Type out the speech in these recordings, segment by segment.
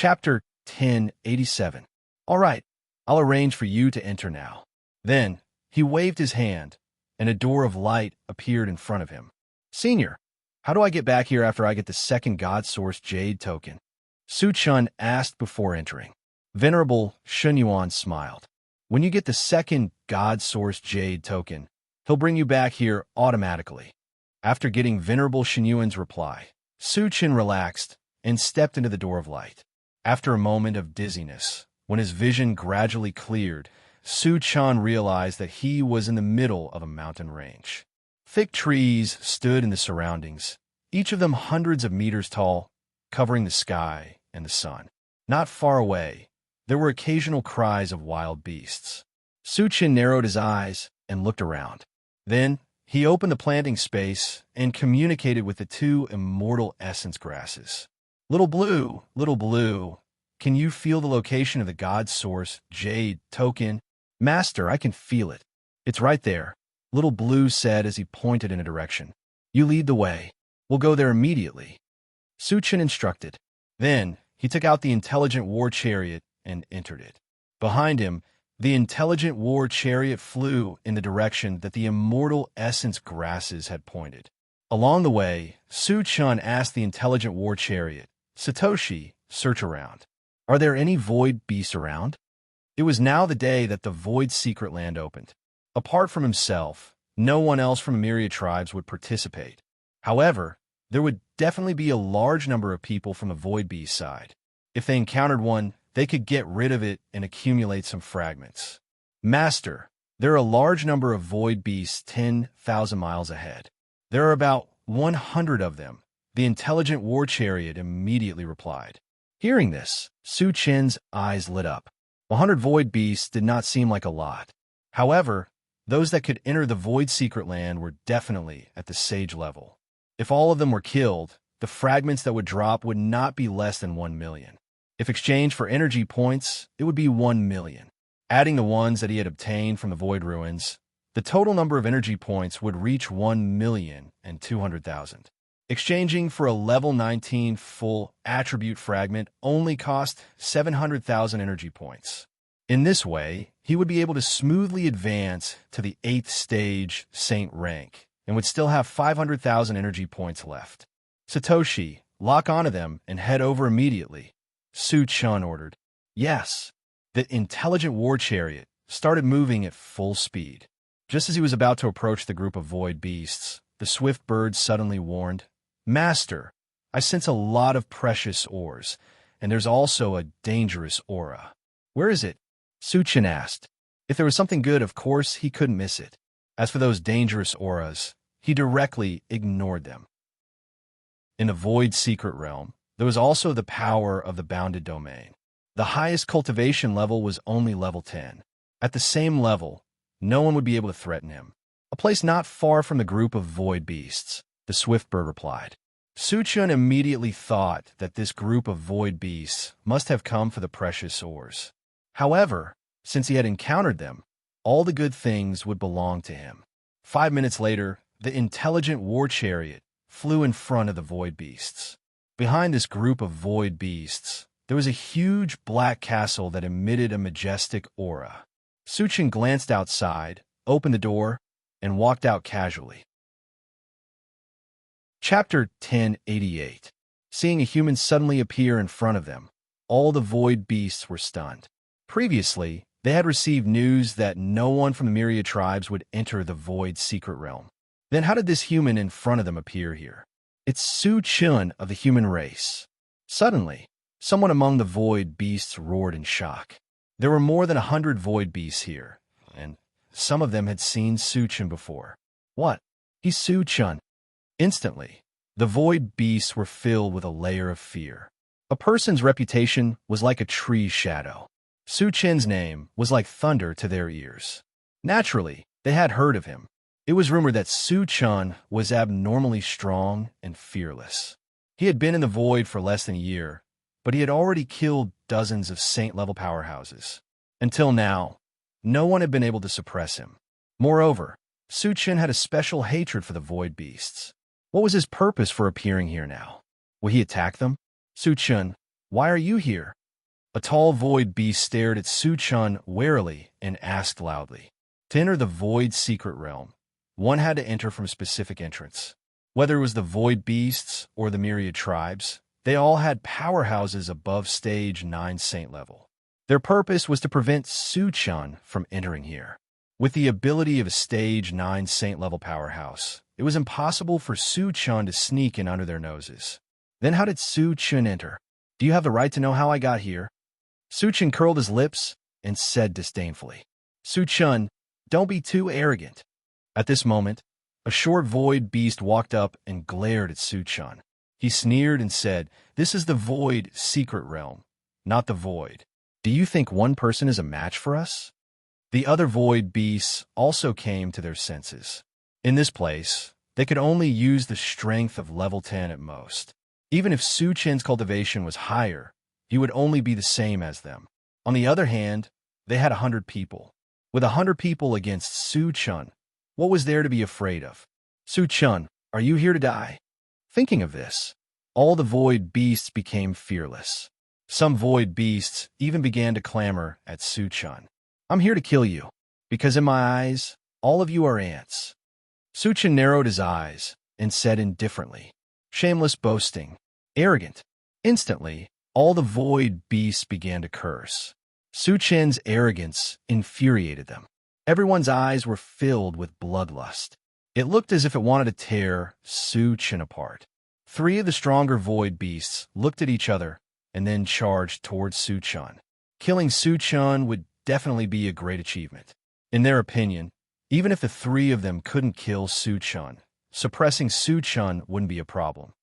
Chapter 1087. All right, I'll arrange for you to enter now. Then he waved his hand, and a door of light appeared in front of him. Senior, how do I get back here after I get the second God Source Jade token? Su Chun asked before entering. Venerable Shun Yuan smiled. When you get the second God Source Jade token, he'll bring you back here automatically. After getting Venerable Shun Yuan's reply, Su Chun relaxed and stepped into the door of light. After a moment of dizziness, when his vision gradually cleared, Su Chun realized that he was in the middle of a mountain range. Thick trees stood in the surroundings, each of them hundreds of meters tall, covering the sky and the sun. Not far away, there were occasional cries of wild beasts. Su Chun narrowed his eyes and looked around. Then, he opened the planting space and communicated with the two immortal essence grasses. Little Blue, can you feel the location of the God Source Jade token? Master, I can feel it. It's right there, Little Blue said as he pointed in a direction. You lead the way. We'll go there immediately. Su Chun instructed. Then, he took out the intelligent war chariot and entered it. Behind him, the intelligent war chariot flew in the direction that the immortal essence grasses had pointed. Along the way, Su Chun asked the intelligent war chariot, Satoshi, search around. Are there any void beasts around? It was now the day that the void secret land opened. Apart from himself, no one else from the myriad tribes would participate. However, there would definitely be a large number of people from the void beast side. If they encountered one, they could get rid of it and accumulate some fragments. Master, there are a large number of void beasts 10,000 miles ahead. There are about 100 of them, the intelligent war chariot immediately replied. Hearing this, Su Chun's eyes lit up. 100 void beasts did not seem like a lot. However, those that could enter the void secret land were definitely at the sage level. If all of them were killed, the fragments that would drop would not be less than 1 million. If exchanged for energy points, it would be 1 million. Adding the ones that he had obtained from the void ruins, the total number of energy points would reach 1,200,000. Exchanging for a level 19 full attribute fragment only cost 700,000 energy points. In this way, he would be able to smoothly advance to the 8th stage Saint rank and would still have 500,000 energy points left. Satoshi, lock onto them and head over immediately, Su Chun ordered. Yes. The intelligent war chariot started moving at full speed. Just as he was about to approach the group of void beasts, the swift bird suddenly warned, Master, I sense a lot of precious ores, and there's also a dangerous aura. Where is it? Su Chun asked. If there was something good, of course, he couldn't miss it. As for those dangerous auras, he directly ignored them. In the void secret realm, there was also the power of the bounded domain. The highest cultivation level was only level 10. At the same level, no one would be able to threaten him. A place not far from the group of void beasts, the swift bird replied. Su Chun immediately thought that this group of void beasts must have come for the precious ores. However, since he had encountered them, all the good things would belong to him. 5 minutes later, the intelligent war chariot flew in front of the void beasts. Behind this group of void beasts, there was a huge black castle that emitted a majestic aura. Su Chun glanced outside, opened the door, and walked out casually. Chapter 1088. Seeing a human suddenly appear in front of them, all the void beasts were stunned. Previously, they had received news that no one from the myriad tribes would enter the void secret realm. Then how did this human in front of them appear here? It's Su Chun of the human race. Suddenly, someone among the void beasts roared in shock. There were more than 100 void beasts here, and some of them had seen Su Chun before. What? He's Su Chun. Instantly, the void beasts were filled with a layer of fear. A person's reputation was like a tree's shadow. Su Chun's name was like thunder to their ears. Naturally, they had heard of him. It was rumored that Su Chun was abnormally strong and fearless. He had been in the void for less than a year, but he had already killed dozens of saint-level powerhouses. Until now, no one had been able to suppress him. Moreover, Su Chun had a special hatred for the void beasts. What was his purpose for appearing here now? Will he attack them? Su Chun, Why are you here? A tall void beast stared at Su Chun warily and asked loudly. To enter the void secret realm, one had to enter from a specific entrance. Whether it was the void beasts or the myriad tribes, they all had powerhouses above stage 9 saint level. Their purpose was to prevent Su Chun from entering here. With the ability of a stage 9 saint level powerhouse, it was impossible for Su Chun to sneak in under their noses. Then how did Su Chun enter? Do you have the right to know how I got here? Su Chun curled his lips and said disdainfully, Su Chun, don't be too arrogant. At this moment, a short void beast walked up and glared at Su Chun. He sneered and said, This is the void secret realm, not the void. Do you think one person is a match for us? The other void beasts also came to their senses. In this place, they could only use the strength of level 10 at most. Even if Su Chen's cultivation was higher, he would only be the same as them. On the other hand, they had 100 people. With 100 people against Su Chun, what was there to be afraid of? Su Chun, are you here to die? Thinking of this, all the void beasts became fearless. Some void beasts even began to clamor at Su Chun. I'm here to kill you, because in my eyes, all of you are ants. Su Chun narrowed his eyes and said indifferently, Shameless boasting, arrogant. Instantly, all the void beasts began to curse. Su Chen's arrogance infuriated them. Everyone's eyes were filled with bloodlust. It looked as if it wanted to tear Su Chen apart. 3 of the stronger void beasts looked at each other and then charged towards Su Chun. Killing Su Chun would definitely be a great achievement. In their opinion, even if the 3 of them couldn't kill Su Chun, suppressing Su Chun wouldn't be a problem.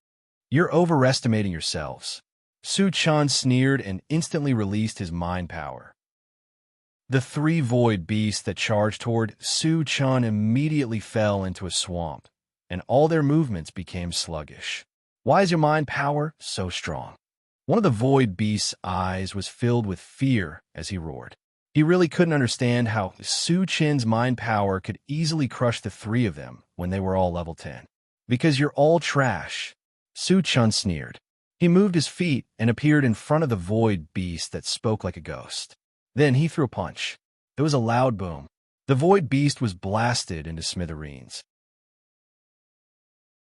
You're overestimating yourselves. Su Chun sneered and instantly released his mind power. The 3 void beasts that charged toward Su Chun immediately fell into a swamp, and all their movements became sluggish. Why is your mind power so strong? One of the void beast's eyes was filled with fear as he roared. He really couldn't understand how Su Chen's mind power could easily crush the 3 of them when they were all level 10. Because you're all trash, Su Chun sneered. He moved his feet and appeared in front of the void beast that spoke like a ghost. Then he threw a punch. There was a loud boom. The void beast was blasted into smithereens.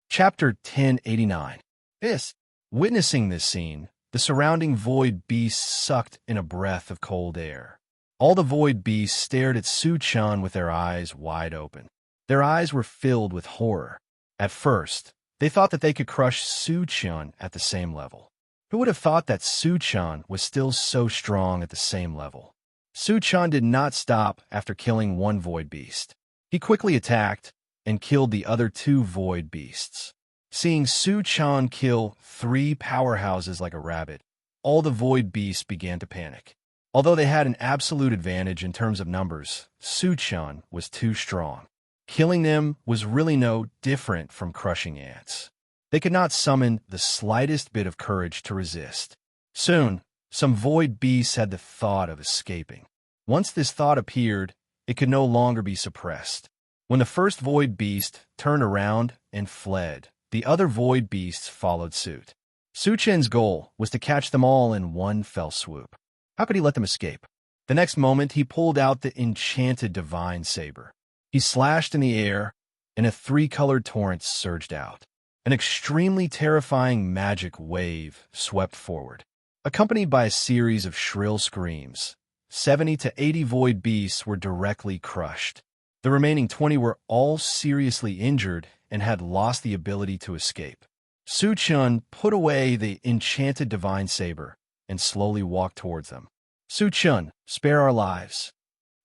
Chapter 1089. Witnessing this scene, the surrounding void beasts sucked in a breath of cold air. All the void beasts stared at Su Chun with their eyes wide open. Their eyes were filled with horror. At first, they thought that they could crush Su Chun at the same level. Who would have thought that Su Chun was still so strong at the same level? Su Chun did not stop after killing 1 void beast. He quickly attacked and killed the other 2 void beasts. Seeing Su Chun kill 3 powerhouses like a rabbit, all the void beasts began to panic. Although they had an absolute advantage in terms of numbers, Su Chun was too strong. Killing them was really no different from crushing ants. They could not summon the slightest bit of courage to resist. Soon, some void beasts had the thought of escaping. Once this thought appeared, it could no longer be suppressed. When the first void beast turned around and fled, the other void beasts followed suit. Su Chen's goal was to catch them all in one fell swoop. How could he let them escape? The next moment, he pulled out the enchanted divine saber. He slashed in the air, and a 3-colored torrent surged out. An extremely terrifying magic wave swept forward. Accompanied by a series of shrill screams, 70 to 80 void beasts were directly crushed. The remaining 20 were all seriously injured and had lost the ability to escape. Su Chun put away the enchanted divine saber and slowly walked towards them. Su Chun, spare our lives.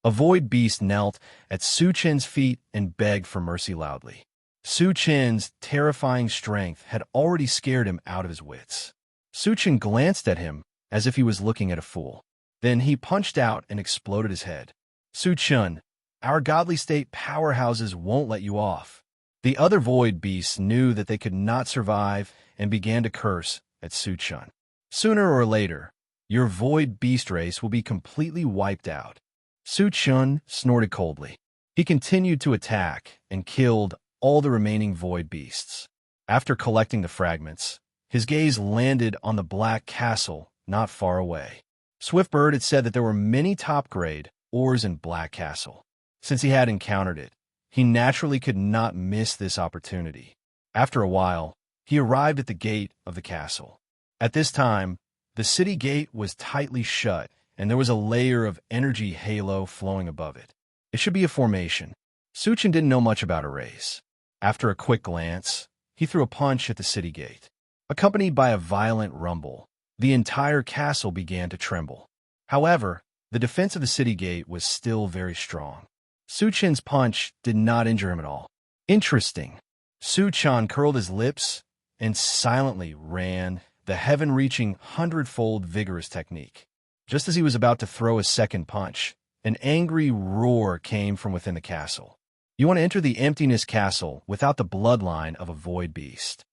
A void beast knelt at Su Chen's feet and begged for mercy loudly. Su Chen's terrifying strength had already scared him out of his wits. Su Chen glanced at him as if he was looking at a fool. Then he punched out and exploded his head. Su Chun, our godly state powerhouses won't let you off. The other void beasts knew that they could not survive and began to curse at Su Chun. Sooner or later, your void beast race will be completely wiped out. Su Chun snorted coldly. He continued to attack and killed all the remaining void beasts. After collecting the fragments, his gaze landed on the black castle not far away. Swiftbird had said that there were many top-grade ores in Black Castle. Since he had encountered it, he naturally could not miss this opportunity. After a while, he arrived at the gate of the castle. At this time, the city gate was tightly shut, and there was a layer of energy halo flowing above it. It should be a formation. Suchin didn't know much about arrays. After a quick glance, he threw a punch at the city gate. Accompanied by a violent rumble, the entire castle began to tremble. However, the defense of the city gate was still very strong. Suchin's punch did not injure him at all. Interesting. Suchan curled his lips and silently ran the heaven-reaching hundredfold vigorous technique. Just as he was about to throw a second punch, an angry roar came from within the castle. You want to enter the emptiness castle without the bloodline of a void beast.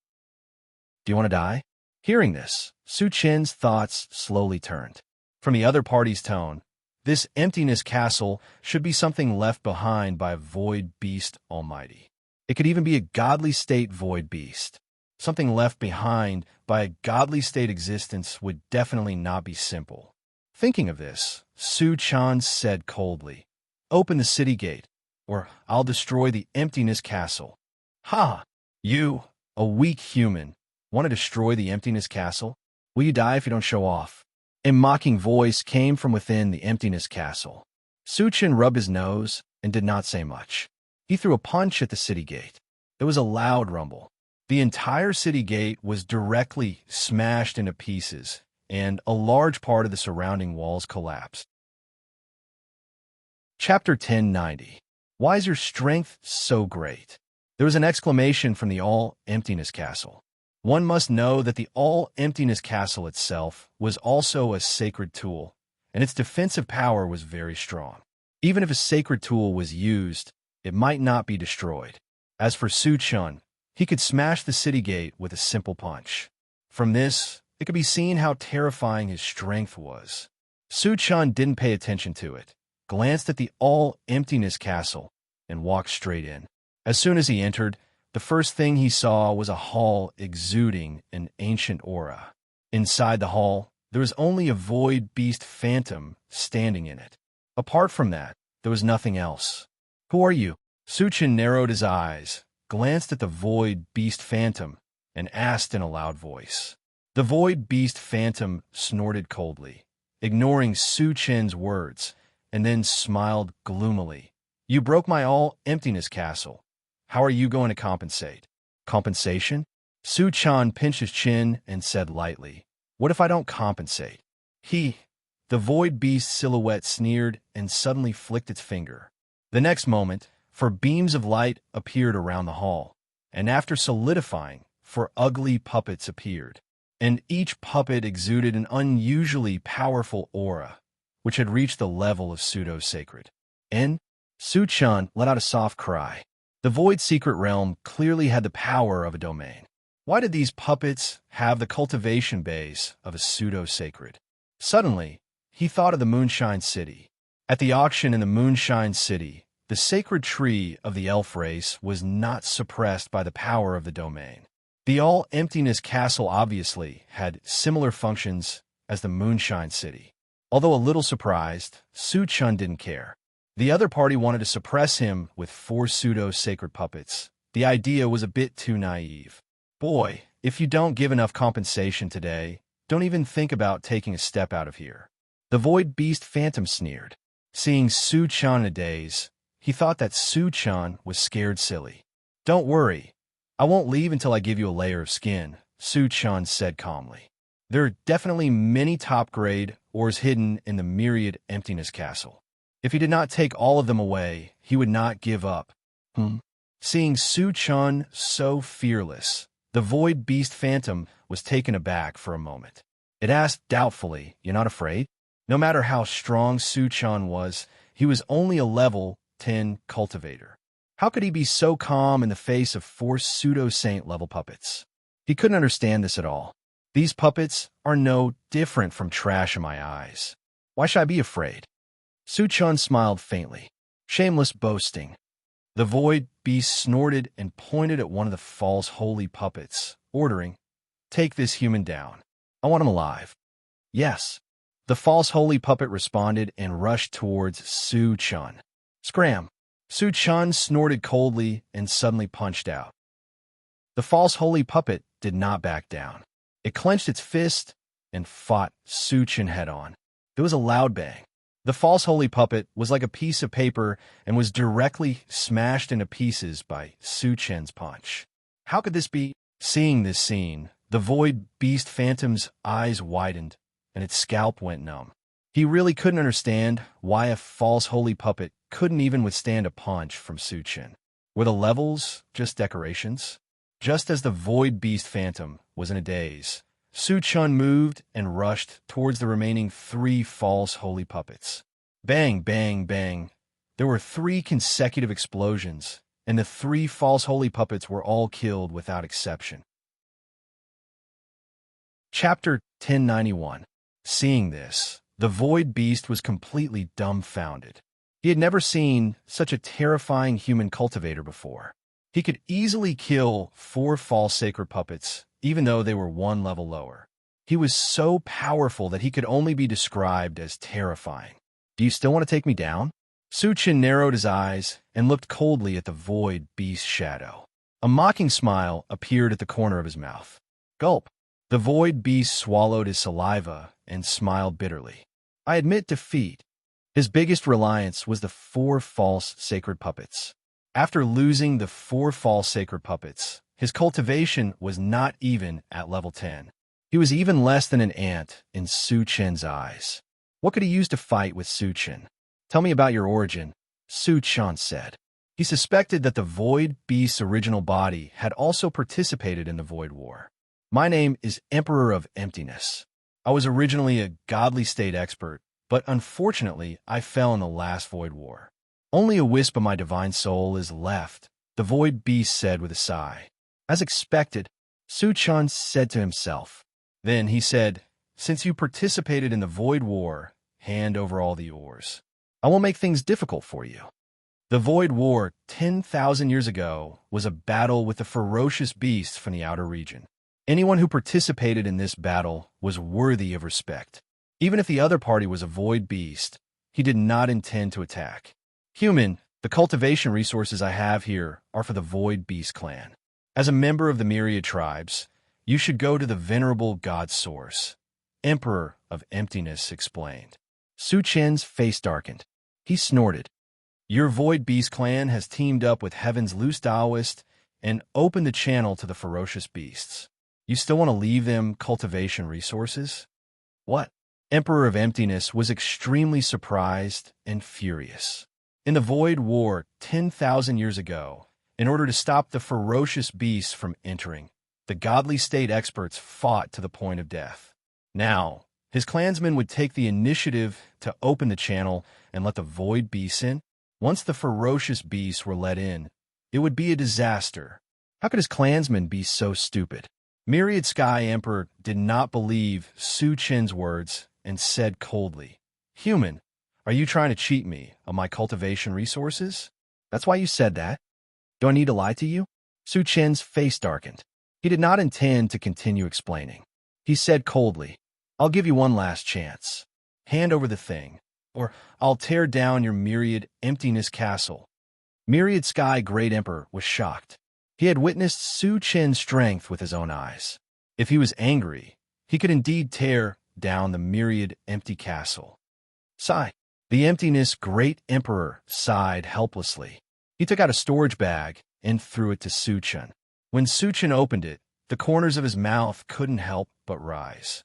Do you want to die? Hearing this, Suchin's thoughts slowly turned. From the other party's tone, this emptiness castle should be something left behind by a void beast almighty. It could even be a godly state void beast. Something left behind by a godly state existence would definitely not be simple. Thinking of this, Suchan said coldly, "Open the city gate, or I'll destroy the emptiness castle." Ha! You, a weak human, want to destroy the emptiness castle? Will you die if you don't show off? A mocking voice came from within the emptiness castle. Suchin rubbed his nose and did not say much. He threw a punch at the city gate. There was a loud rumble. The entire city gate was directly smashed into pieces, and a large part of the surrounding walls collapsed. Chapter 1090. Why is your strength so great? There was an exclamation from the All-Emptiness Castle. One must know that the All-Emptiness Castle itself was also a sacred tool, and its defensive power was very strong. Even if a sacred tool was used, it might not be destroyed. As for Suchan, he could smash the city gate with a simple punch. From this, it could be seen how terrifying his strength was. Suchan didn't pay attention to it, glanced at the All-Emptiness Castle, and walked straight in. As soon as he entered, the first thing he saw was a hall exuding an ancient aura. Inside the hall, there was only a void beast phantom standing in it. Apart from that, there was nothing else. Who are you? Suchin narrowed his eyes, glanced at the void beast phantom, and asked in a loud voice. The void beast phantom snorted coldly, ignoring Suchin's words, and then smiled gloomily. You broke my all-emptiness castle. How are you going to compensate? Compensation? Suchan pinched his chin and said lightly, What if I don't compensate? The void beast silhouette sneered and suddenly flicked its finger. The next moment, four beams of light appeared around the hall, and after solidifying, four ugly puppets appeared, and each puppet exuded an unusually powerful aura, which had reached the level of pseudo-sacred. Suchan let out a soft cry. The void secret realm clearly had the power of a domain. Why did these puppets have the cultivation base of a pseudo-sacred? Suddenly, he thought of the Moonshine City. At the auction in the Moonshine City, the sacred tree of the elf race was not suppressed by the power of the domain. The All-Emptiness Castle obviously had similar functions as the Moonshine City. Although a little surprised, Suchan didn't care. The other party wanted to suppress him with 4 pseudo-sacred puppets. The idea was a bit too naive. Boy, if you don't give enough compensation today, don't even think about taking a step out of here. The void beast phantom sneered. Seeing Suchan in a daze, he thought that Suchan was scared silly. Don't worry, I won't leave until I give you a layer of skin, Suchan said calmly. There are definitely many top-grade ores hidden in the myriad emptiness castle. If he did not take all of them away, he would not give up. Seeing Suchan so fearless, the void beast phantom was taken aback for a moment. It asked doubtfully, "You're not afraid?" No matter how strong Suchan was, he was only a level 10 cultivator. How could he be so calm in the face of 4 pseudo-saint level puppets? He couldn't understand this at all. These puppets are no different from trash in my eyes. Why should I be afraid? Suchan smiled faintly. Shameless boasting. The void beast snorted and pointed at one of the false holy puppets, ordering, "Take this human down. I want him alive." Yes. The false holy puppet responded and rushed towards Su Chun. Scram! Su Chun snorted coldly and suddenly punched out. The false holy puppet did not back down. It clenched its fist and fought Su Chun head-on. There was a loud bang. The false holy puppet was like a piece of paper and was directly smashed into pieces by Su Chen's punch. How could this be? Seeing this scene, the void beast phantom's eyes widened and its scalp went numb. He really couldn't understand why a false holy puppet couldn't even withstand a punch from Su Chen. Were the levels just decorations? Just as the void beast phantom was in a daze, Su Chun moved and rushed towards the remaining 3 false holy puppets. Bang, bang, bang. There were 3 consecutive explosions, and the 3 false holy puppets were all killed without exception. Chapter 1091. Seeing this, the void beast was completely dumbfounded. He had never seen such a terrifying human cultivator before. He could easily kill 4 false sacred puppets, even though they were 1 level lower. He was so powerful that he could only be described as terrifying. Do you still want to take me down? Su Chen narrowed his eyes and looked coldly at the void beast's shadow. A mocking smile appeared at the corner of his mouth. Gulp. The void beast swallowed his saliva and smiled bitterly. I admit defeat. His biggest reliance was the 4 false sacred puppets. After losing the 4 false sacred puppets, his cultivation was not even at level 10. He was even less than an ant in Su Chen's eyes. What could he use to fight with Su Chen? Tell me about your origin, Su Chen said. He suspected that the void beast's original body had also participated in the Void War. My name is Emperor of Emptiness. I was originally a godly state expert, but unfortunately I fell in the last Void War. Only a wisp of my divine soul is left, the void beast said with a sigh. As expected, Su Chen said to himself. Then he said, since you participated in the Void War, hand over all the ores. I will make things difficult for you. The Void War 10,000 years ago was a battle with the ferocious beasts from the outer region. Anyone who participated in this battle was worthy of respect. Even if the other party was a void beast, he did not intend to attack. Human, the cultivation resources I have here are for the Void Beast clan. As a member of the myriad tribes, you should go to the venerable god source. Emperor of Emptiness explained. Su Chen's face darkened. He snorted. Your Void Beast clan has teamed up with Heaven's loose Taoist and opened the channel to the ferocious beasts. You still want to leave them cultivation resources? What? Emperor of Emptiness was extremely surprised and furious. In the Void War 10,000 years ago, in order to stop the ferocious beasts from entering, the godly state experts fought to the point of death. Now, his clansmen would take the initiative to open the channel and let the void beasts in. Once the ferocious beasts were let in, it would be a disaster. How could his clansmen be so stupid? Myriad Sky Emperor did not believe Su Chen's words and said coldly, Human, are you trying to cheat me of my cultivation resources? That's why you said that? Do I need to lie to you? Su Chen's face darkened. He did not intend to continue explaining. He said coldly, I'll give you one last chance. Hand over the thing, or I'll tear down your Myriad Emptiness Castle. Myriad Sky Great Emperor was shocked. He had witnessed Su Chen's strength with his own eyes. If he was angry, he could indeed tear down the Myriad Empty Castle. Sigh. The Emptiness Great Emperor sighed helplessly. He took out a storage bag and threw it to Su Chen. When Su Chen opened it, the corners of his mouth couldn't help but rise.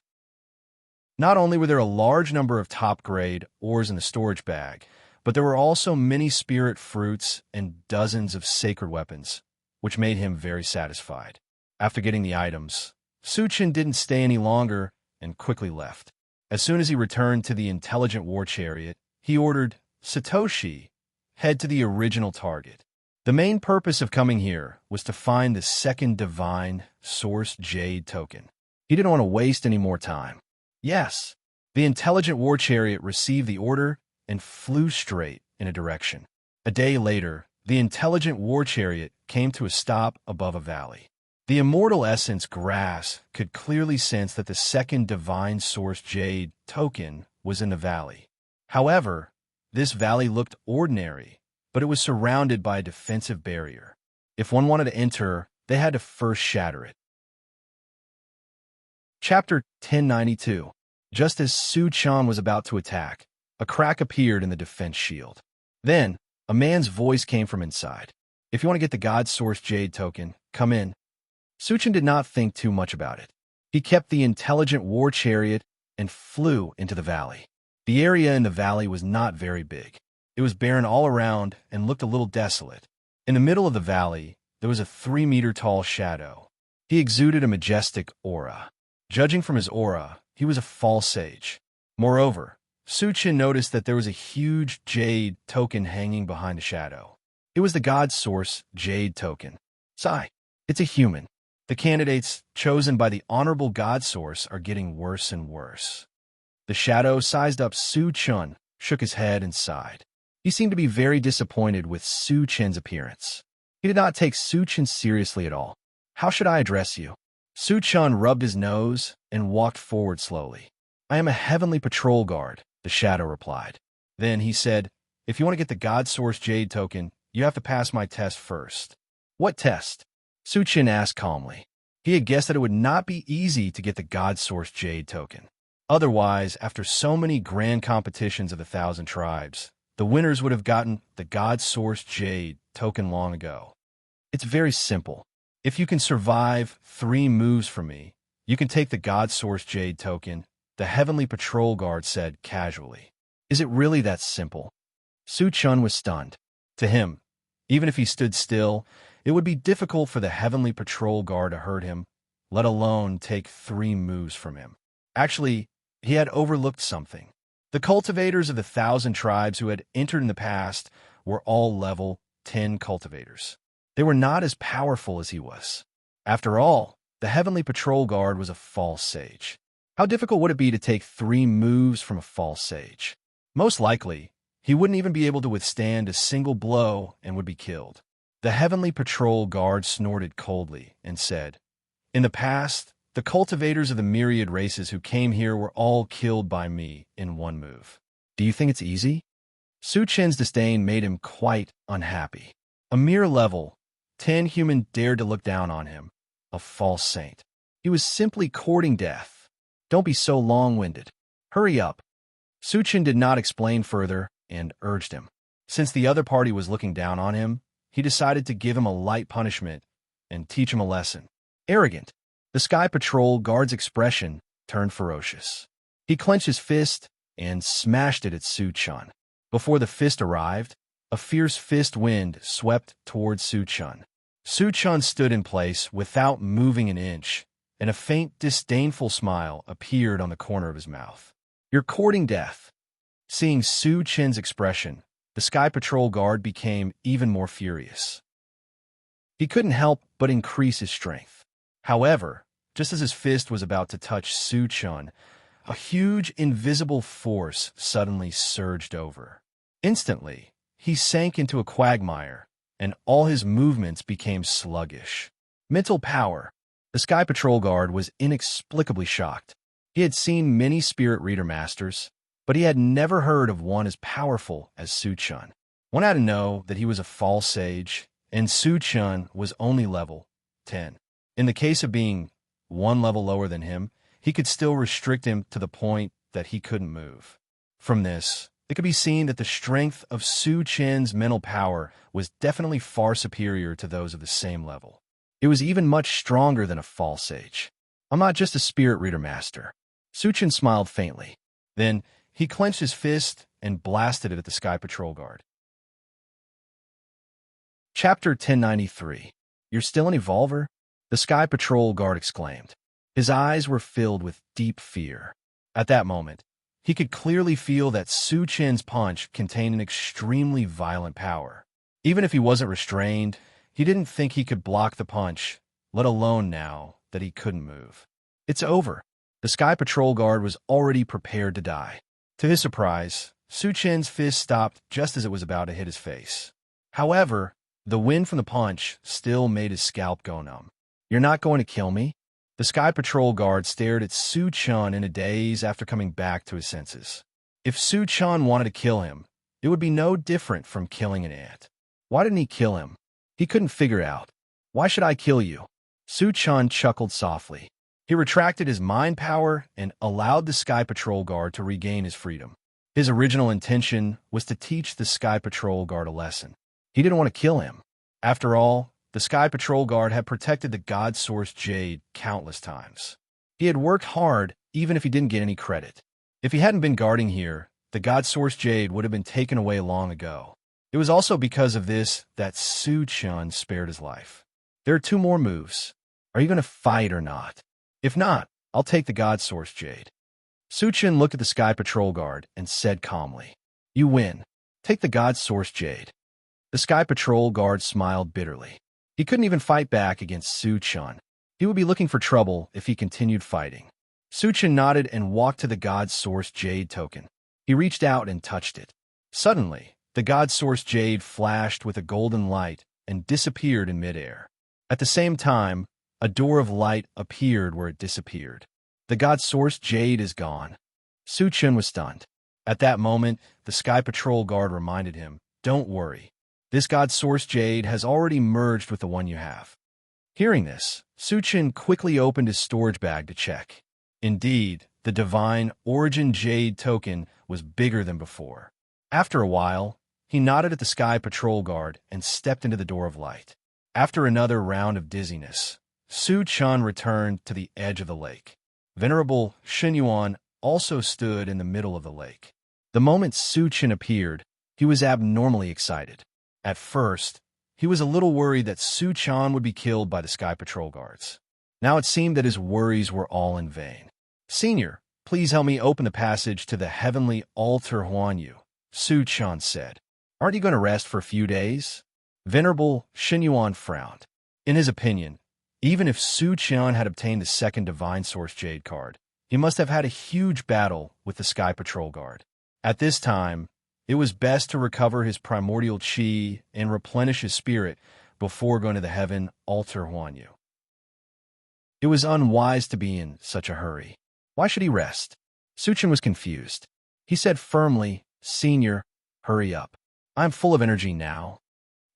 Not only were there a large number of top-grade ores in the storage bag, but there were also many spirit fruits and dozens of sacred weapons, which made him very satisfied. After getting the items, Su Chen didn't stay any longer and quickly left. As soon as he returned to the intelligent war chariot, he ordered, Satoshi, head to the original target. The main purpose of coming here was to find the second divine source jade token. He didn't want to waste any more time. Yes, the intelligent war chariot received the order and flew straight in a direction. A day later, the intelligent war chariot came to a stop above a valley. The immortal essence grass could clearly sense that the second divine source jade token was in the valley. However, this valley looked ordinary, but it was surrounded by a defensive barrier. If one wanted to enter, they had to first shatter it. Chapter 1092. Just as Su Chan was about to attack, a crack appeared in the defense shield. Then, a man's voice came from inside. If you want to get the God Source Jade token, come in. Su Chan did not think too much about it. He kept the intelligent war chariot and flew into the valley. The area in the valley was not very big. It was barren all around and looked a little desolate. In the middle of the valley, there was a 3-meter-tall shadow. He exuded a majestic aura. Judging from his aura, he was a false sage. Moreover, Su Chan noticed that there was a huge jade token hanging behind the shadow. It was the God Source Jade token. Sigh, it's a human. The candidates chosen by the Honorable God Source are getting worse and worse. The shadow sized up Su Chan, shook his head, and sighed. He seemed to be very disappointed with Su Chan's appearance. He did not take Su Chan seriously at all. How should I address you? Su Chan rubbed his nose and walked forward slowly. I am a heavenly patrol guard, the shadow replied. Then he said, if you want to get the God Source Jade token, you have to pass my test first. What test? Su Chan asked calmly. He had guessed that it would not be easy to get the God Source Jade token. Otherwise, after so many grand competitions of the 1,000 tribes, the winners would have gotten the God Source Jade token long ago. It's very simple. If you can survive 3 moves from me, you can take the God Source Jade token, the Heavenly Patrol Guard said casually. Is it really that simple? Su Chan was stunned. To him, even if he stood still, it would be difficult for the Heavenly Patrol Guard to hurt him, let alone take 3 moves from him. Actually, he had overlooked something. The cultivators of the 1,000 tribes who had entered in the past were all level 10 cultivators. They were not as powerful as he was. After all, the Heavenly Patrol Guard was a false sage. How difficult would it be to take 3 moves from a false sage? Most likely, he wouldn't even be able to withstand a single blow and would be killed. The Heavenly Patrol Guard snorted coldly and said, in the past, the cultivators of the myriad races who came here were all killed by me in 1 move. Do you think it's easy? Su Chan's disdain made him quite unhappy. A mere level 10 human dared to look down on him, a false saint. He was simply courting death. Don't be so long-winded. Hurry up. Su Chan did not explain further and urged him. Since the other party was looking down on him, he decided to give him a light punishment and teach him a lesson. Arrogant. The Sky Patrol Guard's expression turned ferocious. He clenched his fist and smashed it at Su Chan. Before the fist arrived, a fierce fist wind swept towards Su Chan. Su Chan stood in place without moving an inch, and a faint, disdainful smile appeared on the corner of his mouth. You're courting death. Seeing Su Chan's expression, the Sky Patrol Guard became even more furious. He couldn't help but increase his strength. However, just as his fist was about to touch Su Chan, a huge invisible force suddenly surged over. Instantly, he sank into a quagmire, and all his movements became sluggish. Mental power. The Sky Patrol Guard was inexplicably shocked. He had seen many Spirit Reader Masters, but he had never heard of one as powerful as Su Chan. One had to know that he was a false sage, and Su Chan was only level 10. In the case of being 1 level lower than him, he could still restrict him to the point that he couldn't move. From this, it could be seen that the strength of Su Chan's mental power was definitely far superior to those of the same level. It was even much stronger than a false sage. I'm not just a Spirit Reader Master. Su Chan smiled faintly. Then, he clenched his fist and blasted it at the Sky Patrol Guard. Chapter 1093. You're still an Evolver? The Sky Patrol Guard exclaimed. His eyes were filled with deep fear. At that moment, he could clearly feel that Su Chan's punch contained an extremely violent power. Even if he wasn't restrained, he didn't think he could block the punch, let alone now that he couldn't move. It's over. The Sky Patrol Guard was already prepared to die. To his surprise, Su Chan's fist stopped just as it was about to hit his face. However, the wind from the punch still made his scalp go numb. You're not going to kill me? The Sky Patrol guard stared at Su-chan in a daze after coming back to his senses. If Su-chan wanted to kill him, it would be no different from killing an ant. Why didn't he kill him? He couldn't figure out. Why should I kill you? Su-chan chuckled softly. He retracted his mind power and allowed the Sky Patrol guard to regain his freedom. His original intention was to teach the Sky Patrol guard a lesson. He didn't want to kill him. After all, the Sky Patrol guard had protected the God Source Jade countless times. He had worked hard even if he didn't get any credit. If he hadn't been guarding here, the God Source Jade would have been taken away long ago. It was also because of this that Su-chan spared his life. There are 2 more moves. Are you going to fight or not? If not, I'll take the God Source Jade. Su-chan looked at the Sky Patrol guard and said calmly, You win. Take the God Source Jade. The Sky Patrol guard smiled bitterly. He couldn't even fight back against Su-chan. He would be looking for trouble if he continued fighting. Su-chan nodded and walked to the God Source Jade token. He reached out and touched it. Suddenly, the God Source Jade flashed with a golden light and disappeared in midair. At the same time, a door of light appeared where it disappeared. The God Source Jade is gone. Su-chan was stunned. At that moment, the Sky Patrol guard reminded him, Don't worry. This God Source Jade has already merged with the one you have. Hearing this, Su-chan quickly opened his storage bag to check. Indeed, the Divine Origin Jade token was bigger than before. After a while, he nodded at the Sky Patrol guard and stepped into the door of light. After another round of dizziness, Su-chan returned to the edge of the lake. Venerable Xinyuan also stood in the middle of the lake. The moment Su-chan appeared, he was abnormally excited. At first, he was a little worried that Su-chan would be killed by the Sky Patrol guards. Now it seemed that his worries were all in vain. Senior, please help me open the passage to the heavenly altar Huanyu, Su-chan said. Aren't you going to rest for a few days? Venerable Xinyuan frowned. In his opinion, even if Su-chan had obtained the second Divine Source Jade card, he must have had a huge battle with the Sky Patrol guard. At this time, it was best to recover his primordial chi and replenish his spirit before going to the heaven altar Huanyu. It was unwise to be in such a hurry. Why should he rest? Su-chan was confused. He said firmly, Senior, hurry up. I'm full of energy now.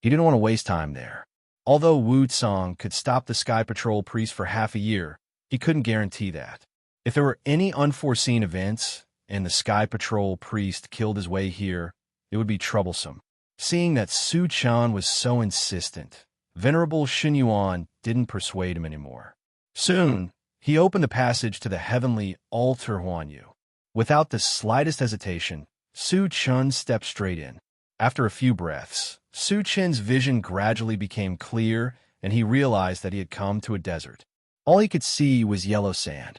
He didn't want to waste time there. Although Wu Tsang could stop the Sky Patrol priest for half a year, he couldn't guarantee that. If there were any unforeseen events, and the Sky Patrol priest killed his way here, it would be troublesome. Seeing that Su-chan was so insistent, Venerable Xinyuan didn't persuade him anymore. Soon, he opened the passage to the heavenly altar Huanyu. Without the slightest hesitation, Su-chan stepped straight in. After a few breaths, Su-chan's vision gradually became clear, and he realized that he had come to a desert. All he could see was yellow sand.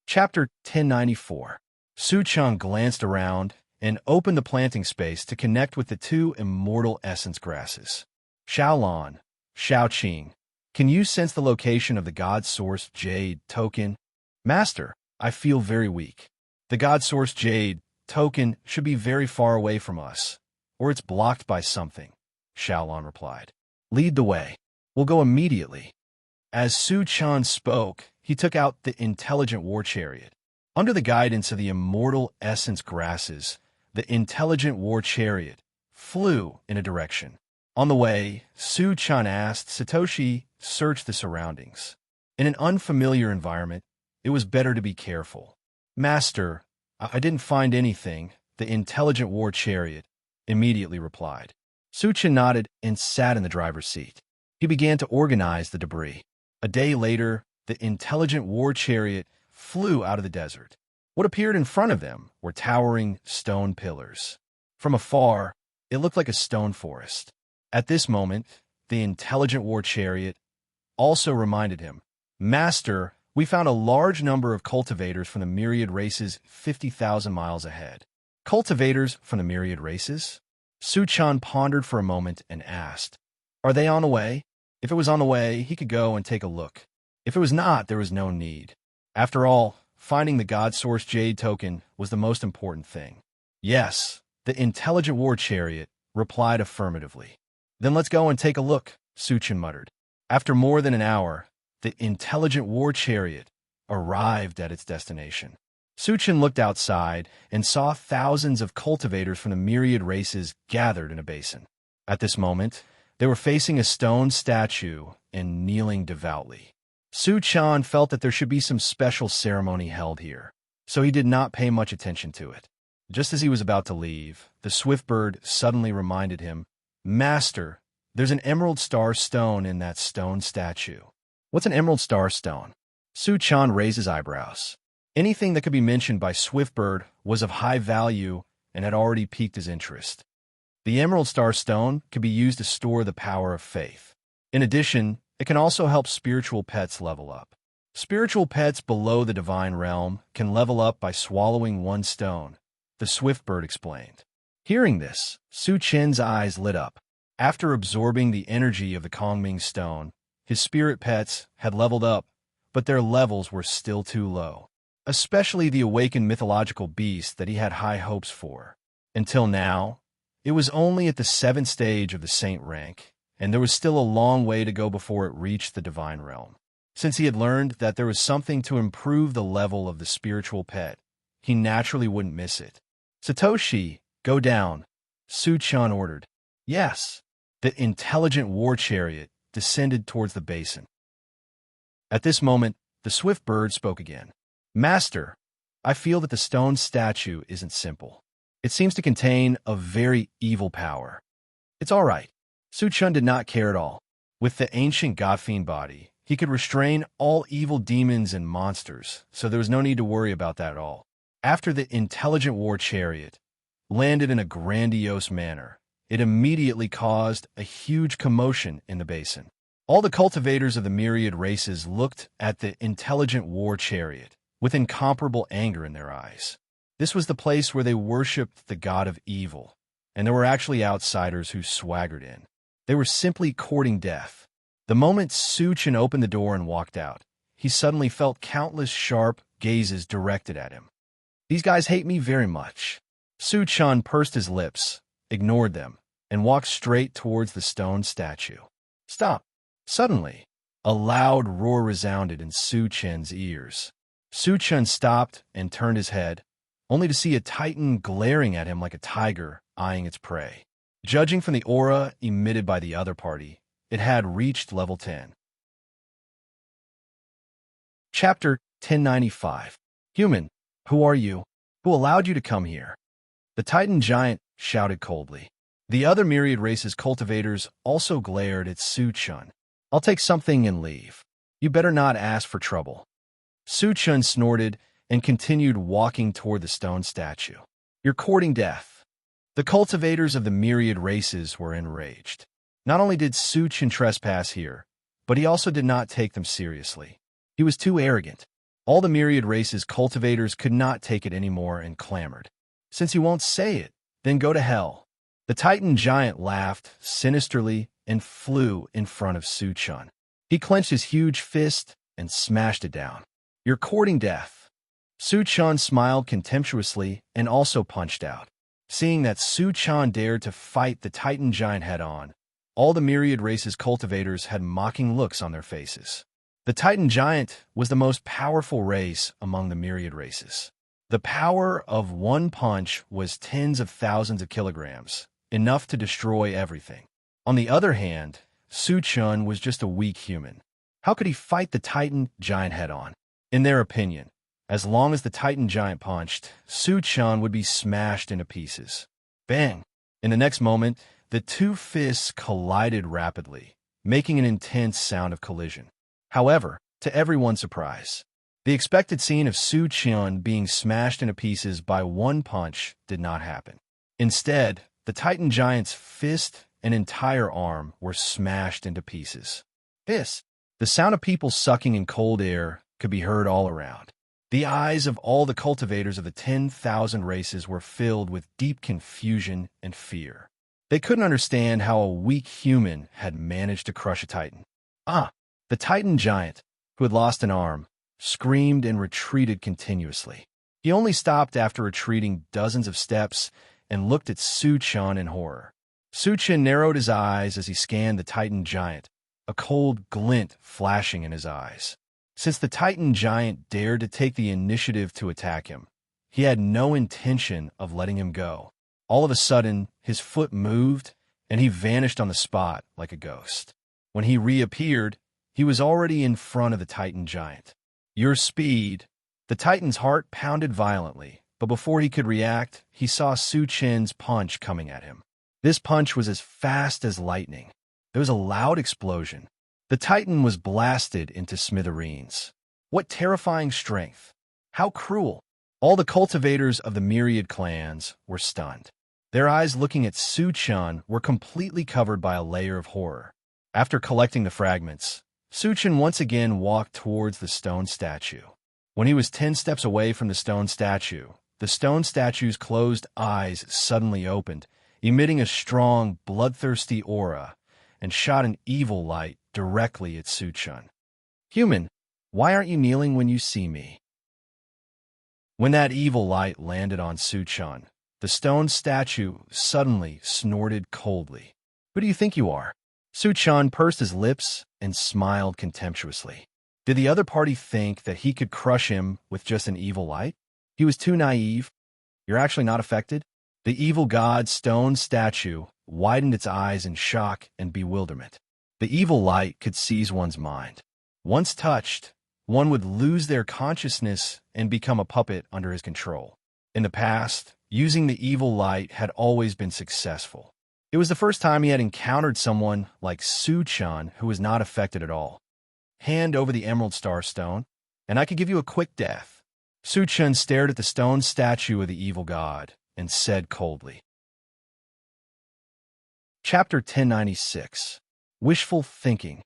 Chapter 1094. Su-chan glanced around and opened the planting space to connect with the 2 immortal essence grasses. Xiaolan, Xiaoqing, can you sense the location of the God Source Jade token? Master, I feel very weak. The God Source Jade token should be very far away from us, or it's blocked by something, Xiaolan replied. Lead the way. We'll go immediately. As Su-chan spoke, he took out the intelligent war chariot. Under the guidance of the immortal essence grasses, the intelligent war chariot flew in a direction. On the way, Su-chan asked Satoshi search the surroundings. In an unfamiliar environment, it was better to be careful. Master, I didn't find anything, the intelligent war chariot immediately replied. Su-chan nodded and sat in the driver's seat. He began to organize the debris. A day later, the intelligent war chariot flew out of the desert. What appeared in front of them were towering stone pillars. From afar, it looked like a stone forest. At this moment, the intelligent war chariot also reminded him, Master, we found a large number of cultivators from the myriad races 50,000 miles ahead. Cultivators from the myriad races? Su-chan pondered for a moment and asked, Are they on the way? If it was on the way, he could go and take a look. If it was not, there was no need. After all, finding the God Source Jade token was the most important thing. Yes, the intelligent war chariot replied affirmatively. Then let's go and take a look, Su-chan muttered. After more than an hour, the intelligent war chariot arrived at its destination. Suchin looked outside and saw thousands of cultivators from the myriad races gathered in a basin. At this moment, they were facing a stone statue and kneeling devoutly. Suchan felt that there should be some special ceremony held here, so he did not pay much attention to it. Just as he was about to leave, the swift bird suddenly reminded him, "Master, there's an emerald star stone in that stone statue." "What's an emerald star stone?" Suchan raised his eyebrows. Anything that could be mentioned by Swiftbird was of high value and had already piqued his interest. The emerald star stone could be used to store the power of faith. In addition, it can also help spiritual pets level up. Spiritual pets below the divine realm can level up by swallowing one stone, the Swiftbird explained. Hearing this, Su Chen's eyes lit up. After absorbing the energy of the Kongming stone, his spirit pets had leveled up, but their levels were still too low. Especially the awakened mythological beast that he had high hopes for. Until now, it was only at the 7th stage of the saint rank, and there was still a long way to go before it reached the divine realm. Since he had learned that there was something to improve the level of the spiritual pet, he naturally wouldn't miss it. "Satoshi, go down," Su-chan ordered. "Yes." The intelligent war chariot descended towards the basin. At this moment, the swift bird spoke again. "Master, I feel that the stone statue isn't simple. It seems to contain a very evil power." "It's all right." Su-chun did not care at all. With the ancient god-fiend body, he could restrain all evil demons and monsters, so there was no need to worry about that at all. After the intelligent war chariot landed in a grandiose manner, it immediately caused a huge commotion in the basin. All the cultivators of the myriad races looked at the intelligent war chariot with incomparable anger in their eyes. This was the place where they worshipped the god of evil, and there were actually outsiders who swaggered in. They were simply courting death. The moment Su-chan opened the door and walked out, he suddenly felt countless sharp gazes directed at him. "These guys hate me very much." Su-chan pursed his lips, ignored them, and walked straight towards the stone statue. "Stop!" Suddenly, a loud roar resounded in Su-chan's ears. Su-chan stopped and turned his head, only to see a titan glaring at him like a tiger eyeing its prey. Judging from the aura emitted by the other party, it had reached level 10. Chapter 1095. Human, who are you? Who allowed you to come here? The Titan giant shouted coldly. The other myriad race's cultivators also glared at Su-chun. "I'll take something and leave. You better not ask for trouble." Su-chun snorted and continued walking toward the stone statue. "You're courting death." The cultivators of the myriad races were enraged. Not only did Su-chan trespass here, but he also did not take them seriously. He was too arrogant. All the myriad races' cultivators could not take it anymore and clamored. "Since you won't say it, then go to hell." The Titan giant laughed sinisterly and flew in front of Su-chan. He clenched his huge fist and smashed it down. "You're courting death." Su-chan smiled contemptuously and also punched out. Seeing that Su-chan dared to fight the Titan giant head-on, all the myriad race's cultivators had mocking looks on their faces. The Titan giant was the most powerful race among the myriad races. The power of one punch was tens of thousands of kilograms, enough to destroy everything. On the other hand, Su-chun was just a weak human. How could he fight the Titan giant head-on? In their opinion, as long as the Titan giant punched, Su-chan would be smashed into pieces. Bang! In the next moment, the two fists collided rapidly, making an intense sound of collision. However, to everyone's surprise, the expected scene of Su-chan being smashed into pieces by one punch did not happen. Instead, the Titan giant's fist and entire arm were smashed into pieces. Hiss! The sound of people sucking in cold air could be heard all around. The eyes of all the cultivators of the 10,000 races were filled with deep confusion and fear. They couldn't understand how a weak human had managed to crush a Titan. The Titan giant, who had lost an arm, screamed and retreated continuously. He only stopped after retreating dozens of steps and looked at Su-chan in horror. Su-chan narrowed his eyes as he scanned the Titan giant, a cold glint flashing in his eyes. Since the Titan giant dared to take the initiative to attack him, he had no intention of letting him go. All of a sudden, his foot moved, and he vanished on the spot like a ghost. When he reappeared, he was already in front of the Titan giant. Your speed. The Titan's heart pounded violently, but before he could react, he saw Su Chen's punch coming at him. This punch was as fast as lightning. There was a loud explosion. The Titan was blasted into smithereens. What terrifying strength! How cruel! All the cultivators of the myriad clans were stunned. Their eyes looking at Su Chen were completely covered by a layer of horror. After collecting the fragments, Su Chen once again walked towards the stone statue. When he was 10 steps away from the stone statue's closed eyes suddenly opened, emitting a strong, bloodthirsty aura, and shot an evil light directly at Su Chen. Human, why aren't you kneeling when you see me? When that evil light landed on Su Chen, the stone statue suddenly snorted coldly. Who do you think you are? Su Chen pursed his lips and smiled contemptuously. Did the other party think that he could crush him with just an evil light? He was too naive. You're actually not affected? The evil god stone statue widened its eyes in shock and bewilderment. The evil light could seize one's mind. Once touched, one would lose their consciousness and become a puppet under his control. In the past, using the evil light had always been successful. It was the first time he had encountered someone like Su Chen who was not affected at all. Hand over the Emerald Star Stone, and I could give you a quick death. Su Chen stared at the stone statue of the evil god and said coldly. Chapter 1096. Wishful Thinking.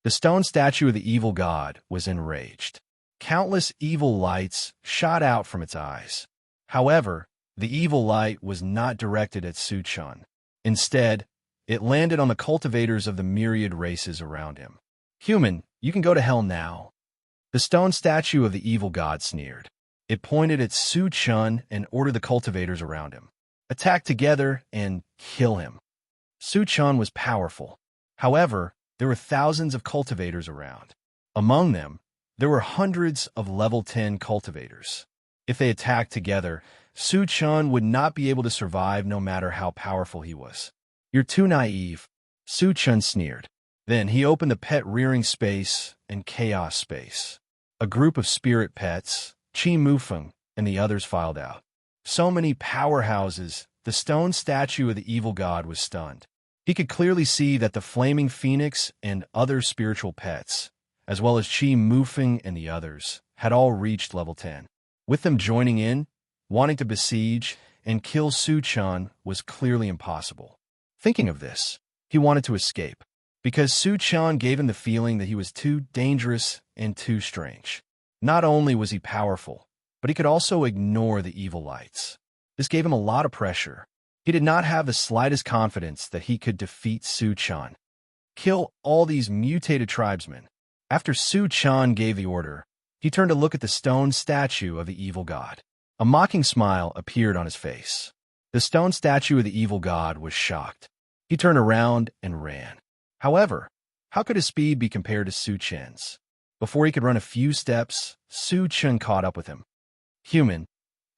The stone statue of the evil god was enraged. Countless evil lights shot out from its eyes. However, the evil light was not directed at Su Chen. Instead, it landed on the cultivators of the myriad races around him. Human, you can go to hell now. The stone statue of the evil god sneered. It pointed at Su Chen and ordered the cultivators around him. Attack together and kill him. Su Chen was powerful. However, there were thousands of cultivators around. Among them, there were hundreds of level 10 cultivators. If they attacked together, Su Chen would not be able to survive no matter how powerful he was. You're too naive, Su Chen sneered. Then he opened the pet rearing space and chaos space. A group of spirit pets, Qi Mufeng, and the others filed out. So many powerhouses, the stone statue of the evil god was stunned. He could clearly see that the flaming phoenix and other spiritual pets, as well as Qi Mufeng and the others, had all reached level 10. With them joining in, wanting to besiege and kill Su Chen was clearly impossible. Thinking of this, he wanted to escape, because Su Chen gave him the feeling that he was too dangerous and too strange. Not only was he powerful, but he could also ignore the evil lights. This gave him a lot of pressure. He did not have the slightest confidence that he could defeat Su Chen. Kill all these mutated tribesmen. After Su Chen gave the order, he turned to look at the stone statue of the evil god. A mocking smile appeared on his face. The stone statue of the evil god was shocked. He turned around and ran. However, how could his speed be compared to Su Chen's? Before he could run a few steps, Su Chen caught up with him. Human,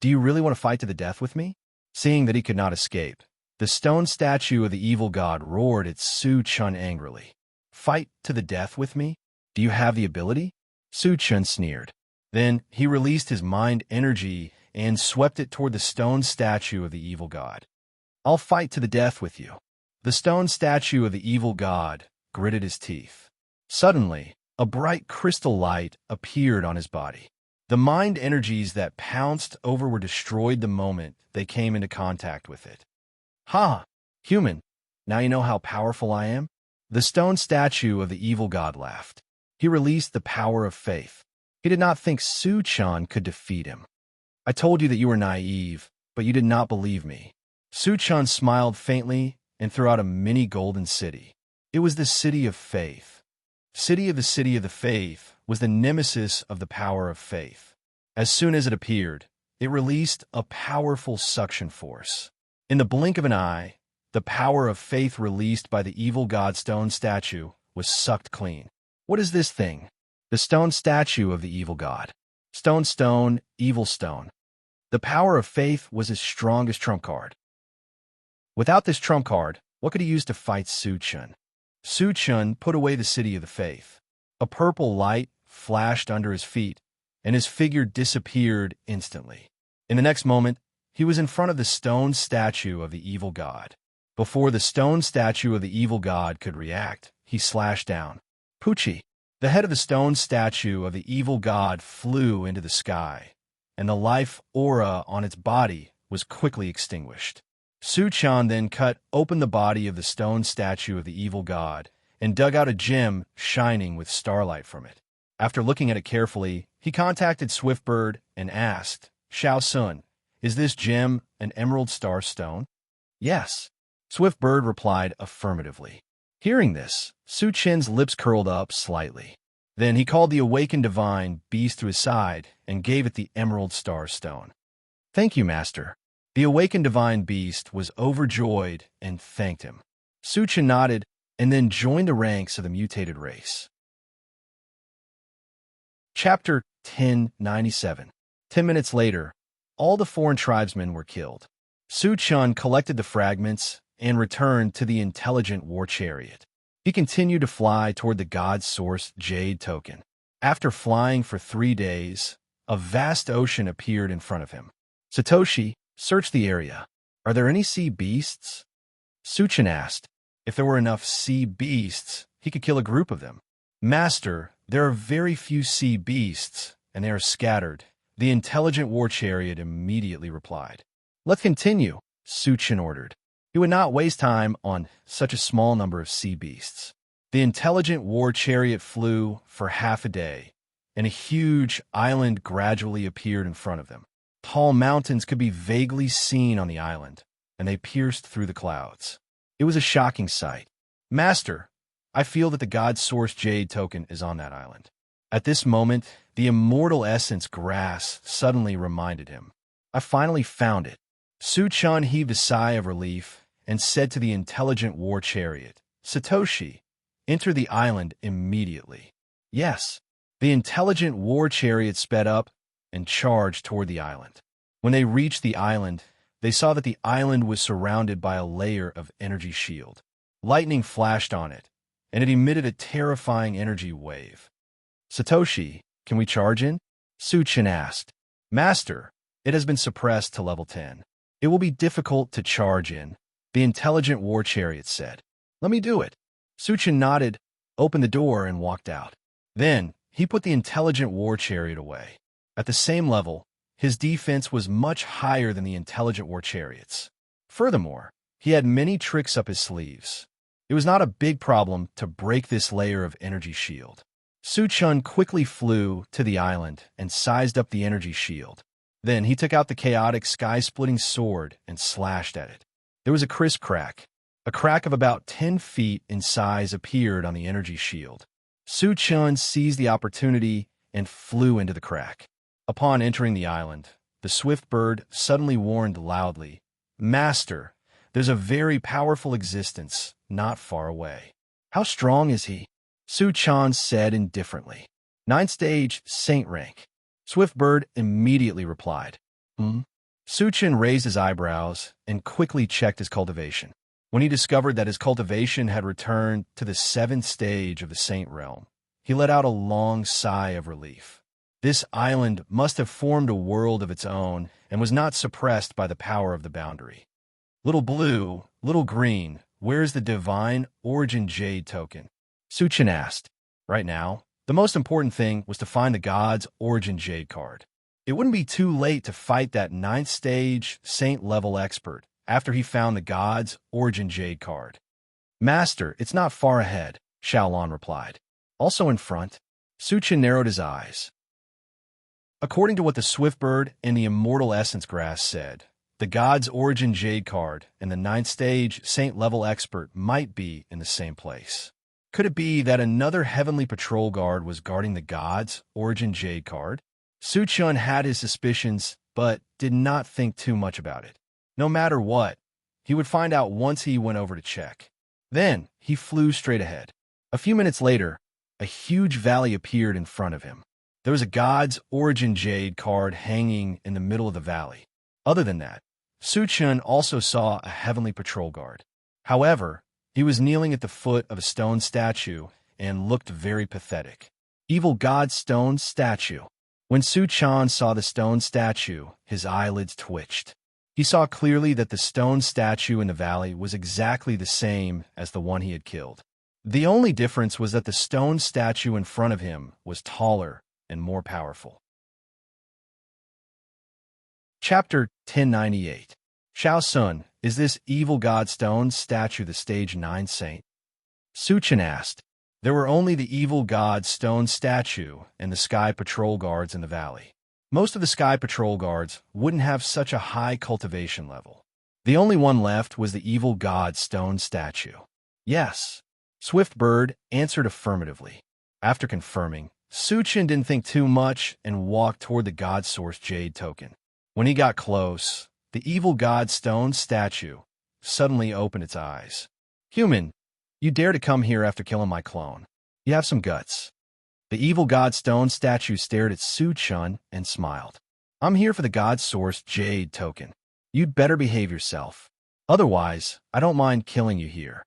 do you really want to fight to the death with me? Seeing that he could not escape, the stone statue of the evil god roared at Su Chen angrily. Fight to the death with me? Do you have the ability? Su Chen sneered. Then he released his mind energy and swept it toward the stone statue of the evil god. I'll fight to the death with you. The stone statue of the evil god gritted his teeth. Suddenly, a bright crystal light appeared on his body. The mind energies that pounced over were destroyed the moment they came into contact with it. Ha! Human, now you know how powerful I am? The stone statue of the evil god laughed. He released the power of faith. He did not think Su Chen could defeat him. I told you that you were naive, but you did not believe me. Su Chen smiled faintly and threw out a mini golden city. It was the City of Faith. City of the Faith was the nemesis of the power of faith. As soon as it appeared, it released a powerful suction force. In the blink of an eye, the power of faith released by the evil god stone statue was sucked clean. What is this thing? The stone statue of the evil god. Stone, evil stone. The power of faith was his strongest trump card. Without this trump card, what could he use to fight Su Chun? Su Chun put away the city of the faith. A purple light flashed under his feet, and his figure disappeared instantly. In the next moment, he was in front of the stone statue of the evil god. Before the stone statue of the evil god could react, he slashed down. Poochie! The head of the stone statue of the evil god flew into the sky, and the life aura on its body was quickly extinguished. Su Chan then cut open the body of the stone statue of the evil god and dug out a gem shining with starlight from it. After looking at it carefully, he contacted Swiftbird and asked, Shao Sun, is this gem an emerald star stone? Yes. Swiftbird replied affirmatively. Hearing this, Su Chen's lips curled up slightly. Then he called the awakened divine beast to his side and gave it the emerald star stone. Thank you, Master. The awakened divine beast was overjoyed and thanked him. Su Chen nodded and then joined the ranks of the mutated race. Chapter 1097. 10 minutes later, all the foreign tribesmen were killed. Su Chun collected the fragments and returned to the intelligent war chariot. He continued to fly toward the god's source jade token. After flying for 3 days, a vast ocean appeared in front of him. Satoshi, search the area. Are there any sea beasts? Su Chen asked. If there were enough sea beasts, he could kill a group of them. Master, there are very few sea beasts, and they are scattered. The intelligent war chariot immediately replied. Let's continue, Su Chen ordered. He would not waste time on such a small number of sea beasts. The intelligent war chariot flew for half a day, and a huge island gradually appeared in front of them. Tall mountains could be vaguely seen on the island, and they pierced through the clouds. It was a shocking sight. Master, I feel that the god's source jade token is on that island. At this moment, the immortal essence grass suddenly reminded him. I finally found it. Su Chan heaved a sigh of relief and said to the intelligent war chariot, Satoshi, enter the island immediately. Yes. The intelligent war chariot sped up and charged toward the island. When they reached the island, they saw that the island was surrounded by a layer of energy shield. Lightning flashed on it, and it emitted a terrifying energy wave. Satoshi, can we charge in? Su Chen asked. Master, it has been suppressed to level 10. It will be difficult to charge in, the intelligent war chariot said. Let me do it. Su Chen nodded, opened the door, and walked out. Then, he put the intelligent war chariot away. At the same level, his defense was much higher than the intelligent war chariot's. Furthermore, he had many tricks up his sleeves. It was not a big problem to break this layer of energy shield. Su Chun quickly flew to the island and sized up the energy shield. Then he took out the chaotic sky-splitting sword and slashed at it. There was a crisp crack. A crack of about 10 feet in size appeared on the energy shield. Su Chun seized the opportunity and flew into the crack. Upon entering the island, the swift bird suddenly warned loudly, Master, there's a very powerful existence not far away. How strong is he? Su Chan said indifferently. 9th stage, saint rank. Swiftbird immediately replied, Su Chen raised his eyebrows and quickly checked his cultivation. When he discovered that his cultivation had returned to the 7th stage of the saint realm, he let out a long sigh of relief. This island must have formed a world of its own and was not suppressed by the power of the boundary. Little blue, little green, where's the divine origin jade token? Su Chen asked. Right now, the most important thing was to find the god's origin jade card. It wouldn't be too late to fight that 9th stage saint level expert after he found the god's origin jade card. Master, it's not far ahead, Xiaolon replied. Also in front, Su Chen narrowed his eyes. According to what the Swiftbird and the Immortal Essence Grass said, the god's origin jade card and the 9th stage saint level expert might be in the same place. Could it be that another heavenly patrol guard was guarding the god's origin jade card? Su Chun had his suspicions, but did not think too much about it. No matter what, he would find out once he went over to check. Then, he flew straight ahead. A few minutes later, a huge valley appeared in front of him. There was a God's Origin Jade card hanging in the middle of the valley. Other than that, Su Chun also saw a heavenly patrol guard. However, he was kneeling at the foot of a stone statue and looked very pathetic. Evil God Stone Statue. When Su Chan saw the stone statue, his eyelids twitched. He saw clearly that the stone statue in the valley was exactly the same as the one he had killed. The only difference was that the stone statue in front of him was taller and more powerful. Chapter 1098. Shao Sun, is this evil god stone statue the stage 9 saint? Su Chen asked. There were only the evil god stone statue and the sky patrol guards in the valley. Most of the sky patrol guards wouldn't have such a high cultivation level. The only one left was the evil god stone statue. Yes. Swiftbird answered affirmatively. After confirming, Su Chen didn't think too much and walked toward the God Source Jade token. When he got close, the evil god stone statue suddenly opened its eyes. Human, you dare to come here after killing my clone. You have some guts. The evil god stone statue stared at Su Chen and smiled. I'm here for the God Source Jade token. You'd better behave yourself. Otherwise, I don't mind killing you here.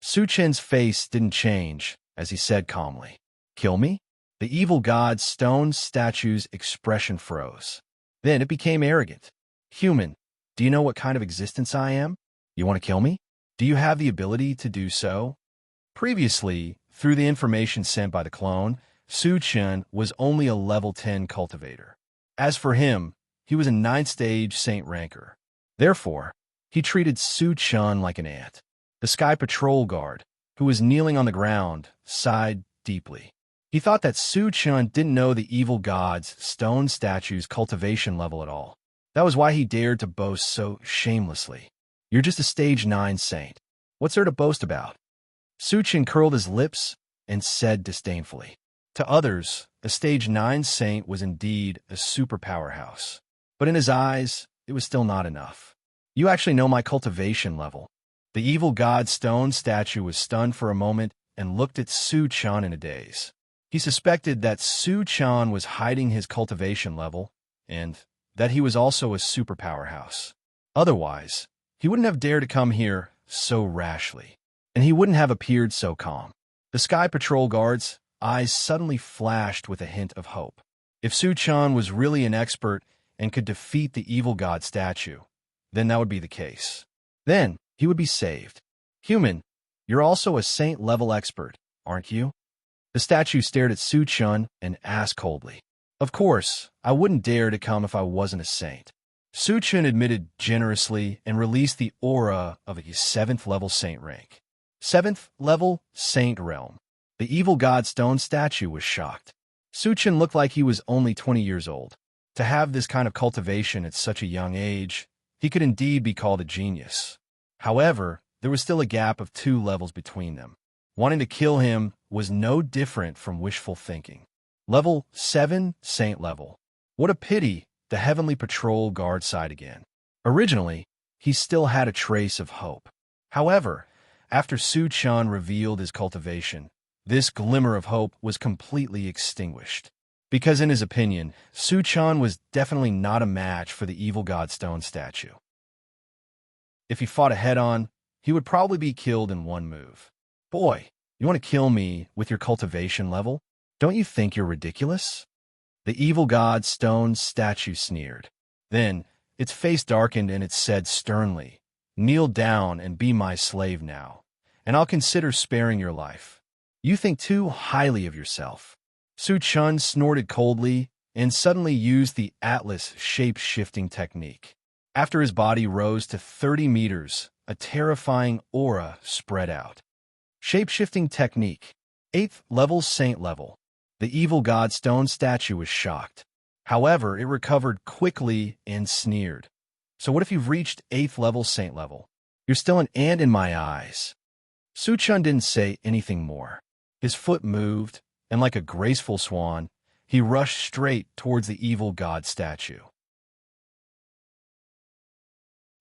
Su Chen's face didn't change as he said calmly, Kill me? The evil god stone statue's expression froze. Then it became arrogant. Human, do you know what kind of existence I am? You want to kill me? Do you have the ability to do so? Previously, through the information sent by the clone, Su Chen was only a level 10 cultivator. As for him, he was a 9th stage saint ranker. Therefore, he treated Su Chen like an ant. The sky patrol guard, who was kneeling on the ground, sighed deeply. He thought that Su Chen didn't know the evil god's stone statue's cultivation level at all. That was why he dared to boast so shamelessly. You're just a stage 9 saint. What's there to boast about? Su Chen curled his lips and said disdainfully. To others, a stage 9 saint was indeed a super powerhouse. But in his eyes, it was still not enough. You actually know my cultivation level. The evil god stone statue was stunned for a moment and looked at Su Chen in a daze. He suspected that Su Chen was hiding his cultivation level and that he was also a super powerhouse. Otherwise, he wouldn't have dared to come here so rashly, and he wouldn't have appeared so calm. The sky patrol guards' eyes suddenly flashed with a hint of hope. If Su Chen was really an expert and could defeat the evil god statue, then that would be the case. Then he would be saved. Human, you're also a saint-level expert, aren't you? The statue stared at Su Chen and asked coldly. Of course, I wouldn't dare to come if I wasn't a saint. Su Chen admitted generously and released the aura of a 7th level saint rank. 7th level saint realm. The evil god stone statue was shocked. Su Chen looked like he was only 20 years old. To have this kind of cultivation at such a young age, he could indeed be called a genius. However, there was still a gap of 2 levels between them. Wanting to kill him was no different from wishful thinking. Level 7 saint level. What a pity the heavenly patrol guard sighed again. Originally, he still had a trace of hope. However, after Su Chen revealed his cultivation, this glimmer of hope was completely extinguished. Because in his opinion, Su Chen was definitely not a match for the evil god stone statue. If he fought a head-on, he would probably be killed in one move. Boy, you want to kill me with your cultivation level? Don't you think you're ridiculous? The evil god stone statue sneered. Then, its face darkened and it said sternly, Kneel down and be my slave now, and I'll consider sparing your life. You think too highly of yourself. Su Chen snorted coldly and suddenly used the Atlas shape-shifting technique. After his body rose to 30 meters, a terrifying aura spread out. Shape-shifting technique. 8th level saint level. The evil god stone statue was shocked. However, it recovered quickly and sneered. So what if you've reached 8th level saint level? You're still an ant in my eyes. Su Chen didn't say anything more. His foot moved, and like a graceful swan, he rushed straight towards the evil god statue.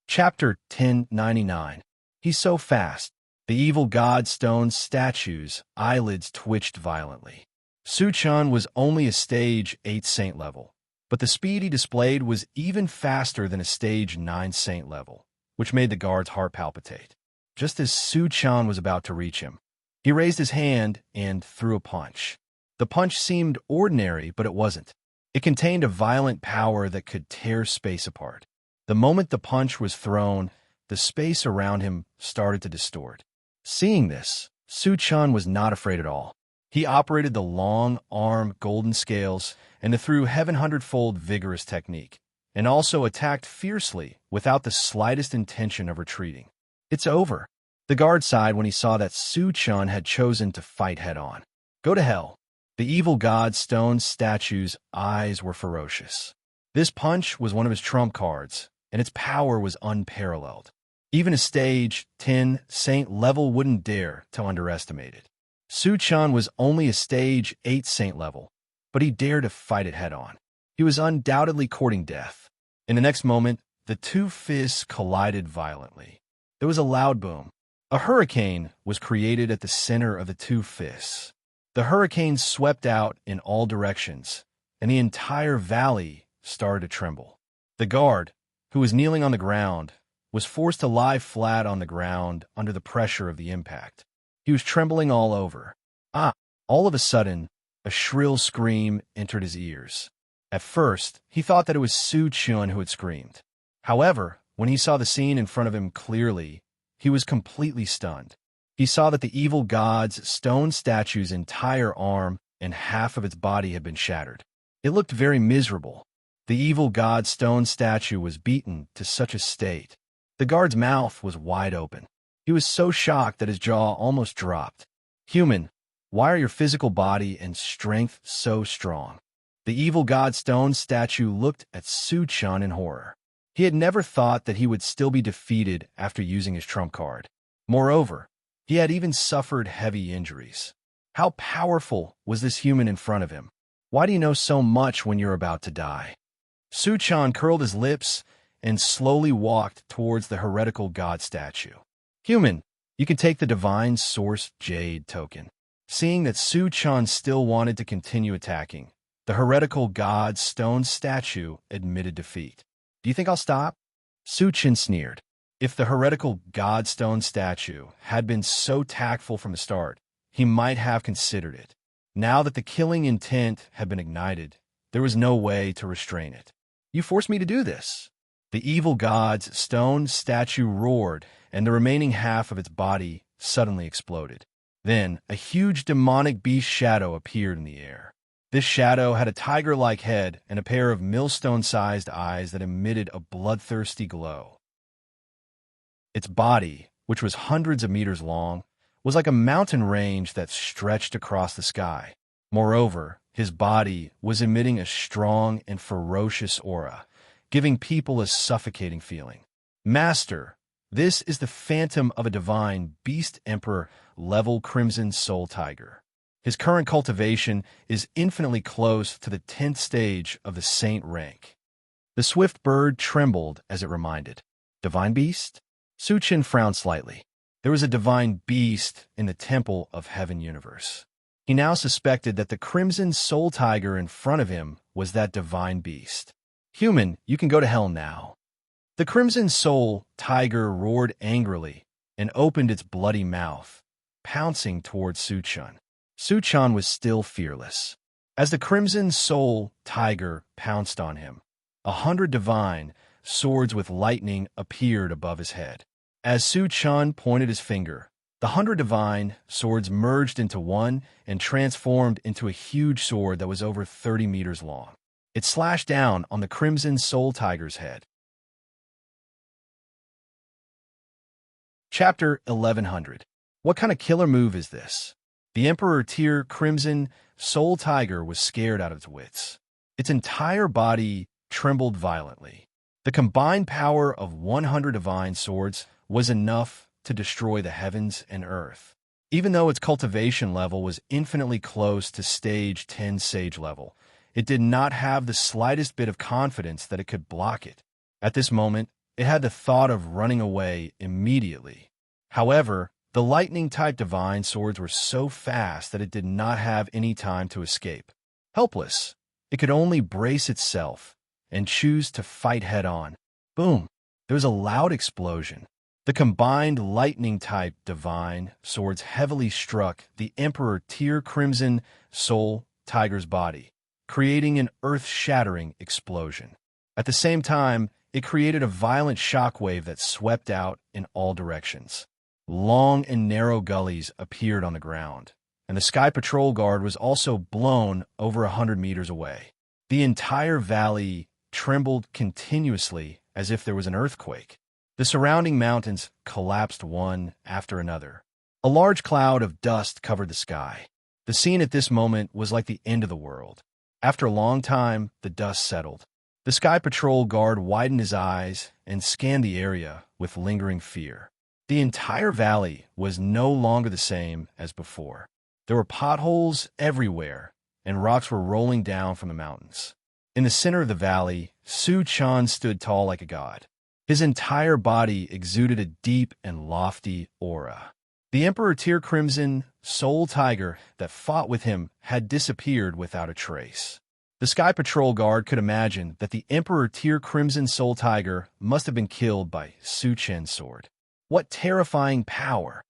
Chapter 1099. He's so fast. The evil god stone statue's eyelids twitched violently. Su-chan was only a stage 8 saint level, but the speed he displayed was even faster than a stage 9 saint level, which made the guard's heart palpitate. Just as Su-chan was about to reach him, he raised his hand and threw a punch. The punch seemed ordinary, but it wasn't. It contained a violent power that could tear space apart. The moment the punch was thrown, the space around him started to distort. Seeing this, Su-chan was not afraid at all. He operated the long-arm golden scales and the through heaven hundredfold vigorous technique, and also attacked fiercely without the slightest intention of retreating. It's over. The guard sighed when he saw that Su-chan had chosen to fight head-on. Go to hell. The evil god stone statue's eyes were ferocious. This punch was one of his trump cards, and its power was unparalleled. Even a stage 10 saint level wouldn't dare to underestimate it. Su-chan was only a stage 8 saint level, but he dared to fight it head-on. He was undoubtedly courting death. In the next moment, the two fists collided violently. There was a loud boom. A hurricane was created at the center of the two fists. The hurricane swept out in all directions, and the entire valley started to tremble. The guard, who was kneeling on the ground, was forced to lie flat on the ground under the pressure of the impact. He was trembling all over. All of a sudden, a shrill scream entered his ears. At first, he thought that it was Su-chan who had screamed. However, when he saw the scene in front of him clearly, he was completely stunned. He saw that the evil god's stone statue's entire arm and half of its body had been shattered. It looked very miserable. The evil god's stone statue was beaten to such a state. The guard's mouth was wide open. He was so shocked that his jaw almost dropped. Human, why are your physical body and strength so strong? The evil god stone statue looked at Su-chan in horror. He had never thought that he would still be defeated after using his trump card. Moreover, he had even suffered heavy injuries. How powerful was this human in front of him? Why do you know so much when you're about to die? Su-chan curled his lips and slowly walked towards the heretical god statue. Human, you can take the divine source jade token. Seeing that Su-chan still wanted to continue attacking, the heretical god stone statue admitted defeat. Do you think I'll stop? Su-chan sneered. If the heretical god stone statue had been so tactful from the start, he might have considered it. Now that the killing intent had been ignited, there was no way to restrain it. You forced me to do this. The evil god's stone statue roared, and the remaining half of its body suddenly exploded. Then, a huge demonic beast shadow appeared in the air. This shadow had a tiger-like head and a pair of millstone-sized eyes that emitted a bloodthirsty glow. Its body, which was hundreds of meters long, was like a mountain range that stretched across the sky. Moreover, his body was emitting a strong and ferocious aura, giving people a suffocating feeling. Master, this is the phantom of a divine beast emperor level crimson soul tiger. His current cultivation is infinitely close to the 10th stage of the saint rank. The swift bird trembled as it reminded. Divine beast? Su-chan frowned slightly. There was a divine beast in the temple of heaven universe. He now suspected that the crimson soul tiger in front of him was that divine beast. Human, you can go to hell now. The crimson soul tiger roared angrily and opened its bloody mouth, pouncing towards Su-chan. Su-chan was still fearless. As the crimson soul tiger pounced on him, 100 divine swords with lightning appeared above his head. As Su-chan pointed his finger, the 100 divine swords merged into one and transformed into a huge sword that was over 30 meters long. It slashed down on the crimson soul tiger's head. Chapter 1100. What kind of killer move is this? The Emperor Tier Crimson Soul Tiger was scared out of its wits. Its entire body trembled violently. The combined power of 100 divine swords was enough to destroy the heavens and earth. Even though its cultivation level was infinitely close to stage 10 sage level, it did not have the slightest bit of confidence that it could block it. At this moment, it had the thought of running away immediately. However, The lightning-type divine swords were so fast that it did not have any time to escape. Helpless, it could only brace itself and choose to fight head-on. Boom! There was a loud explosion. The combined lightning-type divine swords heavily struck the Emperor Tear Crimson Soul Tiger's body, creating an earth-shattering explosion. At the same time, it created a violent shockwave that swept out in all directions. Long and narrow gullies appeared on the ground, and the Sky Patrol Guard was also blown over 100 meters away. The entire valley trembled continuously as if there was an earthquake. The surrounding mountains collapsed one after another. A large cloud of dust covered the sky. The scene at this moment was like the end of the world. After a long time, the dust settled. The Sky Patrol Guard widened his eyes and scanned the area with lingering fear. The entire valley was no longer the same as before. There were potholes everywhere, and rocks were rolling down from the mountains. In the center of the valley, Su Chan stood tall like a god. His entire body exuded a deep and lofty aura. The Emperor Tear Crimson Soul Tiger that fought with him had disappeared without a trace. The Sky Patrol Guard could imagine that the Emperor Tear Crimson Soul Tiger must have been killed by Su Chen's sword. What terrifying power!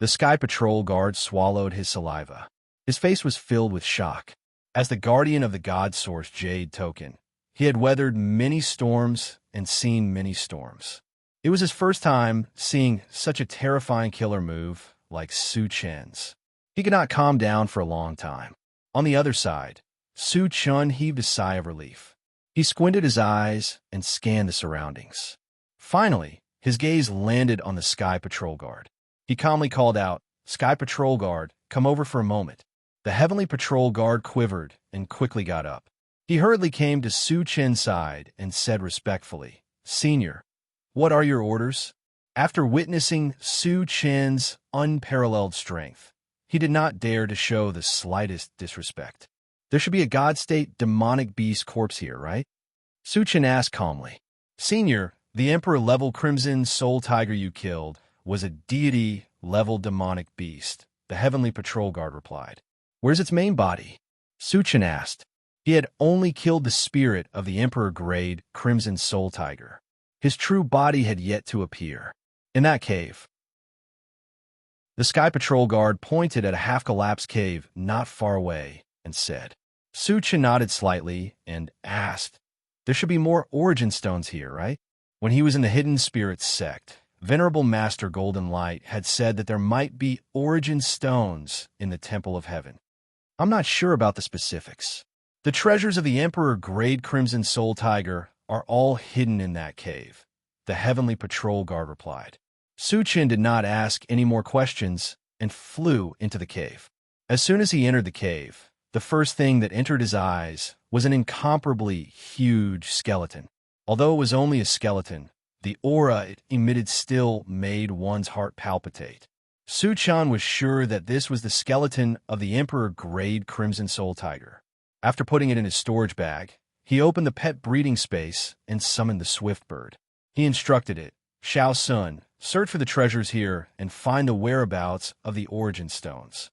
The Sky Patrol Guard swallowed his saliva. His face was filled with shock. As the guardian of the God Source Jade token, he had weathered many storms and seen many storms. It was his first time seeing such a terrifying killer move like Su Chen's. He could not calm down for a long time. On the other side, Su Chen heaved a sigh of relief. He squinted his eyes and scanned the surroundings. Finally, his gaze landed on the Sky Patrol Guard. He calmly called out, "Sky Patrol Guard, come over for a moment." The Heavenly Patrol Guard quivered and quickly got up. He hurriedly came to Su Chen's side and said respectfully, "Senior, what are your orders?" After witnessing Su Chen's unparalleled strength, he did not dare to show the slightest disrespect. "There should be a God-state demonic beast corpse here, right?" Su Chen asked calmly. "Senior, the Emperor-level Crimson Soul Tiger you killed was a deity-level demonic beast," the Heavenly Patrol Guard replied. "Where's its main body?" Su Chen asked. He had only killed the spirit of the Emperor-grade Crimson Soul Tiger. His true body had yet to appear. "In that cave." The Sky Patrol Guard pointed at a half-collapsed cave not far away and said. Su Chen nodded slightly and asked, "There should be more origin stones here, right?" When he was in the Hidden Spirits sect, Venerable Master Golden Light had said that there might be origin stones in the Temple of Heaven. "I'm not sure about the specifics. The treasures of the Emperor-grade Crimson Soul Tiger are all hidden in that cave," the Heavenly Patrol Guard replied. Su Chen did not ask any more questions and flew into the cave. As soon as he entered the cave, the first thing that entered his eyes was an incomparably huge skeleton. Although it was only a skeleton, the aura it emitted still made one's heart palpitate. Su Chen was sure that this was the skeleton of the Emperor-grade Crimson Soul Tiger. After putting it in his storage bag, he opened the pet breeding space and summoned the swift bird. He instructed it, "Shao Sun, search for the treasures here and find the whereabouts of the origin stones."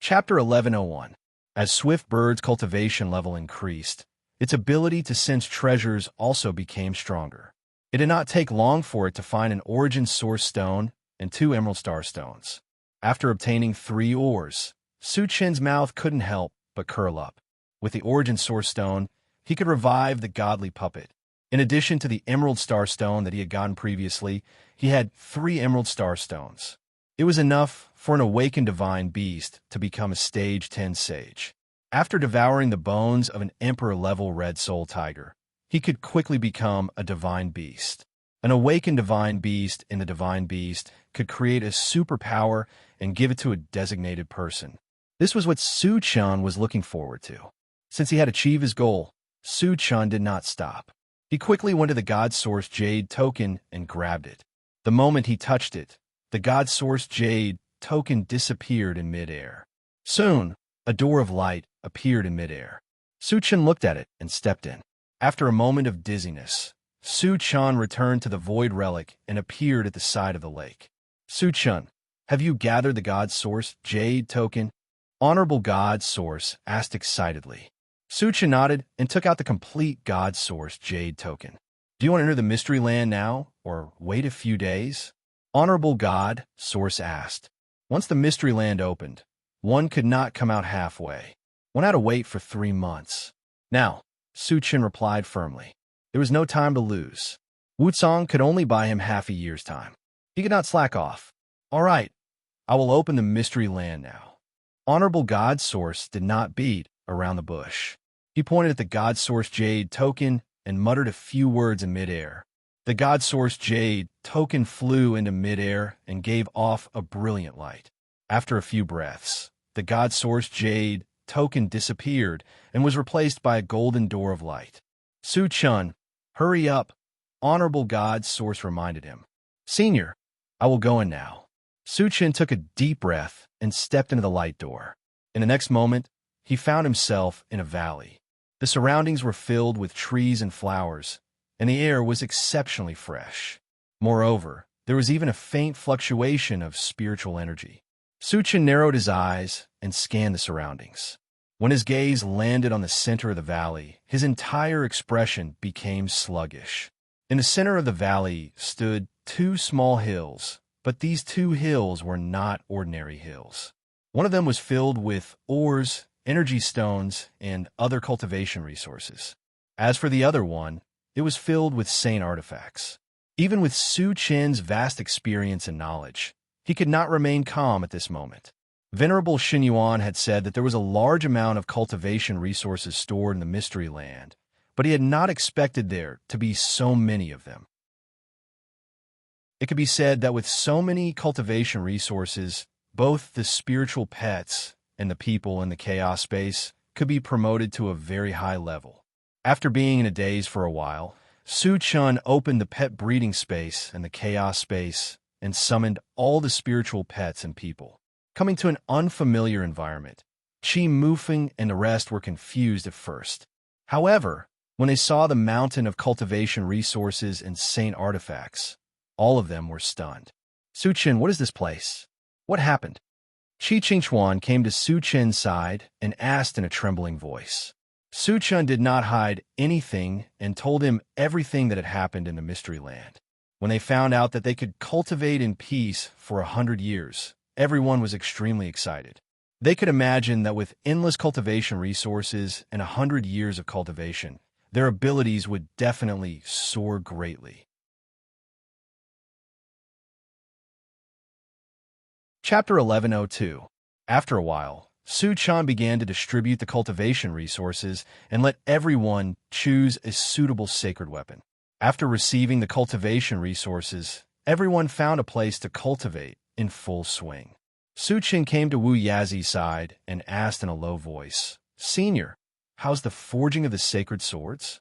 Chapter 1101. As Swift Bird's cultivation level increased, its ability to sense treasures also became stronger. It did not take long for it to find an origin source stone and 2 emerald star stones. After obtaining 3 ores, Su Chen's mouth couldn't help but curl up. With the origin source stone, he could revive the godly puppet. In addition to the emerald star stone that he had gotten previously, he had 3 emerald star stones. It was enough for an awakened divine beast to become a stage 10 sage. After devouring the bones of an emperor-level red soul tiger, he could quickly become a divine beast. An awakened divine beast in the divine beast could create a superpower and give it to a designated person. This was what Su Chen was looking forward to. Since he had achieved his goal, Su Chen did not stop. He quickly went to the God Source Jade token and grabbed it. The moment he touched it, the God Source Jade token disappeared in midair. Soon, a door of light appeared in midair. Su Chen looked at it and stepped in. After a moment of dizziness, Su-chan returned to the void relic and appeared at the side of the lake. Su-chan, have you gathered the God Source Jade token? Honorable God Source asked excitedly. Su-chan nodded and took out the complete God Source Jade token. Do you want to enter the Mystery Land now, or wait a few days? Honorable God Source asked. Once the Mystery Land opened, one could not come out halfway. One had to wait for 3 months. Now, Su-chan replied firmly. There was no time to lose. Wu-tsang could only buy him half a year's time. He could not slack off. All right, I will open the Mystery Land now. Honorable God Source did not beat around the bush. He pointed at the God Source Jade token and muttered a few words in midair. The God Source Jade token flew into midair and gave off a brilliant light. After a few breaths, the God Source Jade token disappeared and was replaced by a golden door of light. Su-chan, hurry up, Honorable God Source reminded him. Senior, I will go in now. Su-chan took a deep breath and stepped into the light door. In the next moment, he found himself in a valley. The surroundings were filled with trees and flowers, and the air was exceptionally fresh. Moreover, there was even a faint fluctuation of spiritual energy. Su-chan narrowed his eyes and scanned the surroundings. When his gaze landed on the center of the valley, his entire expression became sluggish. In the center of the valley stood 2 small hills, but these 2 hills were not ordinary hills. One of them was filled with ores, energy stones, and other cultivation resources. As for the other one, it was filled with saint artifacts. Even with Su-chan's vast experience and knowledge, he could not remain calm at this moment. Venerable Xinyuan had said that there was a large amount of cultivation resources stored in the Mystery Land, but he had not expected there to be so many of them. It could be said that with so many cultivation resources, both the spiritual pets and the people in the chaos space could be promoted to a very high level. After being in a daze for a while, Su-chan opened the pet breeding space and the chaos space and summoned all the spiritual pets and people. Coming to an unfamiliar environment, Chi Mufeng and the rest were confused at first. However, when they saw the mountain of cultivation resources and saint artifacts, all of them were stunned. Su-chan, what is this place? What happened? Chi Qingchuan came to Su-chan's side and asked in a trembling voice. Su-chan did not hide anything and told him everything that had happened in the Mystery Land. When they found out that they could cultivate in peace for 100 years, everyone was extremely excited. They could imagine that with endless cultivation resources and 100 years of cultivation, their abilities would definitely soar greatly. Chapter 1102. After a while, Su-chan began to distribute the cultivation resources and let everyone choose a suitable sacred weapon. After receiving the cultivation resources, everyone found a place to cultivate in full swing. Su-chan came to Wu Yazi's side and asked in a low voice, Senior, how's the forging of the sacred swords?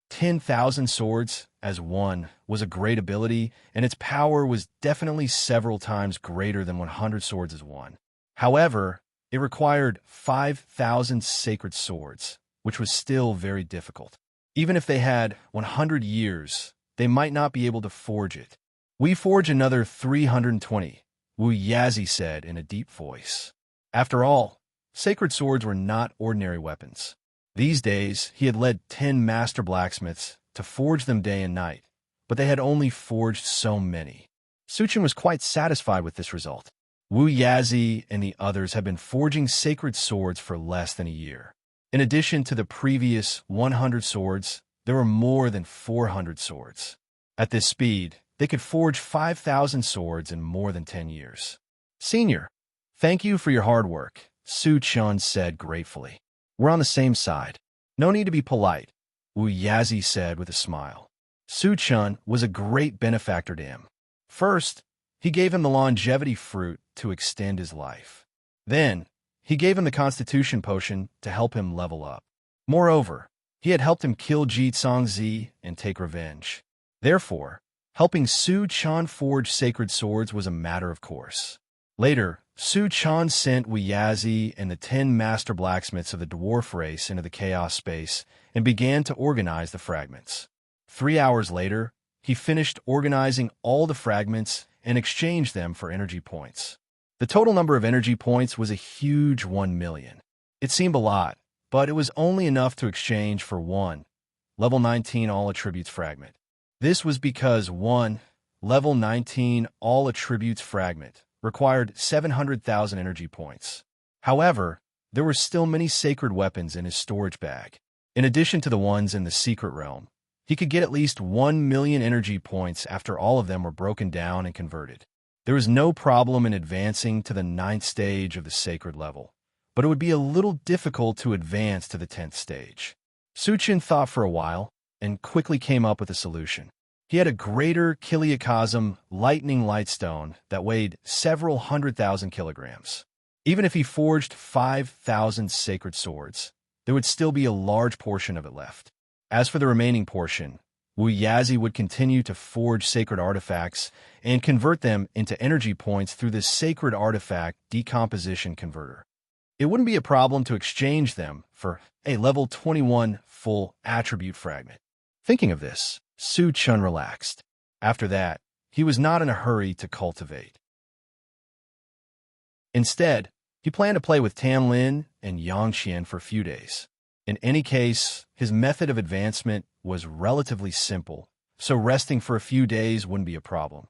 10,000 swords as one was a great ability, and its power was definitely several times greater than 100 swords as one. However, it required 5,000 sacred swords, which was still very difficult. Even if they had 100 years, they might not be able to forge it. We forge another 320, Wu Yazi said in a deep voice. After all, sacred swords were not ordinary weapons. These days, he had led 10 master blacksmiths to forge them day and night, but they had only forged so many. Su-chan was quite satisfied with this result. Wu Yazi and the others had been forging sacred swords for less than a year. In addition to the previous 100 swords, there were more than 400 swords. At this speed, they could forge 5,000 swords in more than 10 years. Senior, thank you for your hard work, Su-chan said gratefully. We're on the same side. No need to be polite, Wu Yazi said with a smile. Su-chan was a great benefactor to him. First, he gave him the longevity fruit to extend his life. Then, he gave him the constitution potion to help him level up. Moreover, he had helped him kill Ji Tsangzi and take revenge. Therefore, helping Su-chan forge sacred swords was a matter of course. Later, Su-chan sent Wu Yazi and the 10 master blacksmiths of the dwarf race into the chaos space and began to organize the fragments. 3 hours later, he finished organizing all the fragments and exchanged them for energy points. The total number of energy points was a huge 1 million. It seemed a lot, but it was only enough to exchange for one level 19 all attributes fragment. This was because one level 19 all attributes fragment required 700,000 energy points. However, there were still many sacred weapons in his storage bag. In addition to the ones in the secret realm, he could get at least 1 million energy points after all of them were broken down and converted. There was no problem in advancing to the 9th stage of the sacred level, but it would be a little difficult to advance to the 10th stage. Suchin thought for a while and quickly came up with a solution. He had a greater Kiliakosm lightning lightstone that weighed several 100,000 kilograms. Even if he forged 5,000 sacred swords, there would still be a large portion of it left. As for the remaining portion, Wu Yazi would continue to forge sacred artifacts and convert them into energy points through this sacred artifact decomposition converter. It wouldn't be a problem to exchange them for a level 21 full attribute fragment. Thinking of this, Su Chun relaxed. After that, he was not in a hurry to cultivate. Instead, he planned to play with Tan Lin and Yang Qian for a few days. In any case, his method of advancement was relatively simple, so resting for a few days wouldn't be a problem.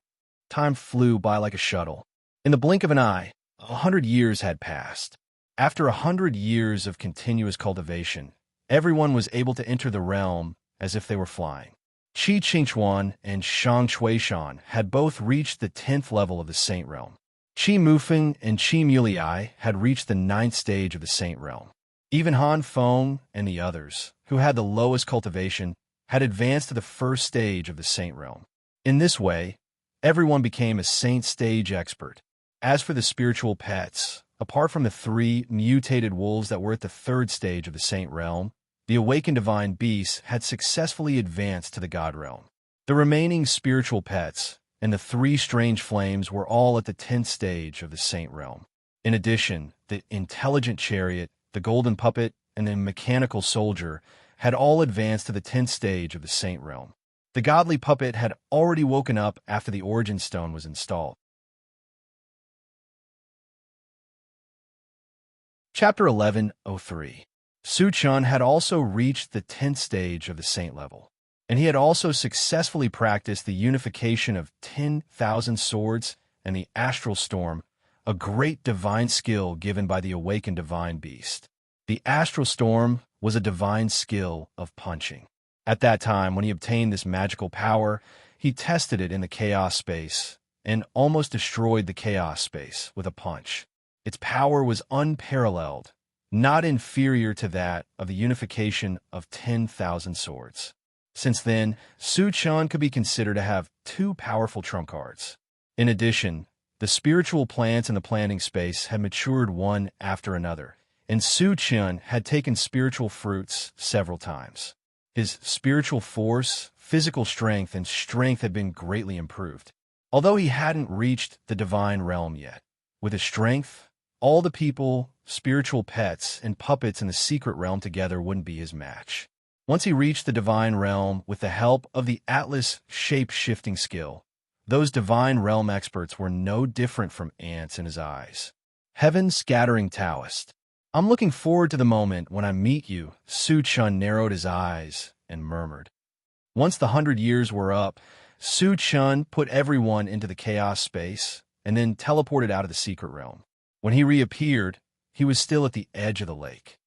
Time flew by like a shuttle. In the blink of an eye, 100 years had passed. After 100 years of continuous cultivation, everyone was able to enter the realm as if they were flying. Qi Qingchuan and Shang Chuishan had both reached the 10th level of the Saint Realm. Qi Mufeng and Qi Muliai had reached the 9th stage of the Saint Realm. Even Han Feng and the others, who had the lowest cultivation, had advanced to the 1st stage of the Saint Realm. In this way, everyone became a Saint stage expert. As for the spiritual pets, apart from the 3 mutated wolves that were at the 3rd stage of the Saint Realm, the awakened divine beasts had successfully advanced to the God Realm. The remaining spiritual pets and the 3 strange flames were all at the 10th stage of the Saint Realm. In addition, the intelligent chariot, the golden puppet, and the mechanical soldier had all advanced to the 10th stage of the Saint Realm. The godly puppet had already woken up after the Origin Stone was installed. Chapter 11:03. Su Chun had also reached the 10th stage of the Saint level, and he had also successfully practiced the unification of 10,000 swords and the Astral Storm, a great divine skill given by the awakened divine beast. The Astral Storm was a divine skill of punching. At that time, when he obtained this magical power, he tested it in the chaos space and almost destroyed the chaos space with a punch. Its power was unparalleled, not inferior to that of the unification of 10,000 swords. Since then, Su Chun could be considered to have 2 powerful trump cards. In addition, the spiritual plants in the planting space had matured one after another, and Su Chun had taken spiritual fruits several times. His spiritual force, physical strength, and strength had been greatly improved. Although he hadn't reached the divine realm yet, with his strength, all the people, spiritual pets, and puppets in the secret realm together wouldn't be his match. Once he reached the divine realm with the help of the Atlas shape-shifting skill, those divine realm experts were no different from ants in his eyes. Heaven-scattering Taoist. I'm looking forward to the moment when I meet you, Su Chun narrowed his eyes and murmured. Once the 100 years were up, Su Chun put everyone into the chaos space and then teleported out of the secret realm. When he reappeared, he was still at the edge of the lake.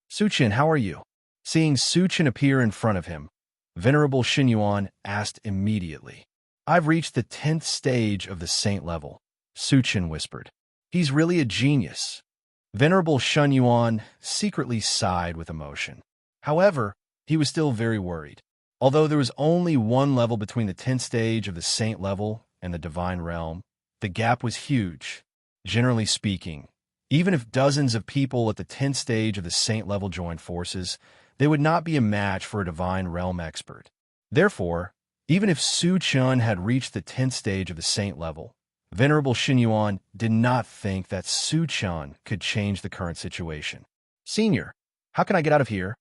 Su Chun, how are you? Seeing Su Chun appear in front of him, Venerable Xinyuan asked immediately. I've reached the 10th stage of the saint level, Su Chun whispered. He's really a genius. Venerable Xinyuan secretly sighed with emotion. However, he was still very worried. Although there was only one level between the 10th stage of the saint level and the divine realm, the gap was huge. Generally speaking, even if dozens of people at the 10th stage of the saint level joined forces, they would not be a match for a divine realm expert. Therefore, even if Su Chun had reached the 10th stage of the saint level, Venerable Xinyuan did not think that Su Chun could change the current situation. Senior, how can I get out of here?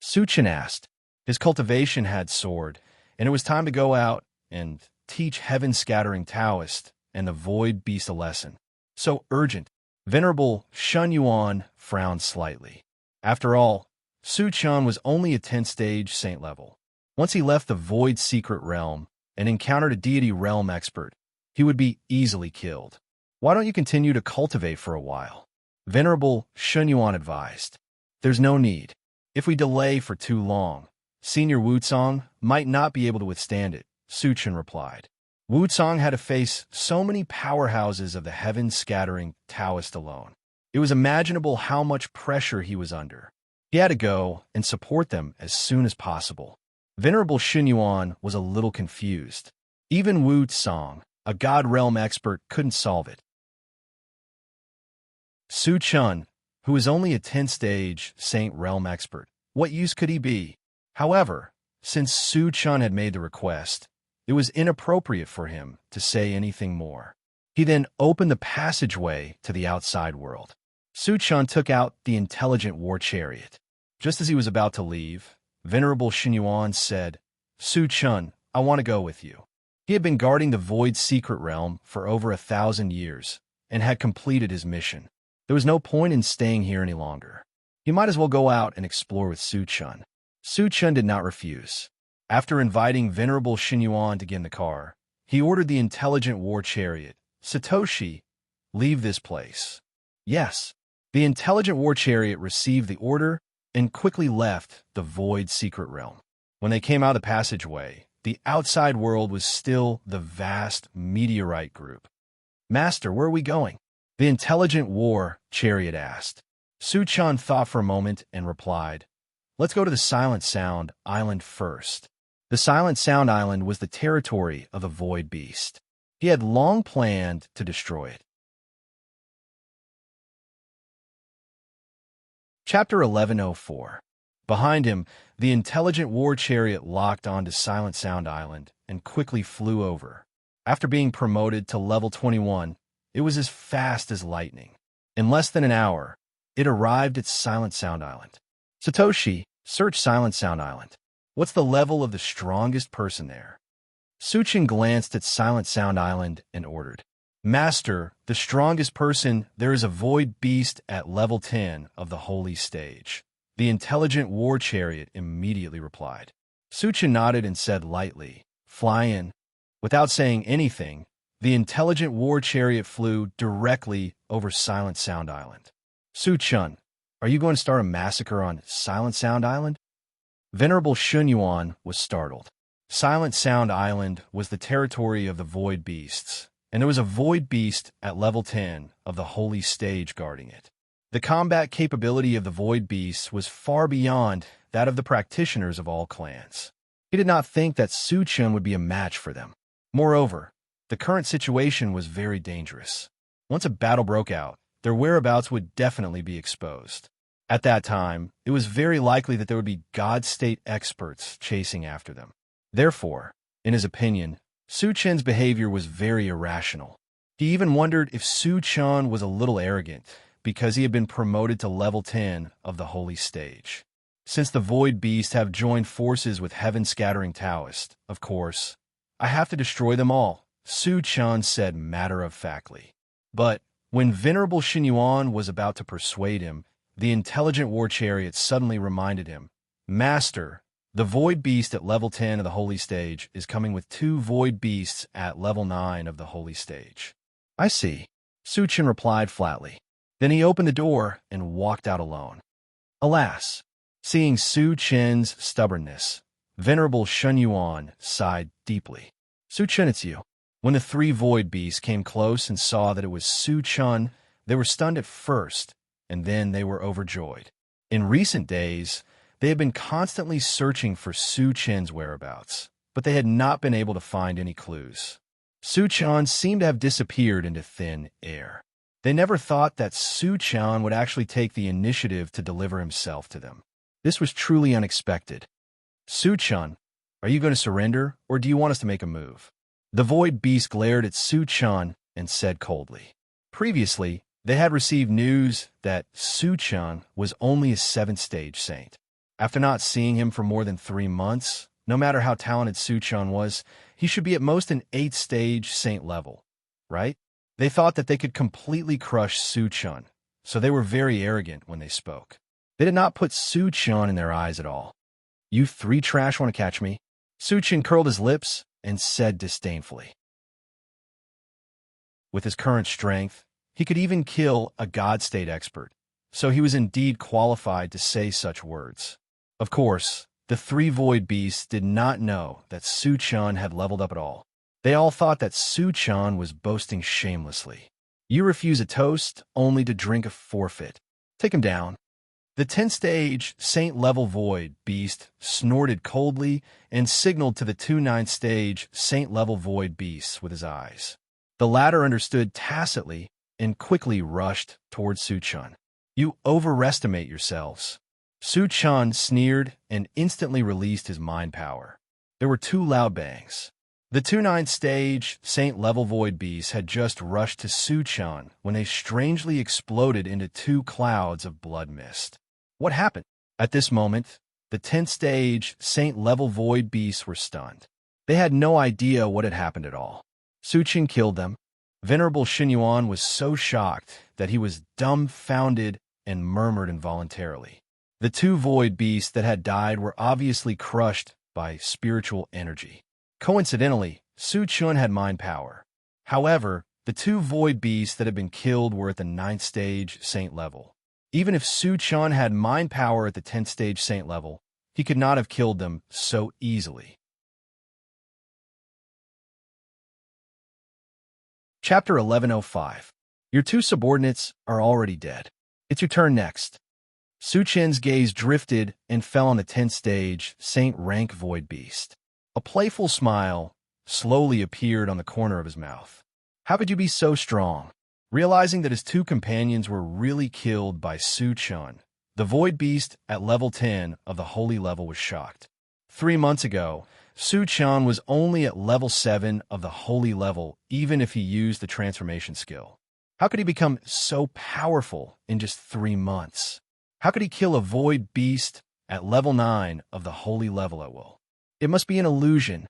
Su Chun asked. His cultivation had soared, and it was time to go out and teach heaven-scattering Taoist and the void beast a lesson. So urgent. Venerable Shun Yuan frowned slightly. After all, Su Chun was only a 10th-stage saint level. Once he left the void secret realm and encountered a deity realm expert, he would be easily killed. Why don't you continue to cultivate for a while? Venerable Shun Yuan advised. There's no need. If we delay for too long, Senior Wu Cong might not be able to withstand it, Su Chun replied. Wu Cong had to face so many powerhouses of the heaven-scattering Taoist alone. It was imaginable how much pressure he was under. He had to go and support them as soon as possible. Venerable Shun Yuan was a little confused. Even Wu Cong, a God realm expert, couldn't solve it. Su Chun, who was only a 10th-stage saint realm expert, what use could he be? However, since Su Chun had made the request, it was inappropriate for him to say anything more. He then opened the passageway to the outside world. Su Chun took out the intelligent war chariot. Just as he was about to leave, Venerable Shun Yuan said, Su Chun, I want to go with you. He had been guarding the void secret realm for over 1,000 years and had completed his mission. There was no point in staying here any longer. He might as well go out and explore with Su Chun. Su Chun did not refuse. After inviting Venerable Shun Yuan to get in the car, he ordered the intelligent war chariot, Satoshi, leave this place. Yes, the intelligent war chariot received the order and quickly left the void secret realm. When they came out of the passageway, the outside world was still the vast meteorite group. Master, where are we going? The intelligent war chariot asked. Su Chun thought for a moment and replied, Let's go to the Silent Sound Island first. The Silent Sound Island was the territory of the Void Beast. He had long planned to destroy it. Chapter 1104. Behind him, the intelligent war chariot locked onto Silent Sound Island and quickly flew over. After being promoted to level 21, it was as fast as lightning. In less than an hour, it arrived at Silent Sound Island. Satoshi, search Silent Sound Island. What's the level of the strongest person there? Su Chun glanced at Silent Sound Island and ordered, Master, the strongest person, there is a void beast at level 10 of the holy stage. The intelligent war chariot immediately replied. Su Chun nodded and said lightly, Fly in. Without saying anything, the intelligent war chariot flew directly over Silent Sound Island. Su Chun, are you going to start a massacre on Silent Sound Island? Venerable Shun Yuan was startled. Silent Sound Island was the territory of the Void Beasts, and there was a Void Beast at level 10 of the holy stage guarding it. The combat capability of the Void Beasts was far beyond that of the practitioners of all clans. He did not think that Su Chun would be a match for them. Moreover, the current situation was very dangerous. Once a battle broke out, their whereabouts would definitely be exposed. At that time, it was very likely that there would be God State experts chasing after them. Therefore, in his opinion, Su Chun's behavior was very irrational. He even wondered if Su Chun was a little arrogant because he had been promoted to level 10 of the holy stage. Since the Void Beasts have joined forces with heaven-scattering Taoist, of course, I have to destroy them all, Su Chun said matter-of-factly. But when Venerable Shun Yuan was about to persuade him, the intelligent war chariot suddenly reminded him, Master, the Void Beast at level 10 of the holy stage is coming with 2 Void Beasts at level 9 of the holy stage. I see, Su Chun replied flatly. Then he opened the door and walked out alone. Alas, seeing Su Chun's stubbornness, Venerable Shun Yuan sighed deeply. Su Chun, it's you. When the 3 Void Beasts came close and saw that it was Su Chun, they were stunned at first, and then they were overjoyed. In recent days, they had been constantly searching for Su Chun's whereabouts, but they had not been able to find any clues. Su Chun seemed to have disappeared into thin air. They never thought that Su Chun would actually take the initiative to deliver himself to them. This was truly unexpected. Su Chun, are you going to surrender, or do you want us to make a move? The Void Beast glared at Su Chun and said coldly. Previously, they had received news that Su Chun was only a 7th stage saint. After not seeing him for more than 3 months, No matter how talented Su-chan was, he should be at most an 8th stage saint level, right? They thought that they could completely crush Su-chan, so they were very arrogant when they spoke. They did not put Su-chan in their eyes at all. "You three trash want to catch me?" Su-chan curled his lips and said disdainfully. With his current strength, he could even kill a God State expert, so he was indeed qualified to say such words. Of course, the three Void Beasts did not know that Su-chan had leveled up at all. They all thought that Su-chan was boasting shamelessly. "You refuse a toast only to drink a forfeit. Take him down." The 10th stage Saint level Void Beast snorted coldly and signaled to the 2 9th stage Saint level Void Beasts with his eyes. The latter understood tacitly and quickly rushed towards Su-chan. "You overestimate yourselves." Su-chan sneered and instantly released his mind power. There were 2 loud bangs. The 2 9th stage Saint level Void Beasts had just rushed to Su-chan when they strangely exploded into 2 clouds of blood mist. What happened? At this moment, the 10th stage Saint level Void Beasts were stunned. They had no idea what had happened at all. Su-chan killed them. Venerable Xinyuan was so shocked that he was dumbfounded and murmured involuntarily. The 2 Void Beasts that had died were obviously crushed by spiritual energy. Coincidentally, Su-chan had mind power. However, the 2 Void Beasts that had been killed were at the 9th stage Saint level. Even if Su-chan had mind power at the 10th stage Saint level, he could not have killed them so easily. Chapter 1105. Your 2 subordinates are already dead. It's your turn next. Su-chan's gaze drifted and fell on the 10th stage Saint rank Void Beast. A playful smile slowly appeared on the corner of his mouth. How could you be so strong? Realizing that his 2 companions were really killed by Su-chan, the Void Beast at level 10 of the Holy level was shocked. 3 months ago, Su-chan was only at level 7 of the Holy level even if he used the transformation skill. How could he become so powerful in just 3 months? How could he kill a Void Beast at level 9 of the Holy level at will? It must be an illusion.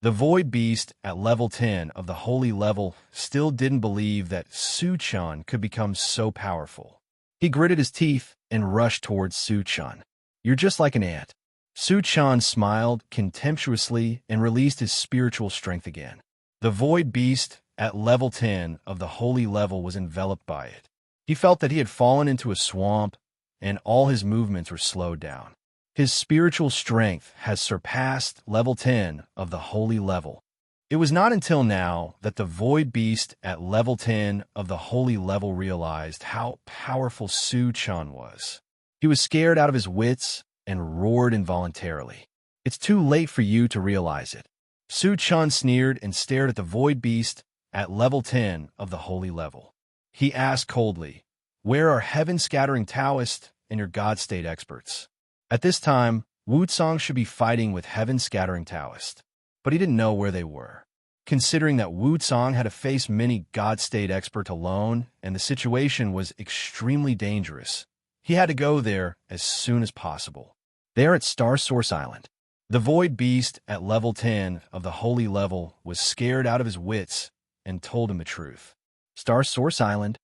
The Void Beast at level 10 of the Holy level still didn't believe that Su-chan could become so powerful. He gritted his teeth and rushed towards Su-chan. "You're just like an ant." Su-chan smiled contemptuously and released his spiritual strength again. The Void Beast at level 10 of the Holy level was enveloped by it. He felt that he had fallen into a swamp and all his movements were slowed down. His spiritual strength has surpassed level 10 of the Holy level. It was not until now that the Void Beast at level 10 of the Holy level realized how powerful Su-chan was. He was scared out of his wits and roared involuntarily. "It's too late for you to realize it." Su-chan sneered and stared at the Void Beast at level 10 of the Holy level. He asked coldly, "Where are heaven-scattering Taoists and your God State experts?" At this time, Wu-tsang should be fighting with heaven-scattering Taoists, but he didn't know where they were. Considering that Wu-tsang had to face many God State experts alone and the situation was extremely dangerous, he had to go there as soon as possible. They are at Star Source Island. The Void Beast at level 10 of the Holy level was scared out of his wits and told him the truth. Star Source Island?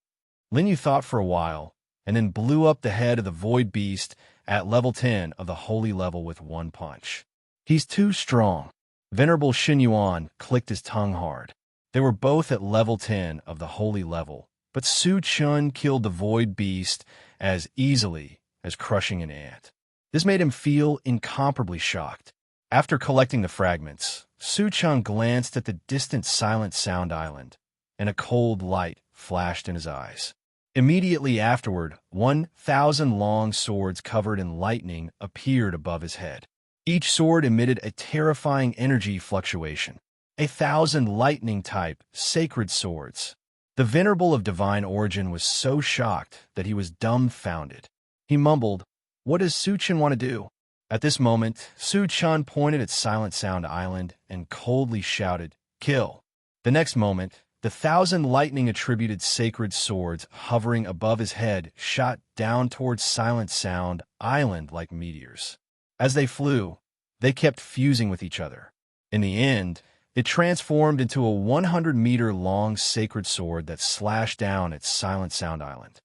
Lin Yu thought for a while and then blew up the head of the Void Beast at level 10 of the Holy level with one punch. "He's too strong." Venerable Xinyuan clicked his tongue hard. They were both at level 10 of the Holy level, but Su-chan killed the Void Beast as easily as crushing an ant. This made him feel incomparably shocked. After collecting the fragments, Su-chan glanced at the distant Silent Sound Island, and a cold light flashed in his eyes. Immediately afterward, 1,000 long swords covered in lightning appeared above his head. Each sword emitted a terrifying energy fluctuation. 1,000 lightning-type sacred swords. The Venerable of Divine Origin was so shocked that he was dumbfounded. He mumbled, "What does Su-chan want to do?" At this moment, Su-chan pointed at Silent Sound Island and coldly shouted, "Kill." The next moment, the 1,000 lightning-attributed sacred swords hovering above his head shot down towards Silent Sound Island like meteors. As they flew, They kept fusing with each other. In the end, it transformed into a 100-meter-long sacred sword that slashed down at Silent Sound Island.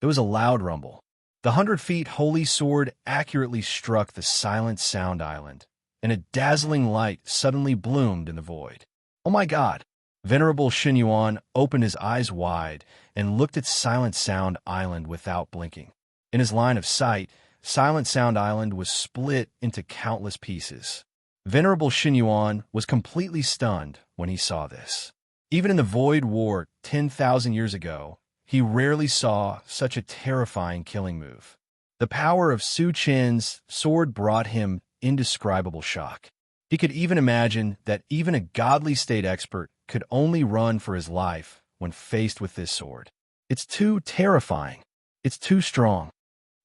There was a loud rumble. The 100-feet holy sword accurately struck the Silent Sound Island, and a dazzling light suddenly bloomed in the void. "Oh my God!" Venerable Xinyuan opened his eyes wide and looked at Silent Sound Island without blinking. In his line of sight, Silent Sound Island was split into countless pieces. Venerable Xinyuan was completely stunned when he saw this. Even in the Void War 10,000 years ago, he rarely saw such a terrifying killing move. The power of Su Chen's sword brought him indescribable shock. He could even imagine that even a godly state expert could only run for his life when faced with this sword. It's too terrifying. It's too strong.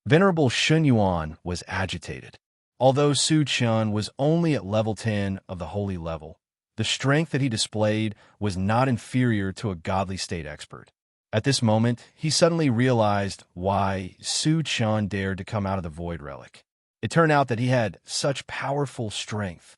Venerable Xinyuan was agitated. Although Su Chen was only at level 10 of the holy level, the strength that he displayed was not inferior to a godly state expert. At this moment, he suddenly realized why Su Chen dared to come out of the Void Relic. It turned out that he had such powerful strength.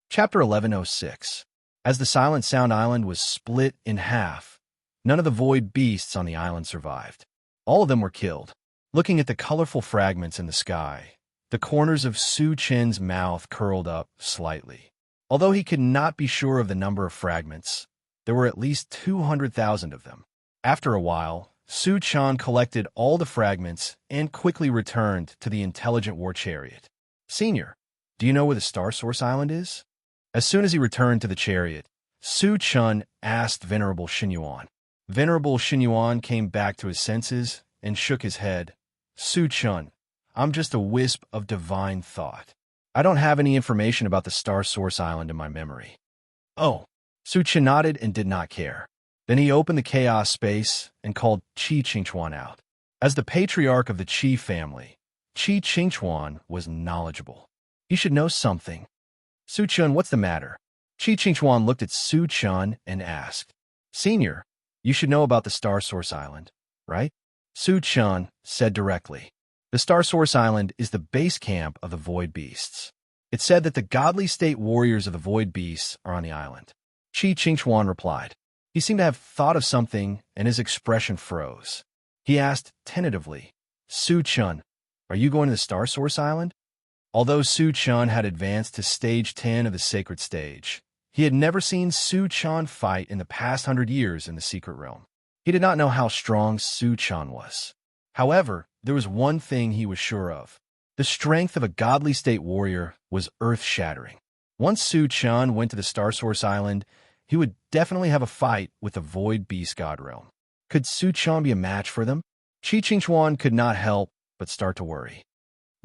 Chapter 1106. As the Silent Sound Island was split in half, none of the void beasts on the island survived. All of them were killed. Looking at the colorful fragments in the sky, the corners of Su Chen's mouth curled up slightly. Although he could not be sure of the number of fragments, there were at least 200,000 of them. After a while, Su Chen collected all the fragments and quickly returned to the intelligent war chariot. "Senior, do you know where the Star Source Island is?" As soon as he returned to the chariot, Su Chen asked Venerable Xinyuan. Venerable Xinyuan came back to his senses and shook his head. "Su Chen, I'm just a wisp of divine thought. I don't have any information about the Star Source Island in my memory." "Oh." Su Chen nodded and did not care. Then he opened the chaos space and called Qi Qingchuan out. As the patriarch of the Qi family, Qi Qingchuan was knowledgeable. He should know something. "Su Chen, what's the matter?" Qi Qingchuan looked at Su Chen and asked. "Senior, you should know about the Star Source Island, right?" Su Chen said directly. The Star Source Island is the base camp of the Void Beasts. It's said that the godly state warriors of the Void Beasts are on the island. Qi Qingchuan replied. He seemed to have thought of something, and his expression froze. He asked tentatively, "Su Chen, are you going to the Star Source Island?" Although Su Chen had advanced to Stage 10 of the Sacred Stage, he had never seen Su Chen fight in the past 100 years in the Secret Realm. He did not know how strong Su Chen was. However, there was one thing he was sure of. The strength of a godly state warrior was earth-shattering. Once Su Chen went to the Star Source Island, he would definitely have a fight with the Void Beast God Realm. Could Su Chen be a match for them? Qi Qingchuan could not help but start to worry.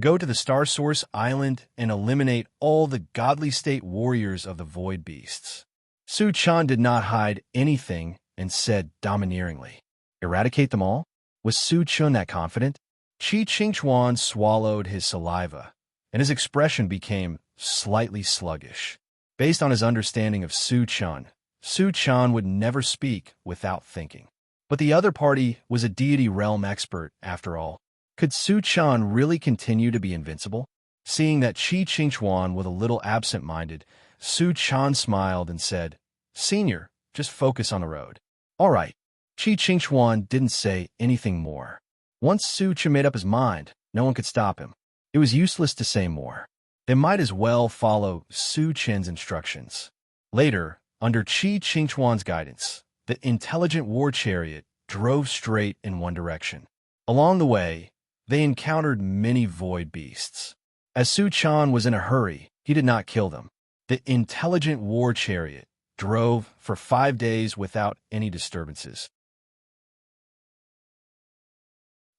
Go to the Star Source Island and eliminate all the godly state warriors of the Void Beasts. Su Chen did not hide anything and said domineeringly, "Eradicate them all?" Was Su Chen that confident? Qi Qingchuan swallowed his saliva, and his expression became slightly sluggish. Based on his understanding of Su Chen would never speak without thinking. But the other party was a deity realm expert, after all. Could Su Chen really continue to be invincible? Seeing that Qi Qingchuan was a little absent-minded, Su Chen smiled and said, "Senior, just focus on the road." "All right." Qi Qingchuan didn't say anything more. Once Su Chen made up his mind, no one could stop him. It was useless to say more. They might as well follow Su Chen's instructions. Later, under Qi Qingchuan's guidance, the intelligent war chariot drove straight in one direction. Along the way, they encountered many void beasts. As Su Chen was in a hurry, he did not kill them. The intelligent war chariot drove for 5 days without any disturbances.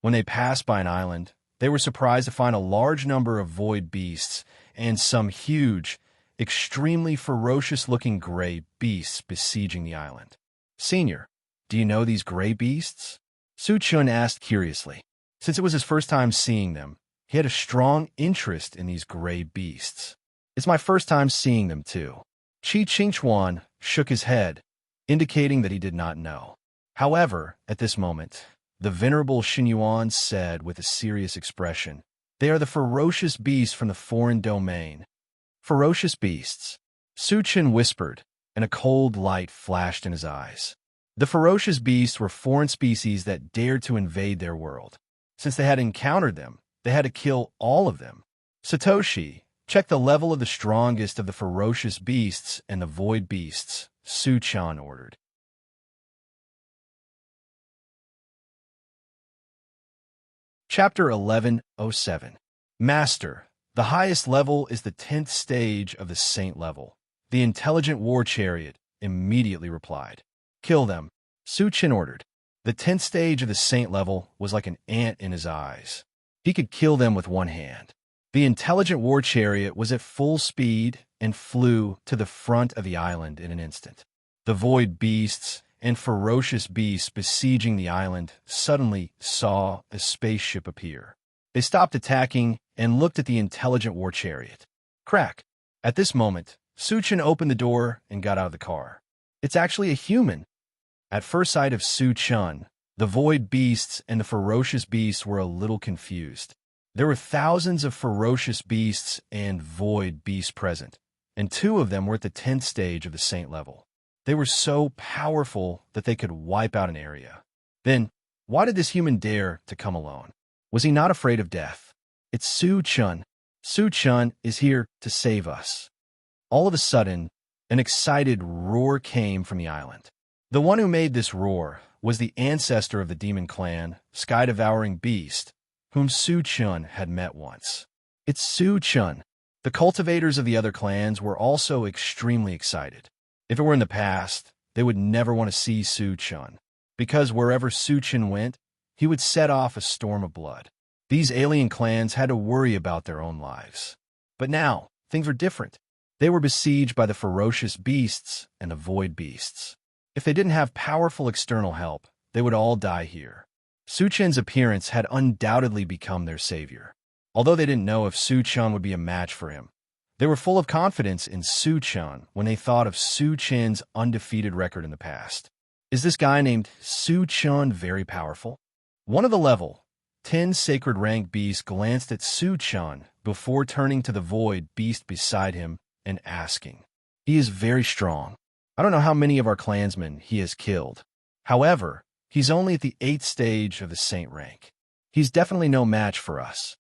When they passed by an island, they were surprised to find a large number of void beasts and some huge, extremely ferocious-looking gray beasts besieging the island. "Senior, do you know these gray beasts?" Su Chen asked curiously. Since it was his first time seeing them, he had a strong interest in these gray beasts. "It's my first time seeing them, too." Qi Qingchuan shook his head, indicating that he did not know. However, at this moment, the venerable Xinyuan said with a serious expression. They are the ferocious beasts from the foreign domain. Ferocious beasts, Su Chen whispered, and a cold light flashed in his eyes. The ferocious beasts were foreign species that dared to invade their world. Since they had encountered them, they had to kill all of them. Satoshi, check the level of the strongest of the ferocious beasts and the void beasts, Su Chen ordered. Chapter 1107. Master, the highest level is the 10th stage of the saint level. The intelligent war chariot immediately replied. Kill them, Su Chen ordered. The 10th stage of the saint level was like an ant in his eyes. He could kill them with one hand. The intelligent war chariot was at full speed and flew to the front of the island in an instant. The void beasts and ferocious beasts besieging the island suddenly saw a spaceship appear. They stopped attacking and looked at the intelligent war chariot. Crack! At this moment, Su Chen opened the door and got out of the car. It's actually a human. At first sight of Su Chen, the void beasts and the ferocious beasts were a little confused. There were thousands of ferocious beasts and void beasts present, and 2 of them were at the 10th stage of the saint level. They were so powerful that they could wipe out an area. Then, why did this human dare to come alone? Was he not afraid of death? It's Su Chen. Su Chen is here to save us. All of a sudden, an excited roar came from the island. The one who made this roar was the ancestor of the demon clan, Sky-Devouring Beast, whom Su Chen had met once. It's Su Chen. The cultivators of the other clans were also extremely excited. If it were in the past, they would never want to see Su Chen, because wherever Su Chen went, he would set off a storm of blood. These alien clans had to worry about their own lives. But now, things were different. They were besieged by the ferocious beasts and the void beasts. If they didn't have powerful external help, they would all die here. Su Chen's appearance had undoubtedly become their savior. Although they didn't know if Su Chen would be a match for him, they were full of confidence in Su Chen when they thought of Su Chen's undefeated record in the past. Is this guy named Su Chen very powerful? One of the level 10 sacred rank beasts glanced at Su Chen before turning to the void beast beside him and asking, He is very strong. I don't know how many of our clansmen he has killed. However, he's only at the 8th stage of the saint rank. He's definitely no match for us.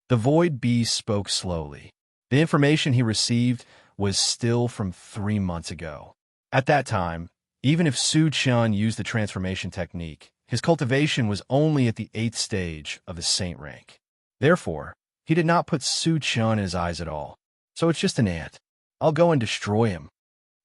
The void beast spoke slowly. The information he received was still from 3 months ago. At that time, even if Su Chen used the transformation technique, his cultivation was only at the 8th stage of the saint rank. Therefore, he did not put Su Chen in his eyes at all. So it's just an ant. I'll go and destroy him.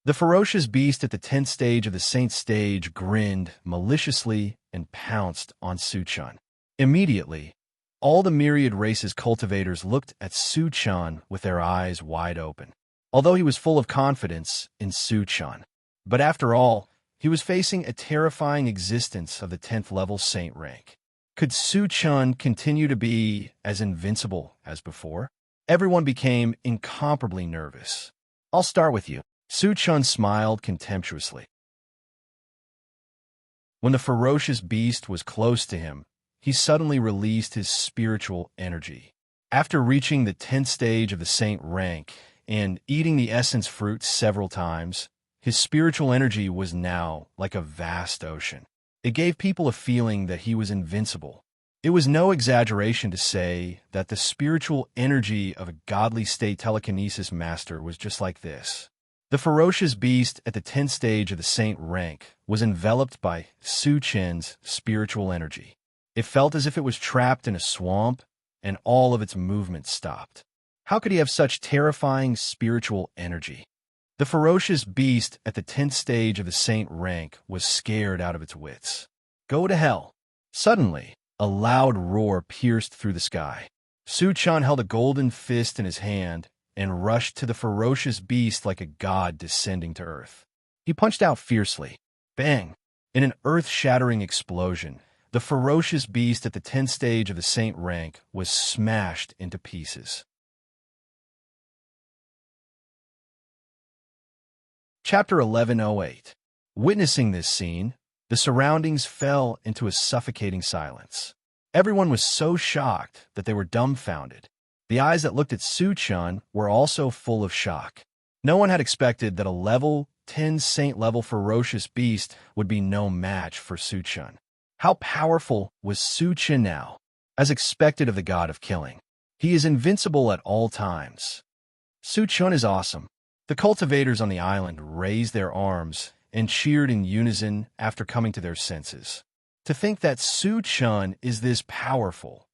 The ferocious beast at the 10th stage of the saint stage grinned maliciously and pounced on Su Chen. Immediately, all the myriad race's cultivators looked at Su Chen with their eyes wide open, although he was full of confidence in Su Chen. But after all, he was facing a terrifying existence of the 10th level saint rank. Could Su Chen continue to be as invincible as before? Everyone became incomparably nervous. I'll start with you. Su Chen smiled contemptuously. When the ferocious beast was close to him, he suddenly released his spiritual energy. After reaching the 10th stage of the saint rank and eating the essence fruit several times, his spiritual energy was now like a vast ocean. It gave people a feeling that he was invincible. It was no exaggeration to say that the spiritual energy of a godly state telekinesis master was just like this. The ferocious beast at the 10th stage of the saint rank was enveloped by Su Chen's spiritual energy. It felt as if it was trapped in a swamp, and all of its movement stopped. How could he have such terrifying spiritual energy? The ferocious beast at the 10th stage of the saint rank was scared out of its wits. Go to hell. Suddenly, a loud roar pierced through the sky. Su Chen held a golden fist in his hand and rushed to the ferocious beast like a god descending to earth. He punched out fiercely. Bang! In an earth-shattering explosion, the ferocious beast at the 10th stage of the saint rank was smashed into pieces. Chapter 1108. Witnessing this scene, The surroundings fell into a suffocating silence. Everyone was so shocked that they were dumbfounded. The eyes that looked at Su-chun were also full of shock. No one had expected that a level 10 saint-level ferocious beast would be no match for Su-chun. How powerful was Su-chun now? As expected of the god of killing, he is invincible at all times. Su-chun is awesome. The cultivators on the island raised their arms and cheered in unison after coming to their senses. To think that Su-chun is this powerful.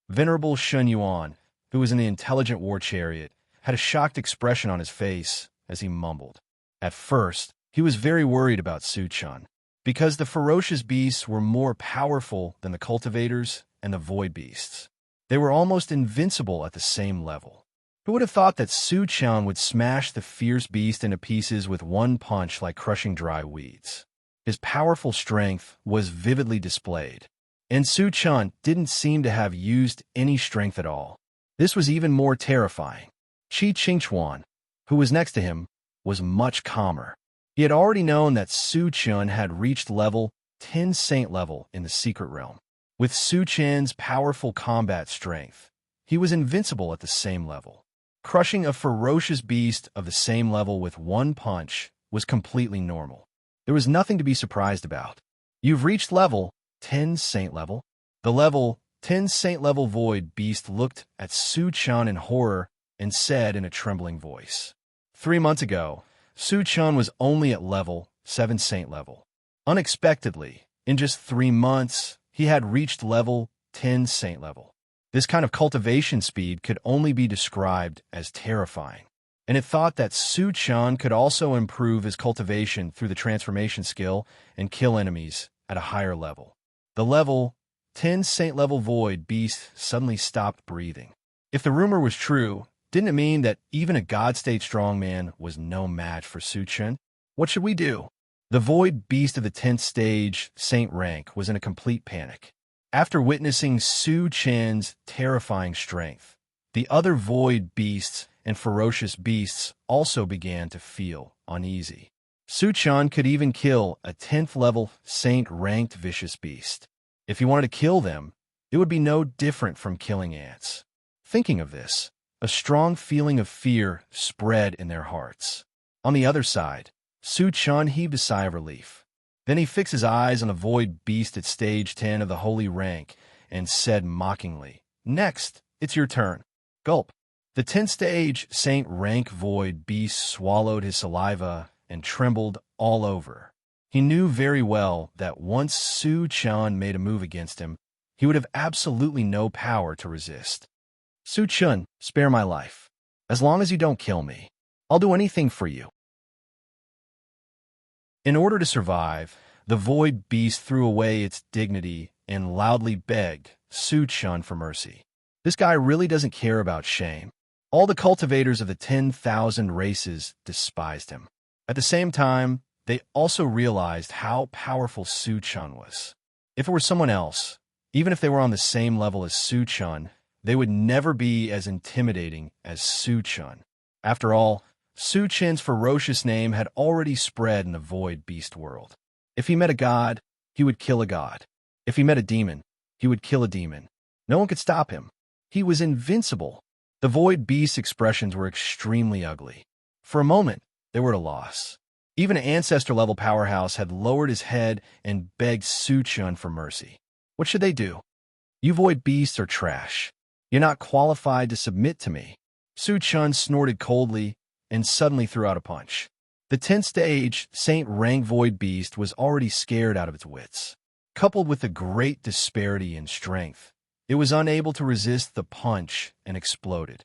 Venerable Shun Yuan, who was in the intelligent war chariot, had a shocked expression on his face as he mumbled. At first, he was very worried about Su-chun, because the ferocious beasts were more powerful than the cultivators and the void beasts. They were almost invincible at the same level. Who would have thought that Su-chun would smash the fierce beast into pieces with one punch like crushing dry weeds? His powerful strength was vividly displayed, and Su-chun didn't seem to have used any strength at all. This was even more terrifying. Qi Qingchuan, who was next to him, was much calmer. He had already known that Su-chun had reached level 10 saint level in the secret realm. With Su-chun's powerful combat strength, he was invincible at the same level. Crushing a ferocious beast of the same level with one punch was completely normal. There was nothing to be surprised about. You've reached level 10 saint level. The level 10 saint level void beast looked at Su-chun in horror and said in a trembling voice. 3 months ago, Su-chun was only at level 7 saint level. Unexpectedly, in just 3 months, he had reached level 10 saint level. This kind of cultivation speed could only be described as terrifying. And it thought that Su-chun could also improve his cultivation through the transformation skill and kill enemies at a higher level. The level 10 saint level void beast suddenly stopped breathing. If the rumor was true, didn't it mean that even a god-state strongman was no match for Su-chun? What should we do? The void beast of the 10th stage saint rank was in a complete panic. After witnessing Su-chun's terrifying strength, the other void beasts and ferocious beasts also began to feel uneasy. Su-chun could even kill a 10th level saint-ranked vicious beast. If he wanted to kill them, it would be no different from killing ants. Thinking of this, a strong feeling of fear spread in their hearts. On the other side, Su-chun heaved a sigh of relief. Then he fixed his eyes on a void beast at stage 10 of the holy rank and said mockingly, "Next, it's your turn." Gulp. The 10th stage saint rank void beast swallowed his saliva and trembled all over. He knew very well that once Su-chun made a move against him, he would have absolutely no power to resist. "Su-chun, spare my life. As long as you don't kill me, I'll do anything for you." In order to survive, the void beast threw away its dignity and loudly begged Su-chun for mercy. This guy really doesn't care about shame. All the cultivators of the 10,000 races despised him. At the same time, they also realized how powerful Su-chun was. If it were someone else, even if they were on the same level as Su-chun, they would never be as intimidating as Su-chun. After all, Su-chun's ferocious name had already spread in the void beast world. If he met a god, he would kill a god. If he met a demon, he would kill a demon. No one could stop him. He was invincible. The void beast's expressions were extremely ugly. For a moment, they were at a loss. Even an ancestor-level powerhouse had lowered his head and begged Su-chun for mercy. What should they do? "You void beasts are trash. You're not qualified to submit to me." Su-chun snorted coldly and suddenly threw out a punch. The 10th stage saint rank void beast was already scared out of its wits. Coupled with the great disparity in strength, it was unable to resist the punch and exploded.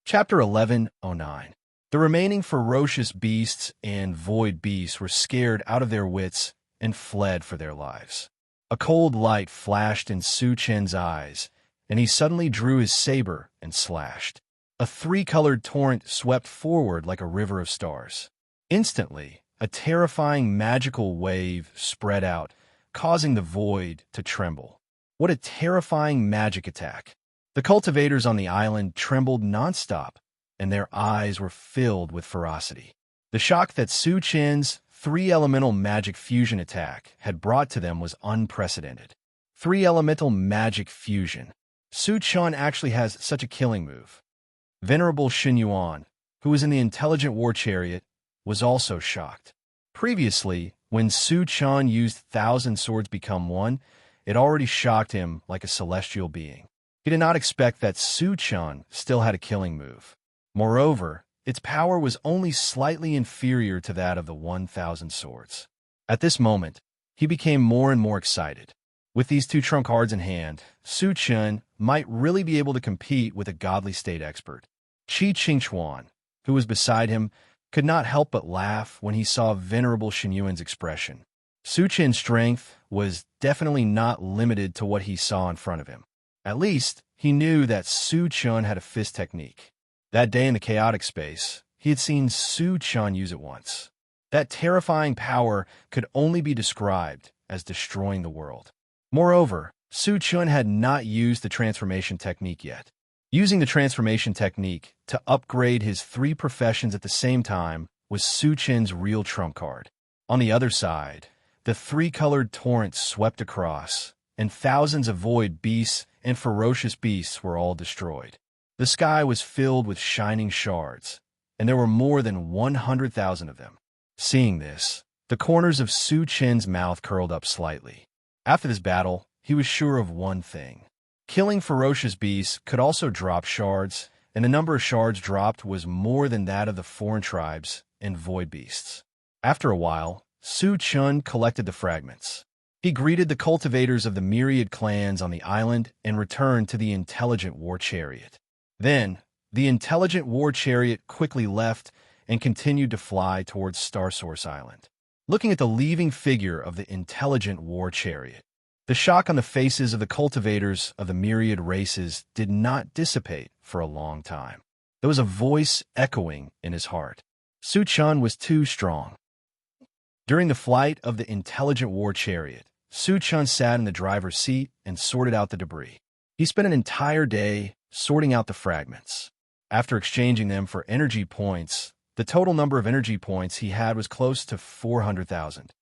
Chapter 1109. The remaining ferocious beasts and void beasts were scared out of their wits and fled for their lives. A cold light flashed in Su-chun's eyes, and he suddenly drew his saber and slashed. A three-colored torrent swept forward like a river of stars. Instantly, a terrifying magical wave spread out, causing the void to tremble. What a terrifying magic attack! The cultivators on the island trembled nonstop, and their eyes were filled with ferocity. The shock that Su Chen's three-elemental magic fusion attack had brought to them was unprecedented. Three-elemental magic fusion. Su Chen actually has such a killing move. Venerable Xin Yuan, who was in the intelligent war chariot, was also shocked. Previously, when Su Chen used Thousand Swords Become One, it already shocked him like a celestial being. He did not expect that Su Chen still had a killing move. Moreover, its power was only slightly inferior to that of the 1,000 swords. At this moment, he became more and more excited. With these two trump cards in hand, Su Chen might really be able to compete with a godly state expert. Qi Qingchuan, who was beside him, could not help but laugh when he saw Venerable Xin Yuan's expression. Su Chen's strength was definitely not limited to what he saw in front of him. At least, he knew that Su Chen had a fist technique. That day in the chaotic space, he had seen Su Chen use it once. That terrifying power could only be described as destroying the world. Moreover, Su Chen had not used the transformation technique yet. Using the transformation technique to upgrade his three professions at the same time was Su Chen's real trump card. On the other side, the three-colored torrent swept across, and thousands of void beasts and ferocious beasts were all destroyed. The sky was filled with shining shards, and there were more than 100,000 of them. Seeing this, the corners of Su Chen's mouth curled up slightly. After this battle, he was sure of one thing. Killing ferocious beasts could also drop shards, and the number of shards dropped was more than that of the foreign tribes and void beasts. After a while, Su Chen collected the fragments. He greeted the cultivators of the myriad clans on the island and returned to the intelligent war chariot. Then, the intelligent war chariot quickly left and continued to fly towards Star Source Island. Looking at the leaving figure of the intelligent war chariot, the shock on the faces of the cultivators of the myriad races did not dissipate for a long time. There was a voice echoing in his heart. Su Chen was too strong. During the flight of the intelligent war chariot, Su Chen sat in the driver's seat and sorted out the debris. He spent an entire day sorting out the fragments. After exchanging them for energy points, the total number of energy points he had was close to 400,000.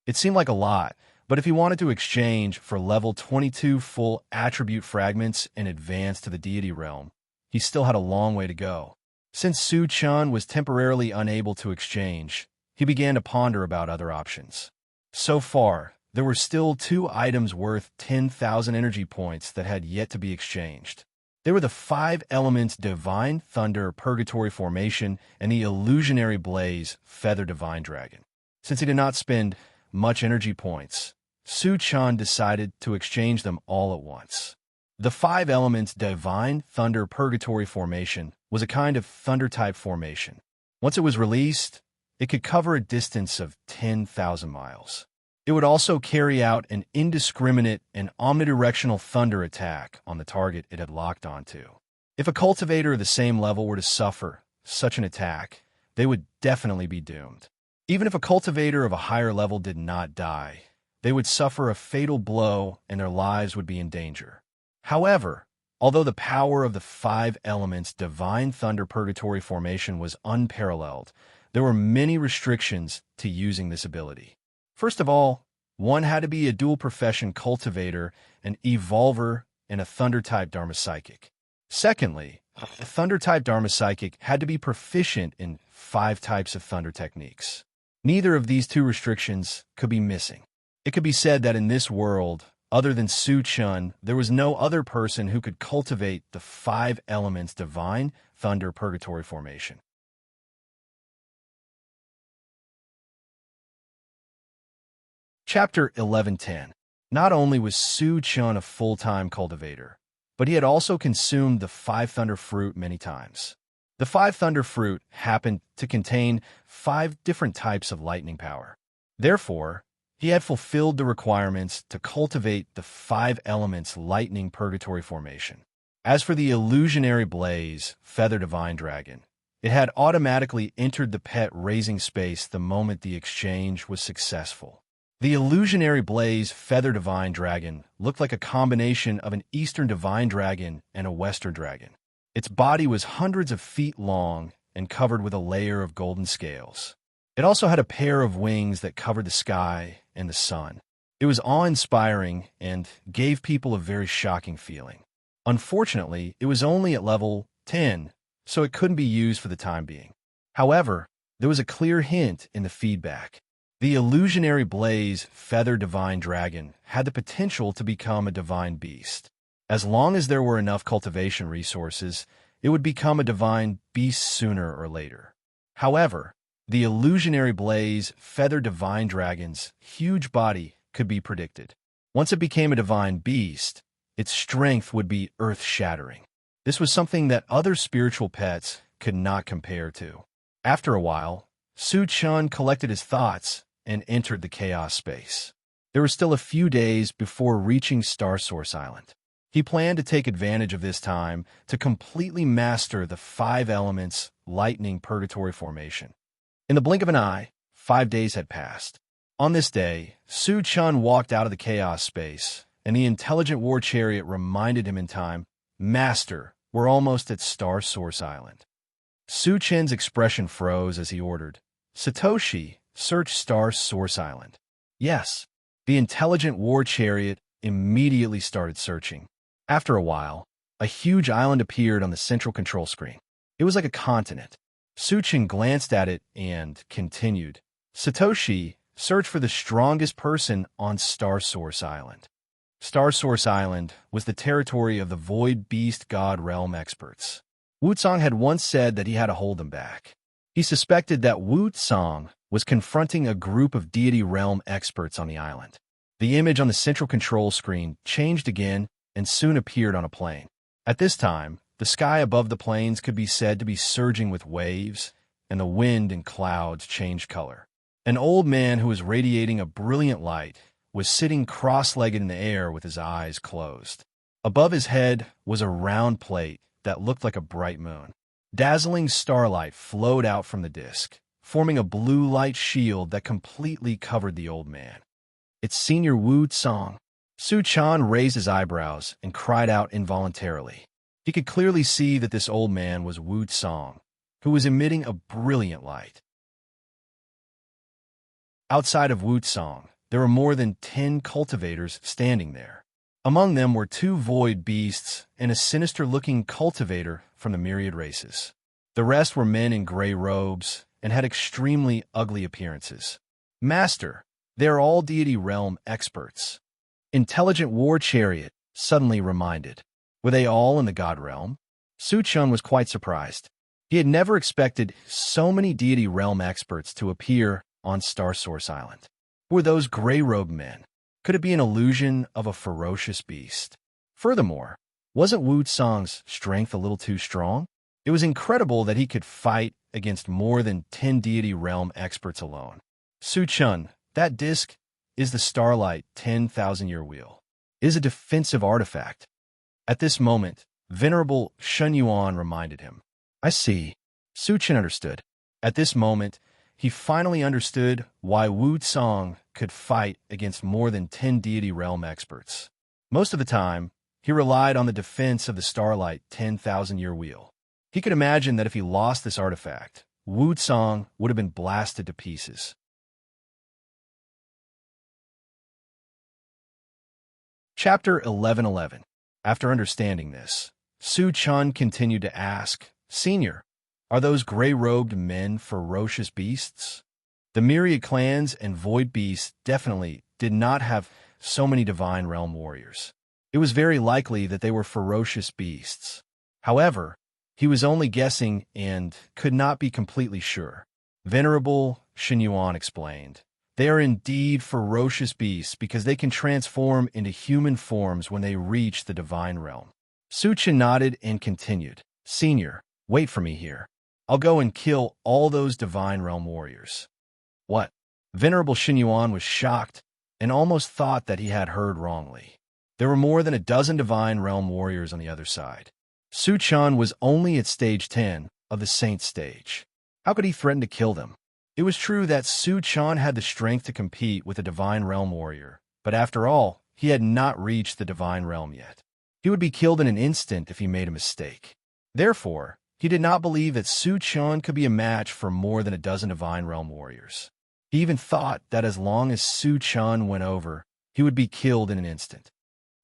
It seemed like a lot, but if he wanted to exchange for level 22 full attribute fragments and advance to the deity realm, he still had a long way to go. Since Su Chen was temporarily unable to exchange, he began to ponder about other options. So far, there were still 2 items worth 10,000 energy points that had yet to be exchanged. They were the 5 elements Divine Thunder Purgatory Formation and the Illusionary Blaze Feather Divine Dragon. Since he did not spend much energy points, Su Chen decided to exchange them all at once. The 5 elements Divine Thunder Purgatory Formation was a kind of thunder-type formation. Once it was released, it could cover a distance of 10,000 miles. It would also carry out an indiscriminate and omnidirectional thunder attack on the target it had locked onto. If a cultivator of the same level were to suffer such an attack, they would definitely be doomed. Even if a cultivator of a higher level did not die, they would suffer a fatal blow and their lives would be in danger. However, although the power of the 5 elements Divine Thunder Purgatory Formation was unparalleled, there were many restrictions to using this ability. First of all, one had to be a dual-profession cultivator, an evolver, and a Thunder-type Dharma Psychic. Secondly, a Thunder-type Dharma Psychic had to be proficient in 5 types of Thunder techniques. Neither of these 2 restrictions could be missing. It could be said that in this world, other than Su Chen, there was no other person who could cultivate the 5 elements Divine Thunder Purgatory Formation. Chapter 1110. Not only was Su Chen a full-time cultivator, but he had also consumed the 5 Thunder Fruit many times. The 5 Thunder Fruit happened to contain 5 different types of lightning power. Therefore, he had fulfilled the requirements to cultivate the 5 elements Lightning Purgatory Formation. As for the Illusionary Blaze Feather Divine Dragon, it had automatically entered the pet raising space the moment the exchange was successful. The Illusionary Blaze Feather Divine Dragon looked like a combination of an Eastern Divine Dragon and a Western Dragon. Its body was hundreds of feet long and covered with a layer of golden scales. It also had a pair of wings that covered the sky and the sun. It was awe-inspiring and gave people a very shocking feeling. Unfortunately, it was only at level 10, so it couldn't be used for the time being. However, there was a clear hint in the feedback. The illusionary blaze feather divine dragon had the potential to become a divine beast. As long as there were enough cultivation resources, it would become a divine beast sooner or later. However, the illusionary blaze feather divine dragon's huge body could be predicted. Once it became a divine beast, its strength would be earth-shattering. This was something that other spiritual pets could not compare to. After a while, Su Chun collected his thoughts and entered the chaos space. There were still a few days before reaching Star Source Island. He planned to take advantage of this time to completely master the 5 elements lightning purgatory formation. In the blink of an eye, 5 days had passed. On this day, Su Chun walked out of the chaos space, and the intelligent war chariot reminded him in time, "Master, we're almost at Star Source Island." Su Chen's expression froze as he ordered, "Satoshi, search Star Source Island." Yes, the intelligent war chariot immediately started searching. After a while, a huge island appeared on the central control screen. It was like a continent. Su Chen glanced at it and continued, "Satoshi, search for the strongest person on Star Source Island." Star Source Island was the territory of the Void Beast God Realm experts. Wu Tsang had once said that he had to hold them back. He suspected that Wu Tsang was confronting a group of deity realm experts on the island. The image on the central control screen changed again and soon appeared on a plane. At this time, the sky above the planes could be said to be surging with waves, and the wind and clouds changed color. An old man who was radiating a brilliant light was sitting cross-legged in the air with his eyes closed. Above his head was a round plate that looked like a bright moon. Dazzling starlight flowed out from the disk, forming a blue light shield that completely covered the old man. "It's Senior Wu Tsang." Su Chan raised his eyebrows and cried out involuntarily. He could clearly see that this old man was Wu Tsang, who was emitting a brilliant light. Outside of Wu Tsang, there were more than 10 cultivators standing there. Among them were 2 void beasts and a sinister-looking cultivator from the myriad races. The rest were men in gray robes and had extremely ugly appearances. "Master, they are all deity realm experts." Intelligent War Chariot suddenly reminded. Were they all in the god realm? Su Chun was quite surprised. He had never expected so many deity realm experts to appear on Star Source Island. Who were those gray-robed men? Could it be an illusion of a ferocious beast? Furthermore, wasn't Wu Tsang's strength a little too strong? It was incredible that he could fight against more than 10 deity realm experts alone. Su Chun, that disc is the Starlight 10,000-year wheel. It is a defensive artifact. At this moment, Venerable Shun Yuan reminded him. "I see." Su Chun understood. At this moment, he finally understood why Wu Tsang could fight against more than 10 deity realm experts. Most of the time, he relied on the defense of the Starlight 10,000-year wheel. He could imagine that if he lost this artifact, Wu Tsang would have been blasted to pieces. Chapter 11:11. After understanding this, Su Chun continued to ask, "Senior, are those gray-robed men ferocious beasts?" The myriad clans and void beasts definitely did not have so many divine realm warriors. It was very likely that they were ferocious beasts. However, he was only guessing and could not be completely sure. Venerable Shin Yuan explained, "They are indeed ferocious beasts because they can transform into human forms when they reach the divine realm." Su Chen nodded and continued, "Senior, wait for me here. I'll go and kill all those divine realm warriors." What? Venerable Shin Yuan was shocked and almost thought that he had heard wrongly. There were more than a dozen divine realm warriors on the other side. Su Chun was only at stage 10 of the Saint stage. How could he threaten to kill them? It was true that Su Chun had the strength to compete with a divine realm warrior, but after all, he had not reached the divine realm yet. He would be killed in an instant if he made a mistake. Therefore, he did not believe that Su Chun could be a match for more than a dozen Divine Realm warriors. He even thought that as long as Su Chun went over, he would be killed in an instant.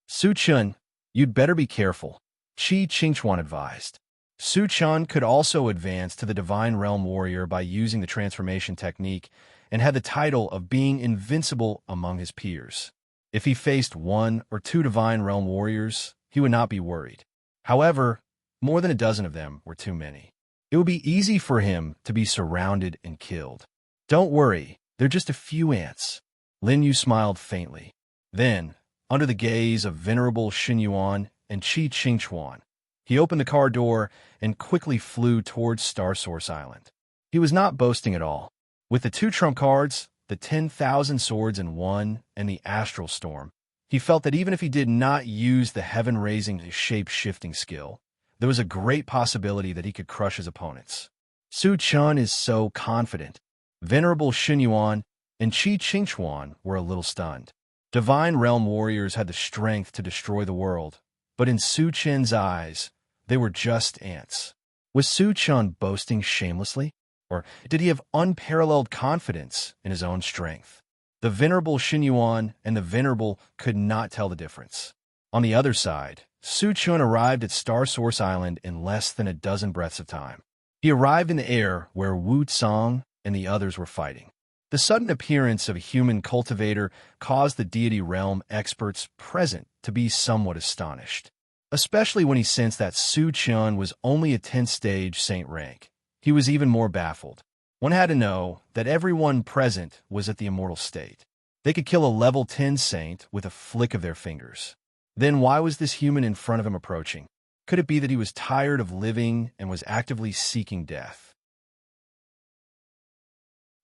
Su Chun, you'd better be careful, Qi Qingchuan advised. Su Chun could also advance to the Divine Realm warrior by using the transformation technique and had the title of being invincible among his peers. If he faced 1 or 2 Divine Realm warriors, he would not be worried. However, more than a dozen of them were too many. It would be easy for him to be surrounded and killed. Don't worry, they're just a few ants. Lin Yu smiled faintly. Then, under the gaze of Venerable Xin Yuan and Qi Qingchuan, he opened the car door and quickly flew towards Star Source Island. He was not boasting at all. With the 2 trump cards, the 10,000 swords in 1 and the Astral Storm, he felt that even if he did not use the heaven-raising shape-shifting skill, there was a great possibility that he could crush his opponents. Su Chun is so confident. Venerable Xin Yuan and Qi Qingchuan were a little stunned. Divine Realm warriors had the strength to destroy the world, but in Su Chen's eyes, they were just ants. Was Su Chun boasting shamelessly? Or did he have unparalleled confidence in his own strength? The Venerable Xin Yuan and the Venerable could not tell the difference. On the other side, Su Chun arrived at Star Source Island in less than a dozen breaths of time. He arrived in the air where Wu Tsang and the others were fighting. The sudden appearance of a human cultivator caused the deity realm experts present to be somewhat astonished, especially when he sensed that Su Chun was only a 10th stage saint rank. He was even more baffled. One had to know that everyone present was at the immortal state. They could kill a level 10 saint with a flick of their fingers. Then why was this human in front of him approaching? Could it be that he was tired of living and was actively seeking death?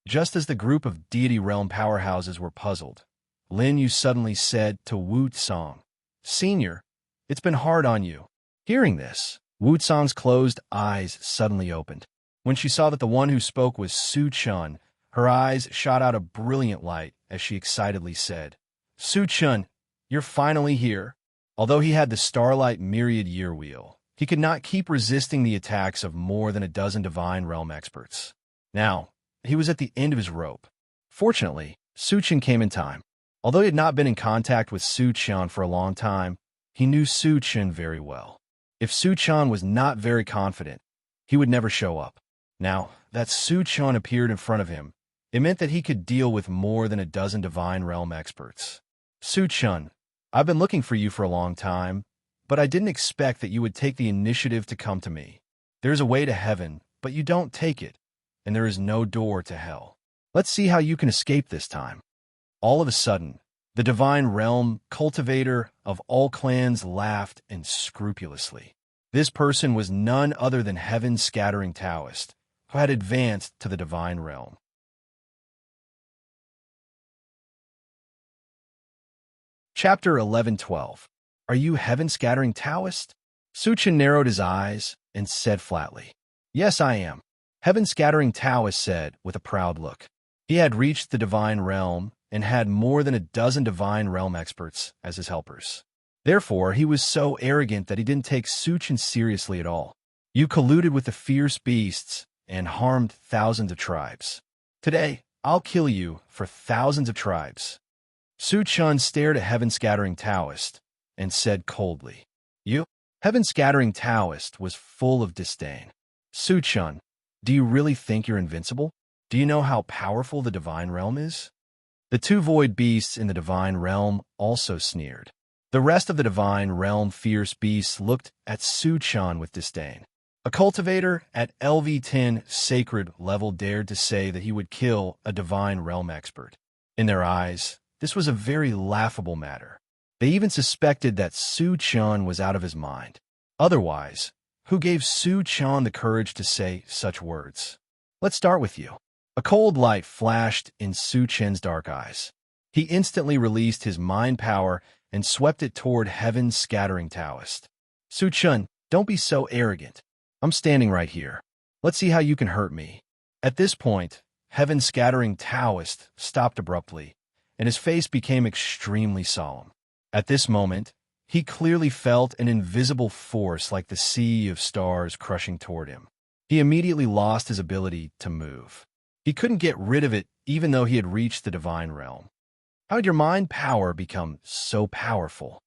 Just as the group of deity realm powerhouses were puzzled, Lin Yu suddenly said to Wu Tsang, "Senior, it's been hard on you." Hearing this, Wu Tsang's closed eyes suddenly opened. When she saw that the one who spoke was Su Chun, her eyes shot out a brilliant light as she excitedly said, "Su Chun, you're finally here." Although he had the Starlight Myriad Year Wheel, he could not keep resisting the attacks of more than a dozen Divine Realm experts. Now, he was at the end of his rope. Fortunately, Su Chun came in time. Although he had not been in contact with Su Chun for a long time, he knew Su Chun very well. If Su Chun was not very confident, he would never show up. Now that Su Chun appeared in front of him, it meant that he could deal with more than a dozen Divine Realm experts. "Su Chun, I've been looking for you for a long time, but I didn't expect that you would take the initiative to come to me. There's a way to heaven, but you don't take it, and there is no door to hell. Let's see how you can escape this time." All of a sudden, the Divine Realm cultivator of all clans laughed unscrupulously. This person was none other than Heaven's Scattering Taoist, who had advanced to the Divine Realm. Chapter 11:12. Are you Heaven Scattering Taoist? Su Chun narrowed his eyes and said flatly, "Yes, I am." Heaven Scattering Taoist said with a proud look. He had reached the Divine Realm and had more than a dozen Divine Realm experts as his helpers. Therefore, he was so arrogant that he didn't take Su Chun seriously at all. "You colluded with the fierce beasts and harmed thousands of tribes. Today, I'll kill you for thousands of tribes." Su Chun stared at Heaven Scattering Taoist and said coldly, "You?" Heaven Scattering Taoist was full of disdain. "Su Chun, do you really think you're invincible? Do you know how powerful the Divine Realm is?" The 2 void beasts in the Divine Realm also sneered. The rest of the Divine Realm fierce beasts looked at Su Chun with disdain. A cultivator at LV10 sacred level dared to say that he would kill a Divine Realm expert. In their eyes, this was a very laughable matter. They even suspected that Su Chun was out of his mind. Otherwise, who gave Su Chun the courage to say such words? "Let's start with you." A cold light flashed in Su Chun's dark eyes. He instantly released his mind power and swept it toward Heaven's Scattering Taoist. "Su Chun, don't be so arrogant. I'm standing right here. Let's see how you can hurt me." At this point, Heaven's Scattering Taoist stopped abruptly, and his face became extremely solemn. At this moment, he clearly felt an invisible force like the sea of stars crushing toward him. He immediately lost his ability to move. He couldn't get rid of it even though he had reached the divine realm. How did your mind power become so powerful?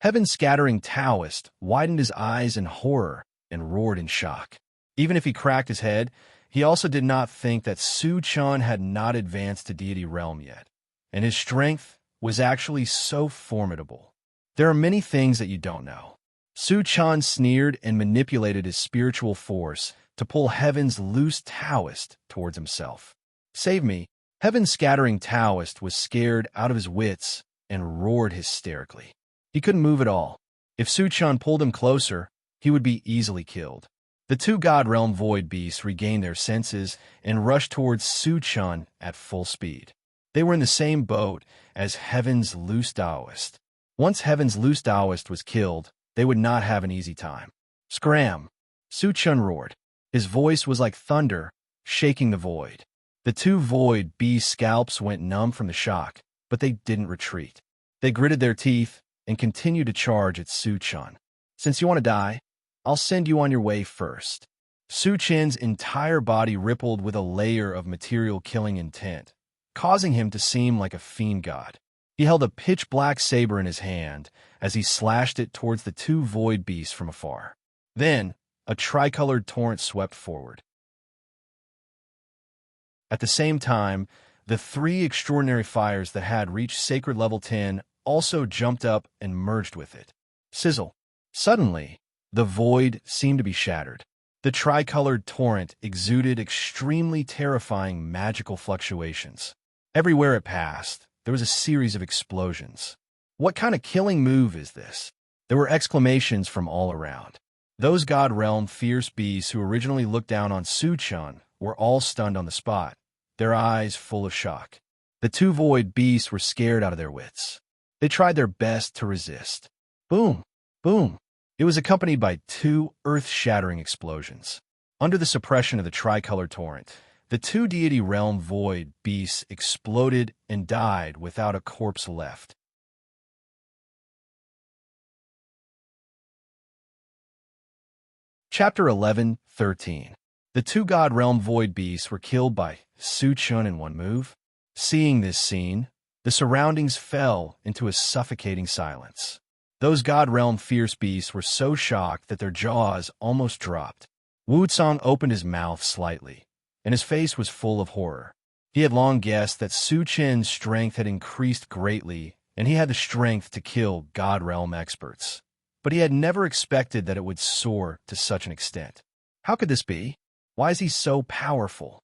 Heaven-scattering Taoist widened his eyes in horror and roared in shock. Even if he cracked his head, he also did not think that Su Chun had not advanced to deity realm yet, and his strength was actually so formidable. There are many things that you don't know. Su Chun sneered and manipulated his spiritual force to pull Heaven's loose Taoist towards himself. Save me. Heaven-scattering Taoist was scared out of his wits and roared hysterically. He couldn't move at all. If Su Chun pulled him closer, he would be easily killed. The two God Realm Void Beasts regained their senses and rushed towards Su Chun at full speed. They were in the same boat as Heaven's loose Taoist. Once Heaven's loose Taoist was killed, they would not have an easy time. Scram! Su Chun roared. His voice was like thunder, shaking the void. The two Void Beast scalps went numb from the shock, but they didn't retreat. They gritted their teeth and continued to charge at Su Chun. Since you want to die, I'll send you on your way first. Su Chen's entire body rippled with a layer of material-killing intent, causing him to seem like a fiend god. He held a pitch-black saber in his hand as he slashed it towards the two Void Beasts from afar. Then, a tricolored torrent swept forward. At the same time, the three extraordinary fires that had reached Sacred Level 10 also jumped up and merged with it. Sizzle. Suddenly, the void seemed to be shattered. The tricolored torrent exuded extremely terrifying magical fluctuations. Everywhere it passed, there was a series of explosions. What kind of killing move is this? There were exclamations from all around. Those God Realm fierce beasts who originally looked down on Su Chun were all stunned on the spot, their eyes full of shock. The two Void Beasts were scared out of their wits. They tried their best to resist. Boom! Boom! It was accompanied by two earth-shattering explosions. Under the suppression of the tricolored torrent, the two deity realm Void Beasts exploded and died without a corpse left. Chapter 11:13. The two God Realm Void Beasts were killed by Su Chun in one move. Seeing this scene, the surroundings fell into a suffocating silence. Those God Realm Fierce Beasts were so shocked that their jaws almost dropped. Wu Tsang opened his mouth slightly, and his face was full of horror. He had long guessed that Su Chen's strength had increased greatly, and he had the strength to kill God Realm experts. But he had never expected that it would soar to such an extent. How could this be? Why is he so powerful?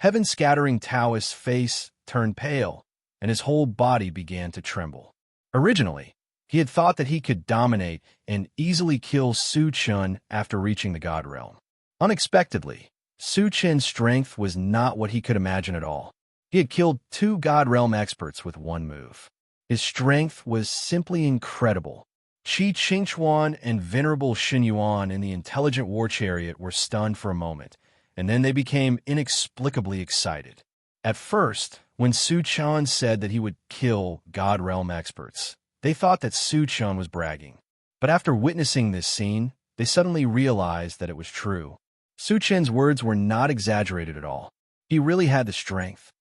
Heaven-scattering Taoist's face turned pale, and his whole body began to tremble. Originally, he had thought that he could dominate and easily kill Su Chun after reaching the God Realm. Unexpectedly, Su Chen's strength was not what he could imagine at all. He had killed two God Realm experts with one move. His strength was simply incredible. Qi Qingchuan and Venerable Xin Yuan in the intelligent war chariot were stunned for a moment, and then they became inexplicably excited. At first, when Su Chun said that he would kill God Realm experts, they thought that Su Chun was bragging. But after witnessing this scene, they suddenly realized that it was true. Su Chen's words were not exaggerated at all. He really had the strength.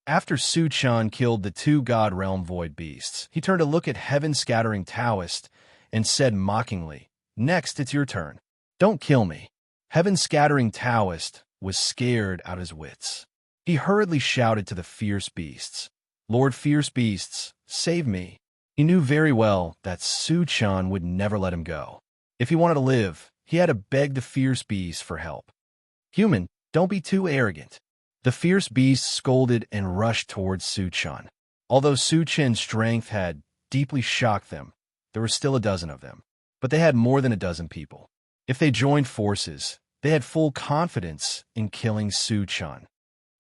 After Su Chun killed the two God Realm Void Beasts, he turned to look at Heaven-scattering Taoist and said mockingly, "Next, it's your turn. Don't kill me." Heaven-scattering Taoist was scared out of his wits. He hurriedly shouted to the fierce beasts, "Lord Fierce Beasts, save me." He knew very well that Su Chun would never let him go. If he wanted to live, he had to beg the fierce beasts for help. "Human, don't be too arrogant." The fierce beasts scolded and rushed towards Su Chun. Although Su Chen's strength had deeply shocked them, there were still a dozen of them. But they had more than a dozen people. If they joined forces, they had full confidence in killing Su Chun.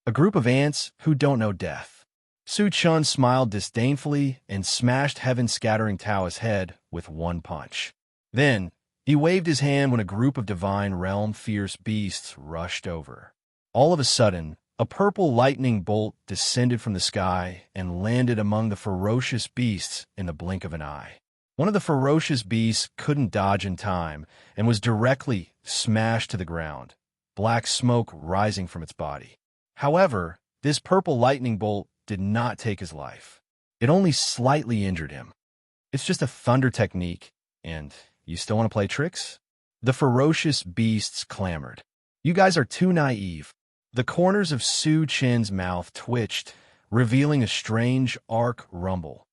A group of ants who don't know death. Su Chun smiled disdainfully and smashed Heaven-scattering Taoist's head with one punch. Then, he waved his hand when a group of divine realm fierce beasts rushed over. All of a sudden, a purple lightning bolt descended from the sky and landed among the ferocious beasts in the blink of an eye. One of the ferocious beasts couldn't dodge in time and was directly smashed to the ground, black smoke rising from its body. However, this purple lightning bolt did not take his life. It only slightly injured him. It's just a thunder technique, and you still want to play tricks? The ferocious beasts clamored. You guys are too naive. The corners of Su Chen's mouth twitched, revealing a strange arc rumble.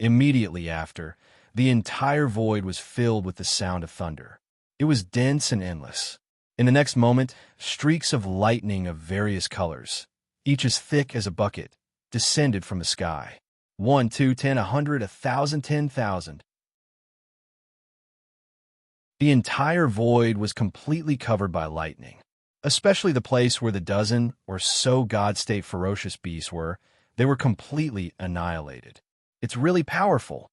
Immediately after, the entire void was filled with the sound of thunder. It was dense and endless. In the next moment, streaks of lightning of various colors, each as thick as a bucket, descended from the sky. 1, 2, 10, 100, 1,000, 10,000. The entire void was completely covered by lightning, especially the place where the dozen or so God-state ferocious beasts were. They were completely annihilated. It's really powerful.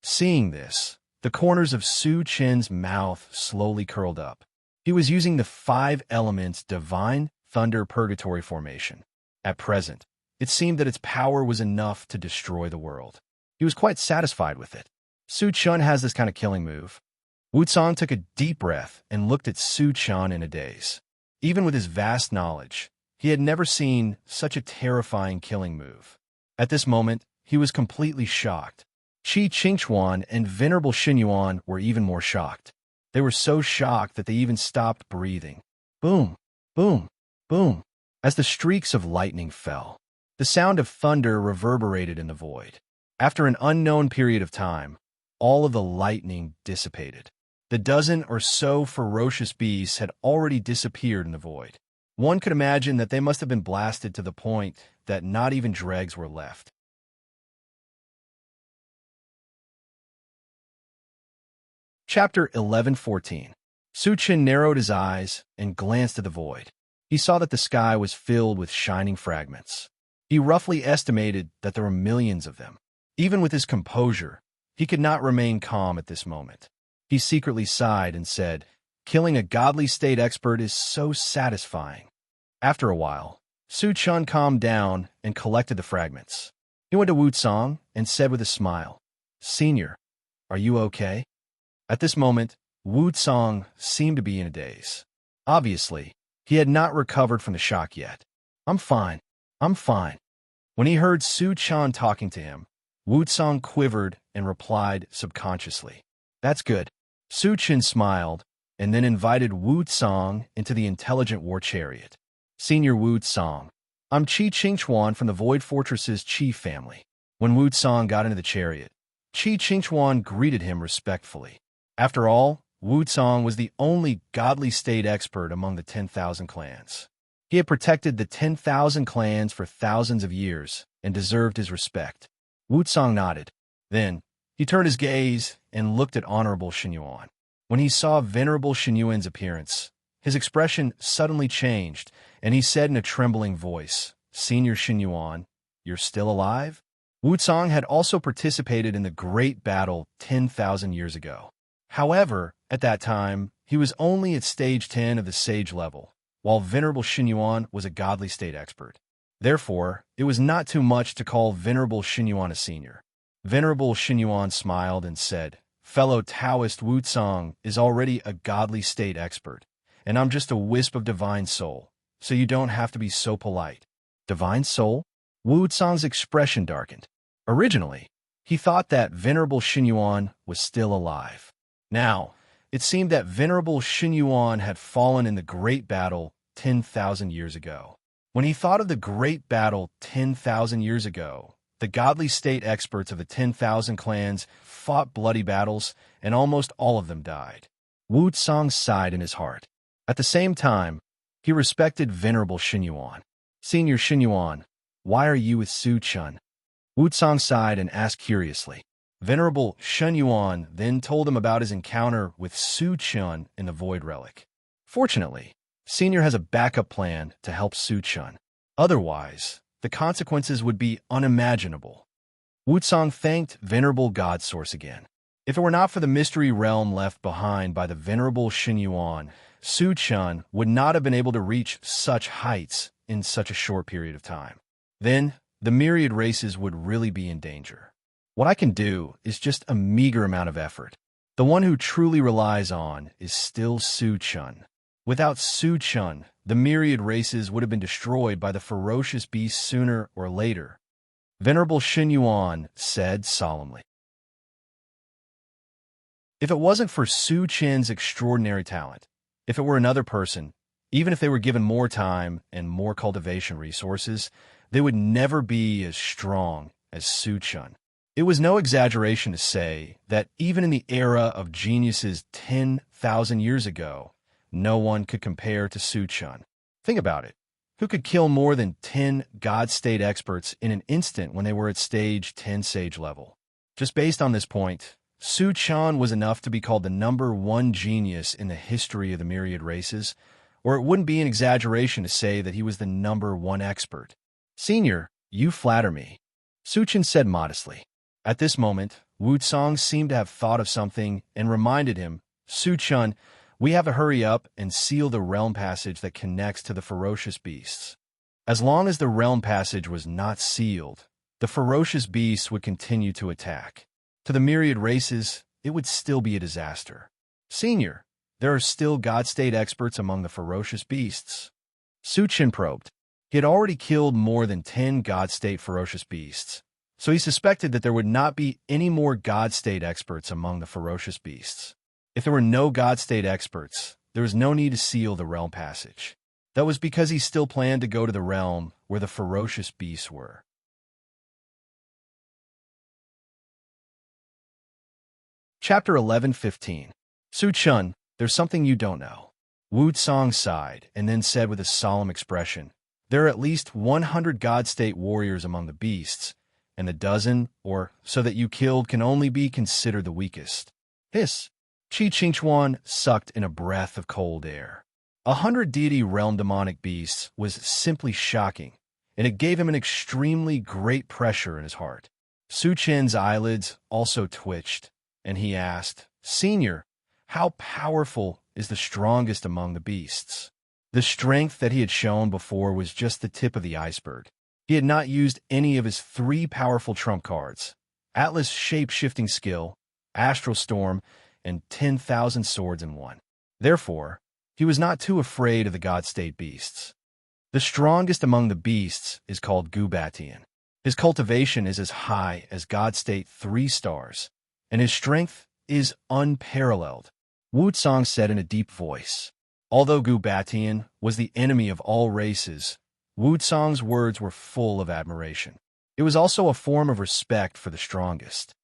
Seeing this, the corners of Su Chen's mouth slowly curled up. He was using the 5 elements divine thunder purgatory formation. At present, it seemed that its power was enough to destroy the world. He was quite satisfied with it. Su Chen has this kind of killing move. Wu Tsang took a deep breath and looked at Su Chen in a daze. Even with his vast knowledge, he had never seen such a terrifying killing move. At this moment, he was completely shocked. Qi Qingchuan and Venerable Xinyuan were even more shocked. They were so shocked that they even stopped breathing. Boom, boom, boom. As the streaks of lightning fell, the sound of thunder reverberated in the void. After an unknown period of time, all of the lightning dissipated. The dozen or so ferocious beasts had already disappeared in the void. One could imagine that they must have been blasted to the point that not even dregs were left. Chapter 11:14. Su Chen narrowed his eyes and glanced at the void. He saw that the sky was filled with shining fragments. He roughly estimated that there were millions of them. Even with his composure, he could not remain calm at this moment. He secretly sighed and said, "Killing a godly state expert is so satisfying." After a while, Su Chen calmed down and collected the fragments. He went to Wu Tsang and said with a smile, "Senior, are you okay?" At this moment, Wu Tsang seemed to be in a daze. Obviously, he had not recovered from the shock yet. I'm fine. When he heard Su Chen talking to him, Wu Tsang quivered and replied subconsciously, "That's good." Su Chen smiled and then invited Wu Tsang into the intelligent war chariot. "Senior Wu Tsang, I'm Qi Qingchuan from the Void Fortress's Qi family." When Wu Tsang got into the chariot, Qi Qingchuan greeted him respectfully. After all, Wu Tsang was the only godly state expert among the 10,000 clans. He had protected the 10,000 clans for thousands of years and deserved his respect. Wu Tsang nodded. Then, he turned his gaze and looked at Honorable Xinyuan. When he saw Venerable Xinyuan's appearance, his expression suddenly changed, and he said in a trembling voice, "Senior Xinyuan, you're still alive?" Wu Tsang had also participated in the great battle 10,000 years ago. However, at that time, he was only at stage 10 of the sage level, while Venerable Xinyuan was a godly state expert. Therefore, it was not too much to call Venerable Xinyuan a senior. Venerable Xinyuan smiled and said, "Fellow Taoist Wu Tsang is already a godly state expert, and I'm just a wisp of divine soul, so you don't have to be so polite." Divine soul? Wu Tsang's expression darkened. Originally, he thought that Venerable Xinyuan was still alive. Now, it seemed that Venerable Xinyuan had fallen in the great battle 10,000 years ago. When he thought of the great battle 10,000 years ago, the godly state experts of the 10,000 clans fought bloody battles, and almost all of them died. Wu Tsang sighed in his heart. At the same time, he respected Venerable Xinyuan. "Senior Xinyuan, why are you with Su Chen?" Wu Tsang sighed and asked curiously. Venerable Xinyuan then told him about his encounter with Su Chen in the Void Relic. Fortunately, Senior has a backup plan to help Su Chen. Otherwise, the consequences would be unimaginable. Wu Tsang thanked Venerable God Source again. If it were not for the mystery realm left behind by the Venerable Xinyuan, Su Chen would not have been able to reach such heights in such a short period of time. Then, the myriad races would really be in danger. What I can do is just a meager amount of effort. The one who truly relies on is still Su-chun. Without Su-chun, the myriad races would have been destroyed by the ferocious beast sooner or later. Venerable Shin Yuan said solemnly. If it wasn't for Su-chen's extraordinary talent, if it were another person, even if they were given more time and more cultivation resources, they would never be as strong as Su-chun. It was no exaggeration to say that even in the era of geniuses 10,000 years ago, no one could compare to Su-chun. Think about it. Who could kill more than 10 God-state experts in an instant when they were at stage 10 sage level? Just based on this point, Su-chun was enough to be called the #1 genius in the history of the myriad races, or it wouldn't be an exaggeration to say that he was the #1 expert. Senior, you flatter me, Su-chun said modestly. At this moment, Wu-tsang seemed to have thought of something and reminded him, Su-chun, we have to hurry up and seal the realm passage that connects to the ferocious beasts. As long as the realm passage was not sealed, the ferocious beasts would continue to attack. To the myriad races, it would still be a disaster. Senior, there are still God-state experts among the ferocious beasts. Su-chun probed. He had already killed more than 10 God-state ferocious beasts, so he suspected that there would not be any more God-state experts among the ferocious beasts. If there were no God-state experts, there was no need to seal the realm passage. That was because he still planned to go to the realm where the ferocious beasts were. Chapter 11:15. Su-chun, there's something you don't know. Wu-tsang sighed and then said with a solemn expression, there are at least 100 God-state warriors among the beasts, and the dozen, or so that you killed, can only be considered the weakest. Hiss! Chi-ching-chuan sucked in a breath of cold air. 100 deity realm demonic beasts was simply shocking, and it gave him an extremely great pressure in his heart. Su-chen's eyelids also twitched, and he asked, Senior, how powerful is the strongest among the beasts? The strength that he had shown before was just the tip of the iceberg. He had not used any of his 3 powerful trump cards, Atlas shape-shifting skill, Astral Storm, and 10,000 swords in one. Therefore, he was not too afraid of the God-state beasts. The strongest among the beasts is called Gubatian. His cultivation is as high as God-state 3 stars, and his strength is unparalleled, Wu-tsang said in a deep voice. Although Gubatian was the enemy of all races, Wu-tsang's words were full of admiration. It was also a form of respect for the strongest.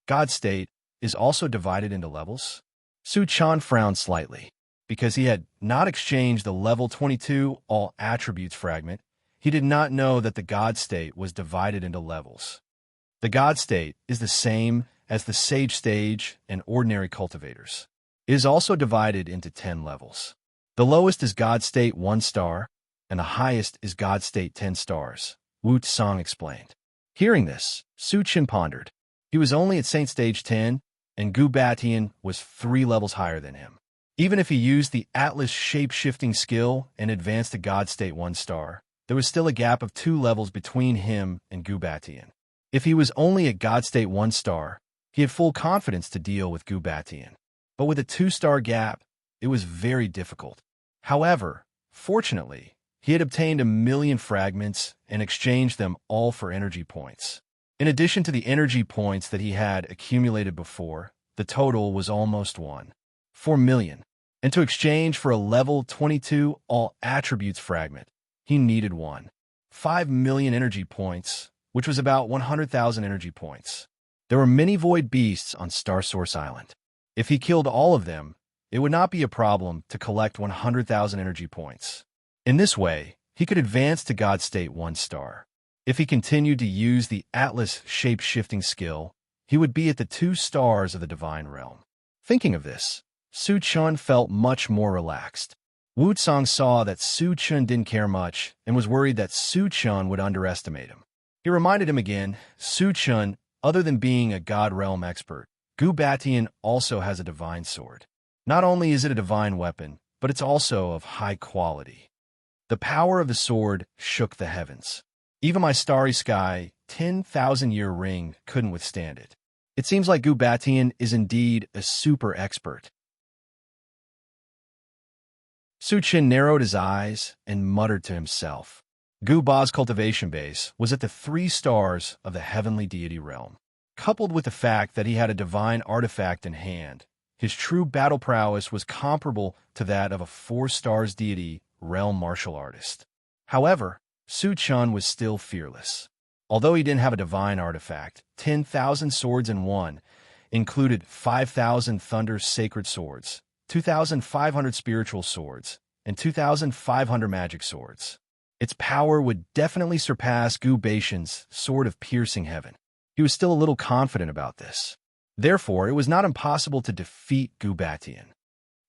God-state is also divided into levels? Su-chun frowned slightly. Because he had not exchanged the level 22 all attributes fragment, he did not know that the God-state was divided into levels. The God-state is the same as the Sage Stage and ordinary cultivators. It is also divided into 10 levels. The lowest is God-state 1 star, and the highest is God-state 10 stars, Wu-tsang explained. Hearing this, Su-chun pondered. He was only at Saint Stage 10, and Gubatian was 3 levels higher than him. Even if he used the Atlas shape-shifting skill and advanced to God-state 1 star, there was still a gap of 2 levels between him and Gubatian. If he was only at God-state 1 star, he had full confidence to deal with Gubatian. But with a 2-star gap, it was very difficult. However, fortunately, he had obtained 1,000,000 fragments and exchanged them all for energy points. In addition to the energy points that he had accumulated before, the total was almost 4 million. And to exchange for a level 22 all attributes fragment, he needed 5 million energy points, which was about 100,000 energy points. There were many void beasts on Star Source Island. If he killed all of them, it would not be a problem to collect 100,000 energy points. In this way, he could advance to God-state 1 star. If he continued to use the Atlas shape-shifting skill, he would be at the 2 stars of the Divine Realm. Thinking of this, Su-chun felt much more relaxed. Wu-tsang saw that Su-chun didn't care much and was worried that Su-chun would underestimate him. He reminded him again, Su-chun, other than being a God Realm expert, Gubatian also has a divine sword. Not only is it a divine weapon, but it's also of high quality. The power of the sword shook the heavens. Even my starry sky, 10,000-year ring couldn't withstand it. It seems like Gu Batian is indeed a super expert. Su Chen narrowed his eyes and muttered to himself. Gu Ba's cultivation base was at the 3 stars of the heavenly deity realm. Coupled with the fact that he had a divine artifact in hand, his true battle prowess was comparable to that of a 4 stars deity realm martial artist. However, Su Chen was still fearless. Although he didn't have a divine artifact, 10,000 swords in one included 5,000 thunder sacred swords, 2,500 spiritual swords, and 2,500 magic swords. Its power would definitely surpass Gu Batian's sword of piercing heaven. He was still a little confident about this. Therefore, it was not impossible to defeat Gu Batian.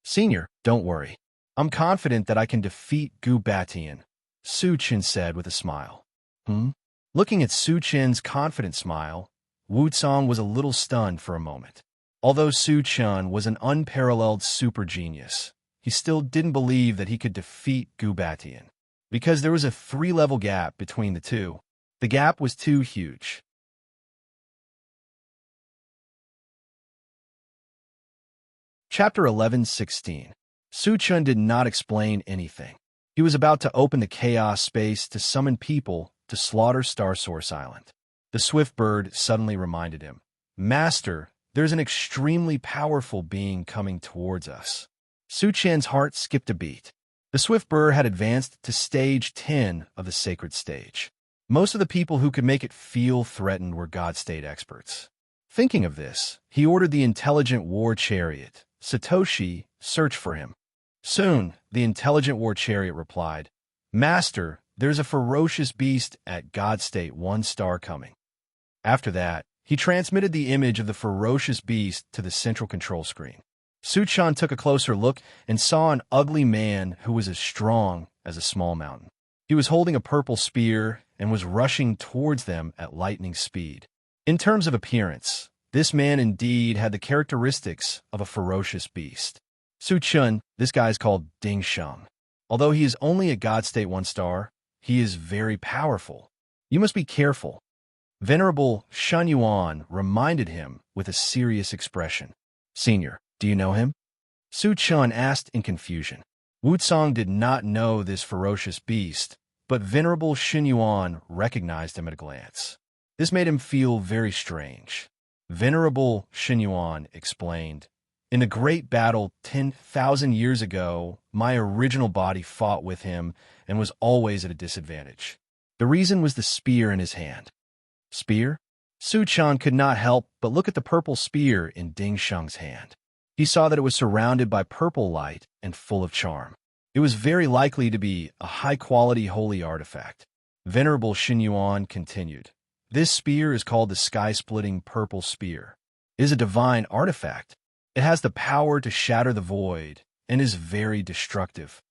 Senior, don't worry. I'm confident that I can defeat Gu Batian, Su Chen said with a smile. Looking at Su Chen's confident smile, Wu Cong was a little stunned for a moment. Although Su Chen was an unparalleled super genius, he still didn't believe that he could defeat Gu Batian. Because there was a 3-level gap between the two. The gap was too huge. Chapter 11:16. Su Chen did not explain anything. He was about to open the chaos space to summon people to slaughter Star Source Island. The swift bird suddenly reminded him, Master, there's an extremely powerful being coming towards us. Su Chen's heart skipped a beat. The swift bird had advanced to stage 10 of the sacred stage. Most of the people who could make it feel threatened were God State experts. Thinking of this, he ordered the intelligent war chariot, Satoshi, search for him. Soon, the intelligent war chariot replied, Master, there's a ferocious beast at God State 1 star coming. After that, he transmitted the image of the ferocious beast to the central control screen. Su Chen took a closer look and saw an ugly man who was as strong as a small mountain. He was holding a purple spear and was rushing towards them at lightning speed. In terms of appearance, this man indeed had the characteristics of a ferocious beast. Su Chen, this guy is called Ding Sheng. Although he is only at God State 1 star, he is very powerful. You must be careful. Venerable Shen Yuan reminded him with a serious expression. Senior, do you know him? Su Chen asked in confusion. Wu Cong did not know this ferocious beast, but Venerable Shen Yuan recognized him at a glance. This made him feel very strange. Venerable Shen Yuan explained, In a great battle 10,000 years ago, my original body fought with him and was always at a disadvantage. The reason was the spear in his hand. Spear? Su Chen could not help but look at the purple spear in Ding Sheng's hand. He saw that it was surrounded by purple light and full of charm. It was very likely to be a high-quality holy artifact. Venerable Shen Yuan continued, This spear is called the sky-splitting purple spear. It is a divine artifact. It has the power to shatter the void and is very destructive.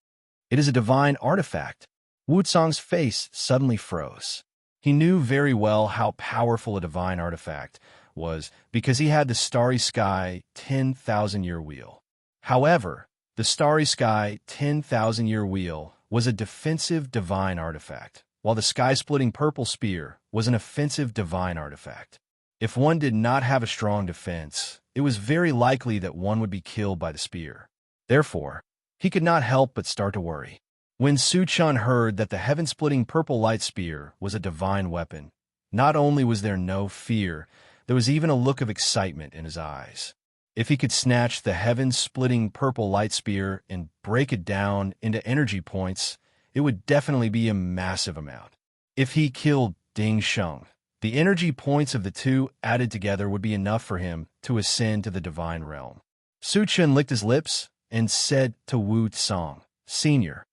It is a divine artifact. Wu Cong's face suddenly froze. He knew very well how powerful a divine artifact was because he had the Starry Sky 10,000-year wheel. However, the Starry Sky 10,000-year wheel was a defensive divine artifact, while the sky-splitting purple spear was an offensive divine artifact. If one did not have a strong defense, it was very likely that one would be killed by the spear. Therefore, he could not help but start to worry. When Su Chen heard that the heaven-splitting purple light spear was a divine weapon, not only was there no fear, there was even a look of excitement in his eyes. If he could snatch the heaven-splitting purple light spear and break it down into energy points, it would definitely be a massive amount. If he killed Ding Sheng, the energy points of the two added together would be enough for him to ascend to the divine realm. Su Chen licked his lips and said to Wu Cong, Senior,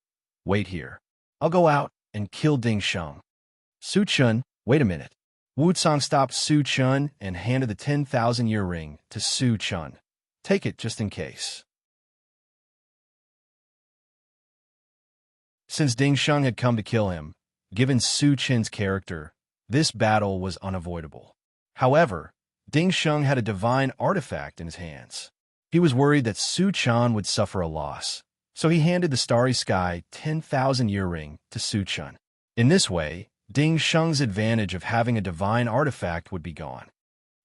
wait here. I'll go out and kill Ding Sheng. Su Chen, wait a minute. Wu Cong stopped Su Chen and handed the 10,000-year ring to Su Chen. Take it just in case. Since Ding Sheng had come to kill him, given Su Chen's character, this battle was unavoidable. However, Ding Sheng had a divine artifact in his hands. He was worried that Su Chen would suffer a loss, so he handed the Starry Sky 10,000-year ring to Su Chen. In this way, Ding Sheng's advantage of having a divine artifact would be gone.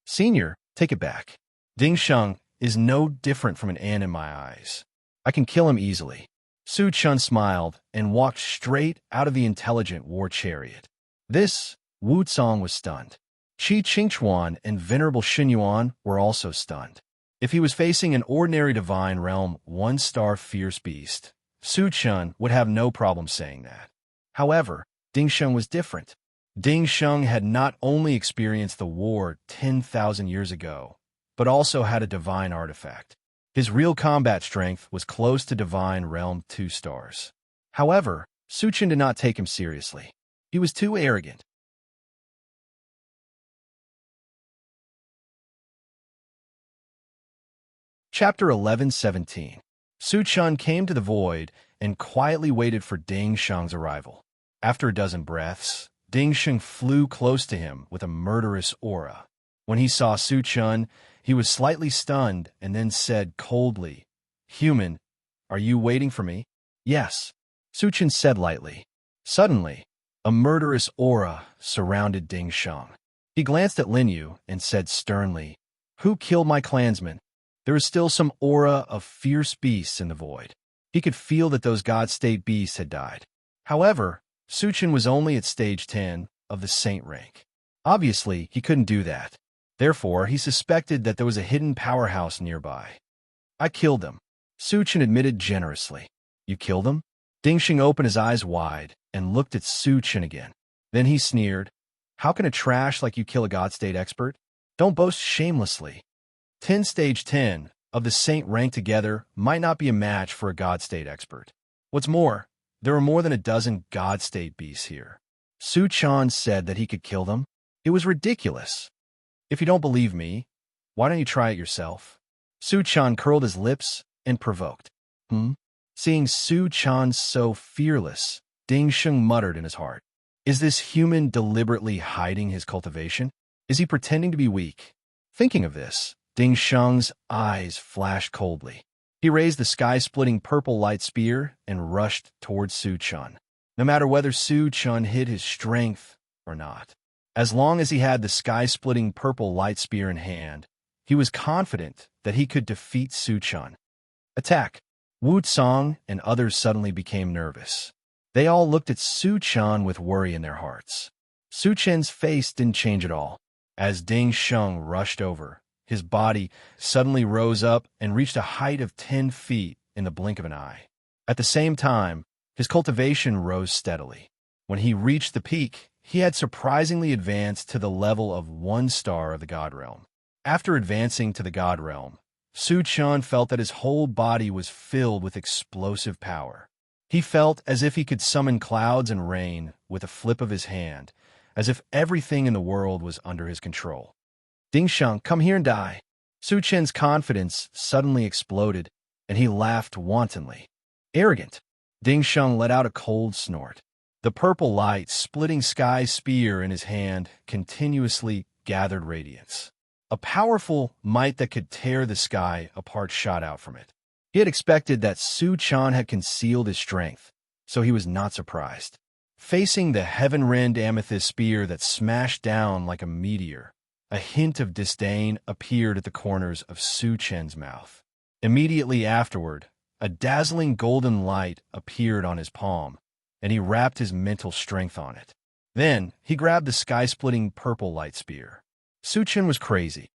Senior, take it back. Ding Sheng is no different from an ant in my eyes. I can kill him easily. Su Chun smiled and walked straight out of the intelligent war chariot. This, Wu Tsong was stunned. Qi Qingchuan and Venerable Xinyuan were also stunned. If he was facing an ordinary divine realm, one-star fierce beast, Su Chun would have no problem saying that. However, Ding Sheng was different. Ding Sheng had not only experienced the war 10,000 years ago, but also had a divine artifact. His real combat strength was close to divine realm 2 stars. However, Su Chun did not take him seriously. He was too arrogant. Chapter 11:17. Su Chun came to the void and quietly waited for Ding Sheng's arrival. After a dozen breaths, Ding Sheng flew close to him with a murderous aura. When he saw Su Chun, he was slightly stunned and then said coldly, "Human, are you waiting for me?" "Yes," Su Chun said lightly. Suddenly, a murderous aura surrounded Ding Sheng. He glanced at Lin Yu and said sternly, "Who killed my clansman?" There was still some aura of fierce beasts in the void. He could feel that those God-state beasts had died. However, Su Chun was only at stage 10 of the saint rank. Obviously, he couldn't do that. Therefore, he suspected that there was a hidden powerhouse nearby. "I killed them," Su Chun admitted generously. "You killed them?" Ding Sheng opened his eyes wide and looked at Su Chun again. Then he sneered, "How can a trash like you kill a God-state expert? Don't boast shamelessly. 10 stage 10 of the saint rank together might not be a match for a God-state expert. What's more, there are more than a dozen God-state beasts here." Su Chun said that he could kill them. It was ridiculous. "If you don't believe me, why don't you try it yourself?" Su Chun curled his lips and provoked. Seeing Su Chun so fearless, Ding Sheng muttered in his heart, "Is this human deliberately hiding his cultivation? Is he pretending to be weak?" Thinking of this, Ding Sheng's eyes flashed coldly. He raised the sky-splitting purple light spear and rushed towards Su Chun. No matter whether Su Chun hid his strength or not, as long as he had the sky-splitting purple light spear in hand, he was confident that he could defeat Su Chun. "Attack!" Wu Tsong and others suddenly became nervous. They all looked at Su Chun with worry in their hearts. Su Chun's face didn't change at all. As Ding Sheng rushed over, his body suddenly rose up and reached a height of 10 feet in the blink of an eye. At the same time, his cultivation rose steadily. When he reached the peak, he had surprisingly advanced to the level of 1 star of the God Realm. After advancing to the God Realm, Su Chun felt that his whole body was filled with explosive power. He felt as if he could summon clouds and rain with a flip of his hand, as if everything in the world was under his control. "Ding Sheng, come here and die." Su Chun's confidence suddenly exploded, and he laughed wantonly. "Arrogant." Ding Sheng let out a cold snort. The purple light splitting sky spear in his hand continuously gathered radiance. A powerful might that could tear the sky apart shot out from it. He had expected that Su Chun had concealed his strength, so he was not surprised. Facing the heaven-rend amethyst spear that smashed down like a meteor, a hint of disdain appeared at the corners of Su Chun's mouth. Immediately afterward, a dazzling golden light appeared on his palm, and he wrapped his mental strength on it. Then, he grabbed the sky-splitting purple light spear. Su Chun was crazy.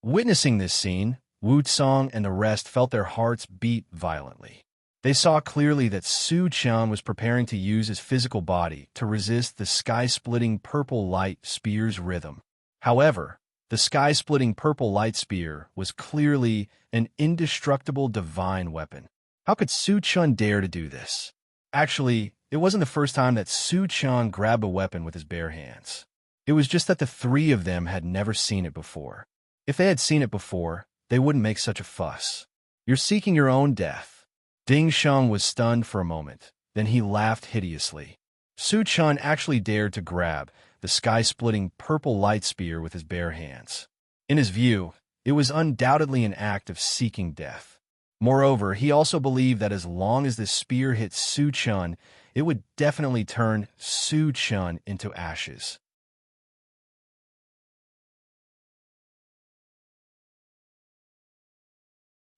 Witnessing this scene, Wu Tsong and the rest felt their hearts beat violently. They saw clearly that Su Chun was preparing to use his physical body to resist the sky-splitting purple light spear's rhythm. However, the sky-splitting purple light spear was clearly an indestructible divine weapon. How could Su Chun dare to do this? Actually, it wasn't the first time that Su Chun grabbed a weapon with his bare hands. It was just that the three of them had never seen it before. If they had seen it before, they wouldn't make such a fuss. "You're seeking your own death." Ding Sheng was stunned for a moment, then he laughed hideously. Su Chun actually dared to grab the sky-splitting purple light spear with his bare hands. In his view, it was undoubtedly an act of seeking death. Moreover, he also believed that as long as the spear hit Su Chun, it would definitely turn Su Chun into ashes.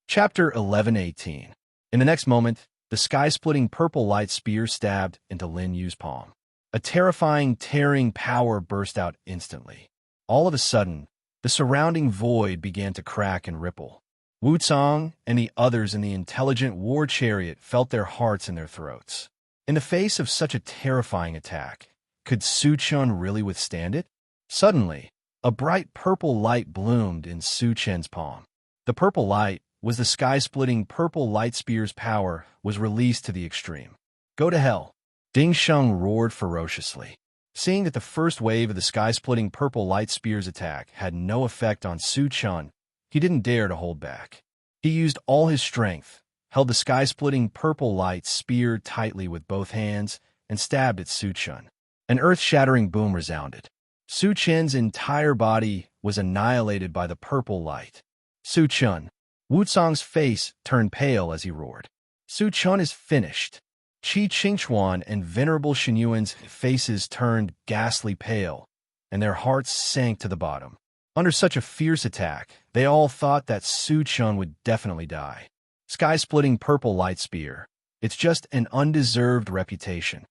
Chapter 11:18. In the next moment, the sky-splitting purple light spear stabbed into Lin Yu's palm. A terrifying, tearing power burst out instantly. All of a sudden, the surrounding void began to crack and ripple. Wu Cong and the others in the intelligent war chariot felt their hearts in their throats. In the face of such a terrifying attack, could Su Chun really withstand it? Suddenly, a bright purple light bloomed in Su Chen's palm. The purple light was the sky-splitting purple light spear's power was released to the extreme. Go to hell! Ding Sheng roared ferociously. Seeing that the first wave of the sky-splitting purple light spear's attack had no effect on Su Chun, he didn't dare to hold back. He used all his strength, held the sky-splitting purple light spear tightly with both hands, and stabbed at Su Chun. An earth-shattering boom resounded. Su Chen's entire body was annihilated by the purple light. Su Chun. Wu Cong's face turned pale as he roared. Su Chun is finished. Qi Qingchuan and Venerable Xinyuan's faces turned ghastly pale, and their hearts sank to the bottom. Under such a fierce attack, they all thought that Su Chun would definitely die. Sky-splitting purple light spear. It's just an undeserved reputation.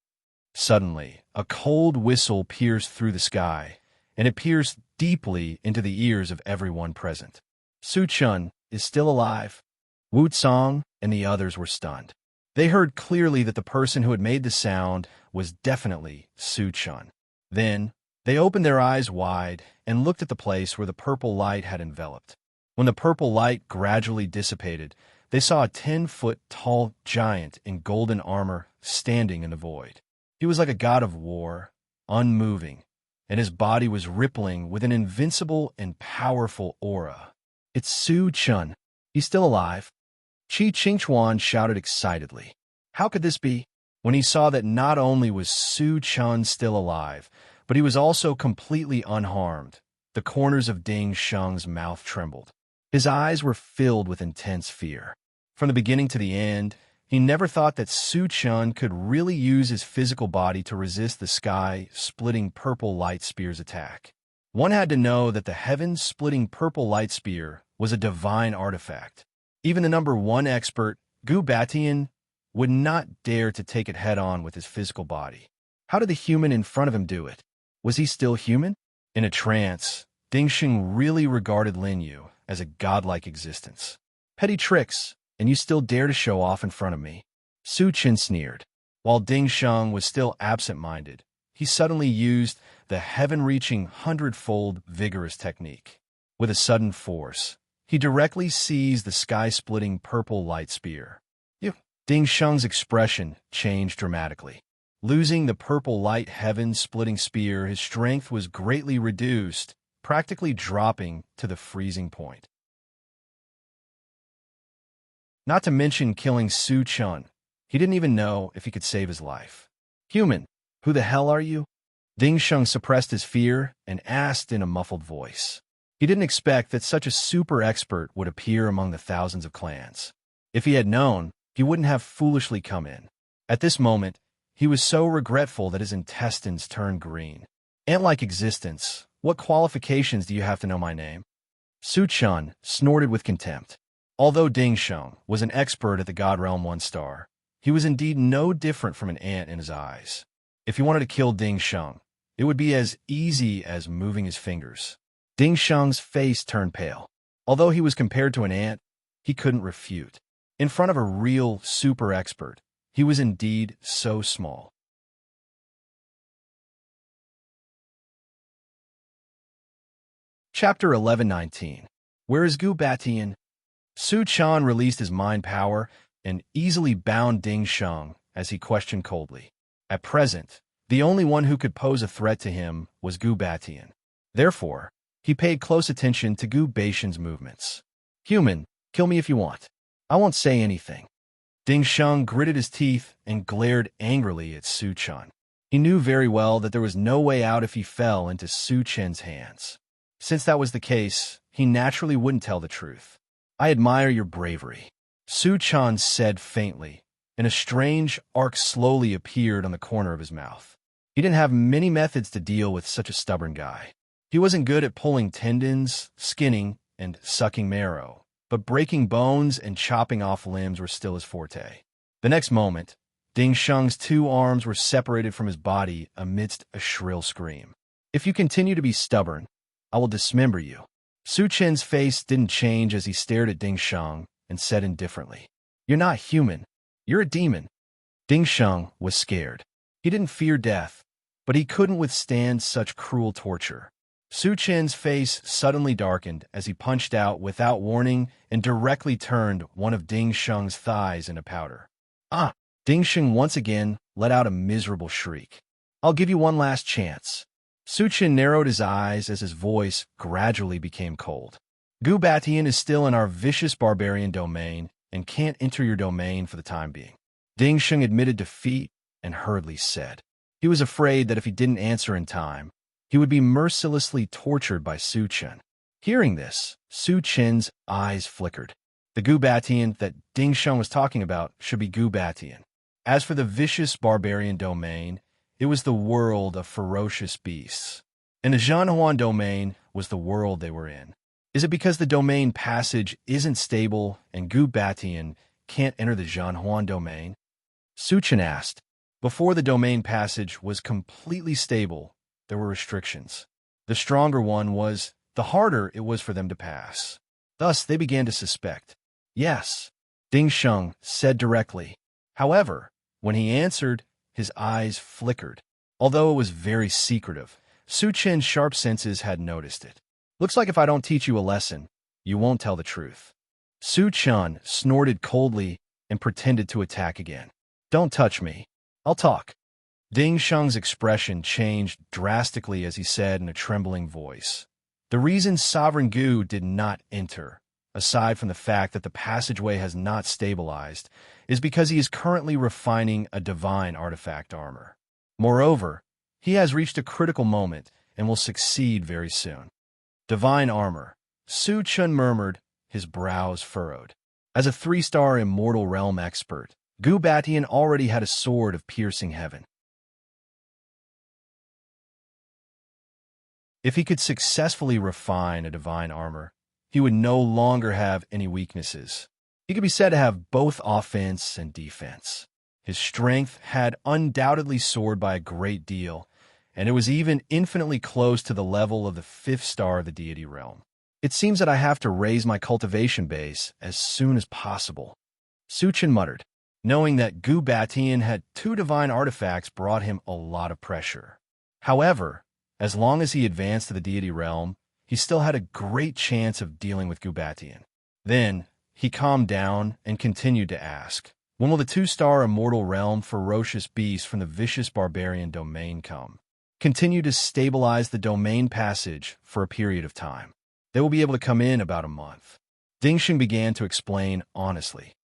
Suddenly, a cold whistle pierced through the sky, and it pierced deeply into the ears of everyone present. Su Chun is still alive. Wu Cong and the others were stunned. They heard clearly that the person who had made the sound was definitely Su Chun. Then, they opened their eyes wide and looked at the place where the purple light had enveloped. When the purple light gradually dissipated, they saw a 10-foot-tall giant in golden armor standing in the void. He was like a god of war, unmoving, and his body was rippling with an invincible and powerful aura. It's Su Chun. He's still alive. Qi Qingchuan shouted excitedly. How could this be? When he saw that not only was Su Chun still alive, but he was also completely unharmed, the corners of Ding Sheng's mouth trembled. His eyes were filled with intense fear. From the beginning to the end, he never thought that Su Chun could really use his physical body to resist the sky-splitting purple light spear's attack. One had to know that the heaven-splitting purple light spear was a divine artifact. Even the number one expert, Gu Batian, would not dare to take it head-on with his physical body. How did the human in front of him do it? Was he still human? In a trance, Ding Sheng really regarded Lin Yu as a godlike existence. Petty tricks, and you still dare to show off in front of me? Su Chen sneered. While Ding Sheng was still absent-minded, he suddenly used the heaven-reaching hundredfold vigorous technique. With a sudden force, he directly seized the sky-splitting purple light spear. Ding Sheng's expression changed dramatically. Losing the purple light heaven-splitting spear, his strength was greatly reduced, practically dropping to the freezing point. Not to mention killing Su Chun, he didn't even know if he could save his life. Human, who the hell are you? Ding Sheng suppressed his fear and asked in a muffled voice. He didn't expect that such a super expert would appear among the thousands of clans. If he had known, he wouldn't have foolishly come in. At this moment, he was so regretful that his intestines turned green. Ant-like existence, what qualifications do you have to know my name? Su Chun snorted with contempt. Although Ding Sheng was an expert at the God Realm 1-star, he was indeed no different from an ant in his eyes. If he wanted to kill Ding Sheng, it would be as easy as moving his fingers. Ding Sheng's face turned pale. Although he was compared to an ant, he couldn't refute. In front of a real super expert, he was indeed so small. Chapter 11:19. Where is Gu Batian? Su Chan released his mind power and easily bound Ding Sheng as he questioned coldly. At present, the only one who could pose a threat to him was Gu Batian. Therefore, he paid close attention to Gu Batian's movements. Human, kill me if you want. I won't say anything. Ding Sheng gritted his teeth and glared angrily at Su Chun. He knew very well that there was no way out if he fell into Su Chen's hands. Since that was the case, he naturally wouldn't tell the truth. I admire your bravery, Su Chun said faintly, and a strange arc slowly appeared on the corner of his mouth. He didn't have many methods to deal with such a stubborn guy. He wasn't good at pulling tendons, skinning, and sucking marrow, but breaking bones and chopping off limbs were still his forte. The next moment, Ding Sheng's 2 arms were separated from his body amidst a shrill scream. "If you continue to be stubborn, I will dismember you." Su Chen's face didn't change as he stared at Ding Sheng and said indifferently, "You're not human. You're a demon." Ding Sheng was scared. He didn't fear death, but he couldn't withstand such cruel torture. Su Chen's face suddenly darkened as he punched out without warning and directly turned one of Ding Sheng's thighs into powder. "Ah!" Ding Sheng once again let out a miserable shriek. "I'll give you one last chance." Su Chen narrowed his eyes as his voice gradually became cold. "Gu Batian is still in our vicious barbarian domain and can't enter your domain for the time being." Ding Sheng admitted defeat and hurriedly said. He was afraid that if he didn't answer in time, he would be mercilessly tortured by Su Chen. Hearing this, Su Chen's eyes flickered. The Gu Batian that Ding Sheng was talking about should be Gu Batian. As for the vicious barbarian domain, it was the world of ferocious beasts. And the Zhanhuan domain was the world they were in. Is it because the domain passage isn't stable and Gu Batian can't enter the Zhanhuan domain? Su Chen asked. Before the domain passage was completely stable, there were restrictions. The stronger one was, the harder it was for them to pass. Thus, they began to suspect. Yes, Ding Sheng said directly. However, when he answered, his eyes flickered. Although it was very secretive, Su Chen's sharp senses had noticed it. "Looks like if I don't teach you a lesson, you won't tell the truth." Su Chen snorted coldly and pretended to attack again. "Don't touch me. I'll talk." Ding Sheng's expression changed drastically as he said in a trembling voice. The reason Sovereign Gu did not enter, aside from the fact that the passageway has not stabilized, is because he is currently refining a divine artifact armor. Moreover, he has reached a critical moment and will succeed very soon. Divine armor, Su Chen murmured, his brows furrowed. As a 3-star immortal realm expert, Gu Batian already had a sword of piercing heaven. If he could successfully refine a divine armor, he would no longer have any weaknesses. He could be said to have both offense and defense. His strength had undoubtedly soared by a great deal, and it was even infinitely close to the level of the 5th star of the deity realm. "It seems that I have to raise my cultivation base as soon as possible," Su Chen muttered. Knowing that Gu Batian had 2 divine artifacts brought him a lot of pressure. However, as long as he advanced to the deity realm, he still had a great chance of dealing with Gu Batian. Then, he calmed down and continued to ask, "When will the 2-star immortal realm ferocious beast from the vicious barbarian domain come?" "Continue to stabilize the domain passage for a period of time. They will be able to come in about a month." Ding Sheng began to explain honestly.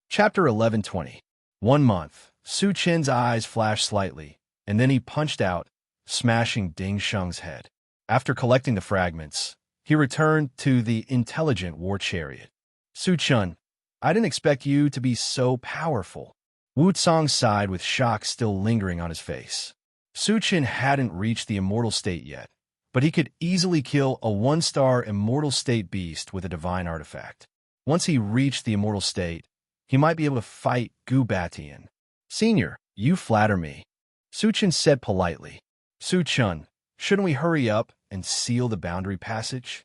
Chapter 11:20. 1 month. Su Chen's eyes flashed slightly, and then he punched out, smashing Ding Sheng's head. After collecting the fragments, he returned to the intelligent war chariot. "Su Chen, I didn't expect you to be so powerful." Wu Tsang sighed with shock still lingering on his face. Su Chen hadn't reached the immortal state yet, but he could easily kill a 1-star immortal state beast with a divine artifact. Once he reached the immortal state, he might be able to fight Gu Batian. "Senior, you flatter me," Su Chen said politely. "Su Chen, shouldn't we hurry up and seal the boundary passage?"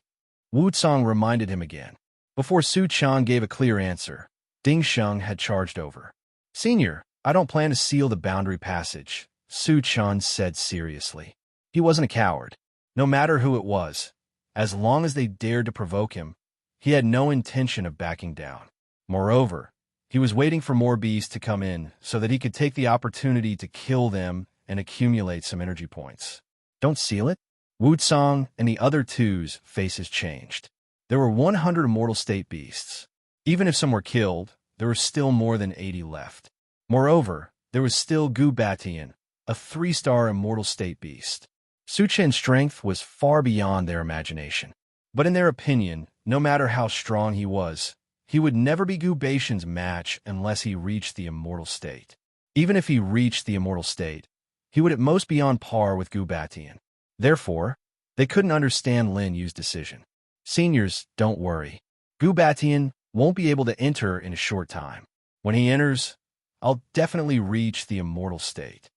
Wu Tsang reminded him again. Before Su Chen gave a clear answer, Ding Sheng had charged over. "Senior, I don't plan to seal the boundary passage," Su Chen said seriously. He wasn't a coward. No matter who it was, as long as they dared to provoke him, he had no intention of backing down. Moreover, he was waiting for more beasts to come in so that he could take the opportunity to kill them and accumulate some energy points. "Don't seal it?" Wu Tsang and the other 2's faces changed. There were 100 immortal state beasts. Even if some were killed, there were still more than 80 left. Moreover, there was still Gu Batian, a 3-star immortal state beast. Su Chen's strength was far beyond their imagination. But in their opinion, no matter how strong he would never be Gu Baitian's match unless he reached the immortal state. Even if he reached the immortal state, he would at most be on par with Gu Batian. Therefore, they couldn't understand Lin Yu's decision. Seniors, don't worry. Gu Batian won't be able to enter in a short time. When he enters, I'll definitely reach the immortal state.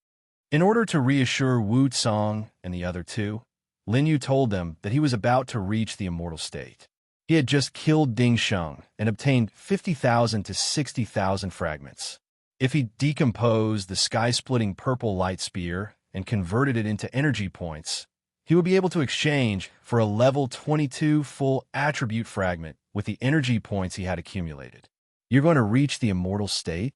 In order to reassure Wu Tsang and the other two, Lin Yu told them that he was about to reach the immortal state. He had just killed Ding Sheng and obtained 50,000 to 60,000 fragments. If he decomposed the sky-splitting purple light spear and converted it into energy points, he would be able to exchange for a level 22 full attribute fragment with the energy points he had accumulated. You're going to reach the immortal state?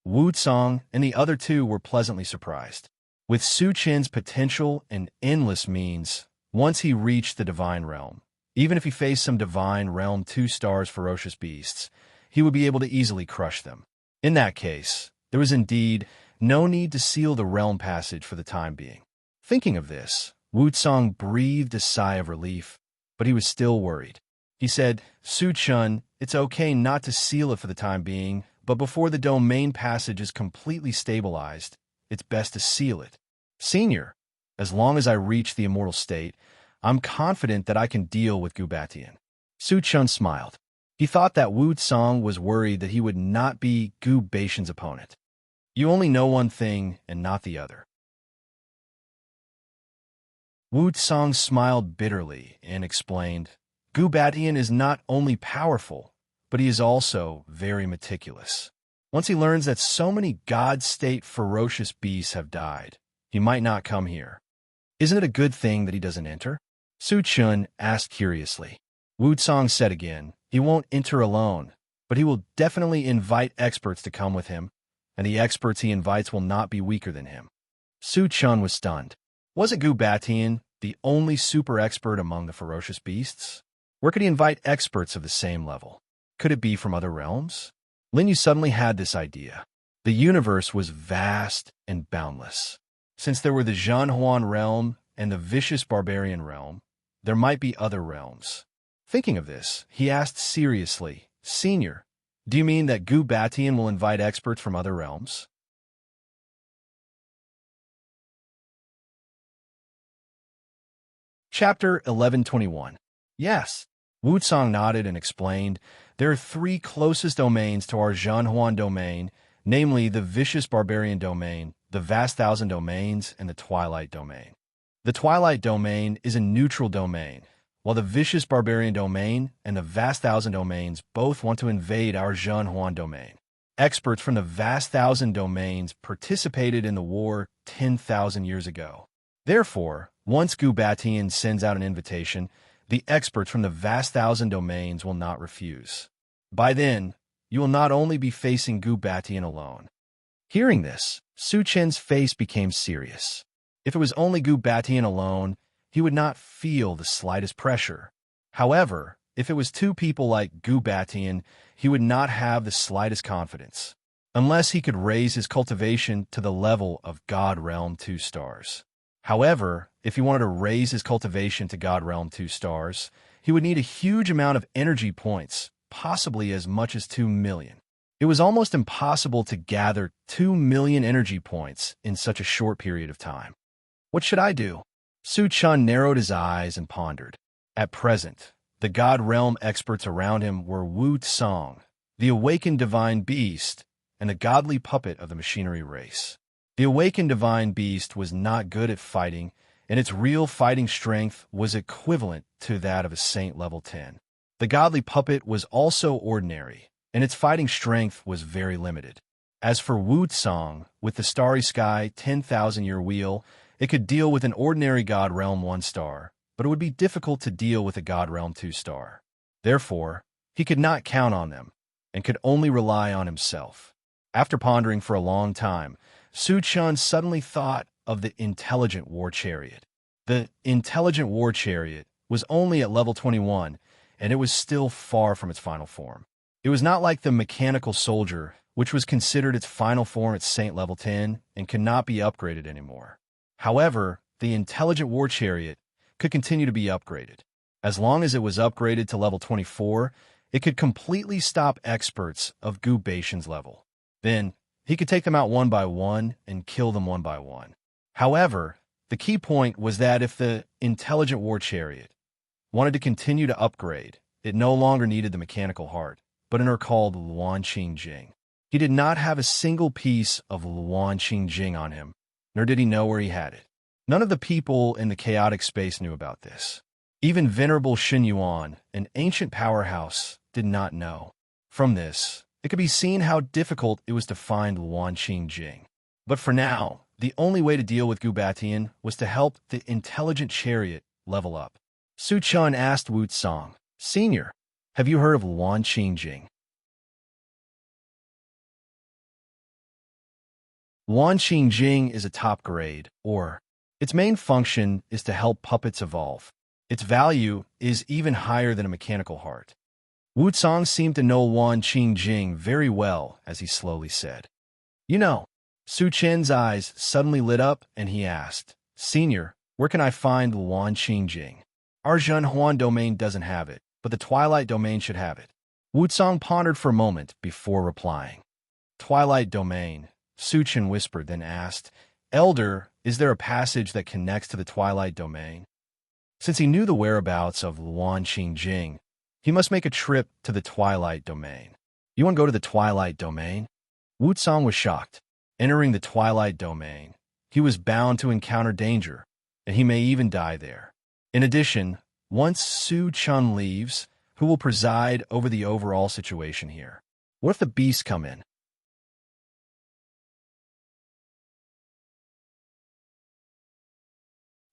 Wu Tsang and the other two were pleasantly surprised. With Su Chen's potential and endless means, once he reached the divine realm, even if he faced some divine realm 2 stars ferocious beasts, he would be able to easily crush them. In that case, there was indeed no need to seal the realm passage for the time being. Thinking of this, Wu Tsang breathed a sigh of relief, but he was still worried. He said, Su Chen, it's okay not to seal it for the time being, but before the domain passage is completely stabilized, it's best to seal it. Senior, as long as I reach the immortal state, I'm confident that I can deal with Gu Batian. Su Chen smiled. He thought that Wu Tsang was worried that he would not be Gu Baitian's opponent. You only know one thing and not the other. Wu Tsang smiled bitterly and explained, Gu Batian is not only powerful, but he is also very meticulous. Once he learns that so many God-state ferocious beasts have died, he might not come here. Isn't it a good thing that he doesn't enter? Su Chen asked curiously. Wu Tsang said again, he won't enter alone, but he will definitely invite experts to come with him, and the experts he invites will not be weaker than him. Su Chen was stunned. Wasn't Gu Batian the only super expert among the ferocious beasts? Where could he invite experts of the same level? Could it be from other realms? Lin Yu suddenly had this idea. The universe was vast and boundless. Since there were the Zhanhuan realm and the vicious barbarian realm, there might be other realms. Thinking of this, he asked seriously, Senior, do you mean that Gu Batian will invite experts from other realms? Chapter 1121. Yes. Wu Tsang nodded and explained, there are 3 closest domains to our Zhanhuan domain, namely the Vicious Barbarian domain, the Vast Thousand Domains, and the Twilight domain. The Twilight domain is a neutral domain, while the Vicious Barbarian domain and the Vast Thousand Domains both want to invade our Zhanhuan domain. Experts from the Vast Thousand Domains participated in the war 10,000 years ago. Therefore, once Gu Batian sends out an invitation, the experts from the Vast Thousand Domains will not refuse. By then, you will not only be facing Gu Batian alone. Hearing this, Su Chen's face became serious. If it was only Gu Batian alone, he would not feel the slightest pressure. However, if it was 2 people like Gu Batian, he would not have the slightest confidence, unless he could raise his cultivation to the level of God Realm 2 stars. However, if he wanted to raise his cultivation to God Realm 2 stars, he would need a huge amount of energy points, possibly as much as 2 million. It was almost impossible to gather 2 million energy points in such a short period of time. What should I do? Su Chen narrowed his eyes and pondered. At present, the God Realm experts around him were Wu Tsang, the awakened divine beast, and the godly puppet of the machinery race. The awakened divine beast was not good at fighting, and its real fighting strength was equivalent to that of a saint level 10. The godly puppet was also ordinary, and its fighting strength was very limited. As for Wu Tsang, with the Starry Sky 10,000-year wheel, it could deal with an ordinary God Realm 1 star, but it would be difficult to deal with a God Realm 2 star. Therefore, he could not count on them, and could only rely on himself. After pondering for a long time, Su Chen suddenly thought of the Intelligent War Chariot. The Intelligent War Chariot was only at level 21, and it was still far from its final form. It was not like the Mechanical Soldier, which was considered its final form at Saint level 10 and could not be upgraded anymore. However, the Intelligent War Chariot could continue to be upgraded. As long as it was upgraded to level 24, it could completely stop experts of Gu Baishan's level. Then, he could take them out one by one and kill them one by one. However, the key point was that if the intelligent war chariot wanted to continue to upgrade, it no longer needed the mechanical heart, but an called Luan Qingjing. He did not have a single piece of Luan Qingjing on him, nor did he know where he had it. None of the people in the chaotic space knew about this. Even Venerable Xin Yuan, an ancient powerhouse, did not know. From this, it could be seen how difficult it was to find Luan Qingjing. But for now, the only way to deal with Gu Batian was to help the intelligent chariot level up. Su Chun asked Wu Tsang, "Senior, have you heard of Luan Qingjing?" Luan Qingjing is a top grade, or its main function is to help puppets evolve. Its value is even higher than a mechanical heart. Wu Tsang seemed to know Luan Qingjing very well as he slowly said, "You know." Su Chen's eyes suddenly lit up and he asked, "Senior, where can I find Luan Qingjing? Our Zhenhuan domain doesn't have it, but the Twilight domain should have it." Wu Tsang pondered for a moment before replying. "Twilight domain," Su Chen whispered, then asked, "Elder, is there a passage that connects to the Twilight domain?" Since he knew the whereabouts of Luan Qingjing, he must make a trip to the Twilight domain. "You want to go to the Twilight domain?" Wu Tsang was shocked. Entering the Twilight domain, he was bound to encounter danger, and he may even die there. In addition, once Su Chun leaves, who will preside over the overall situation here? What if the beasts come in?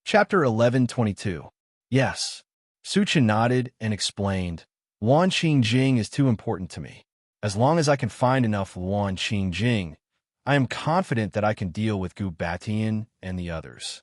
Chapter 11:22. Yes. Su Chen nodded and explained, "Luan Qingjing is too important to me. As long as I can find enough Luan Qingjing, I am confident that I can deal with Gu Batian and the others."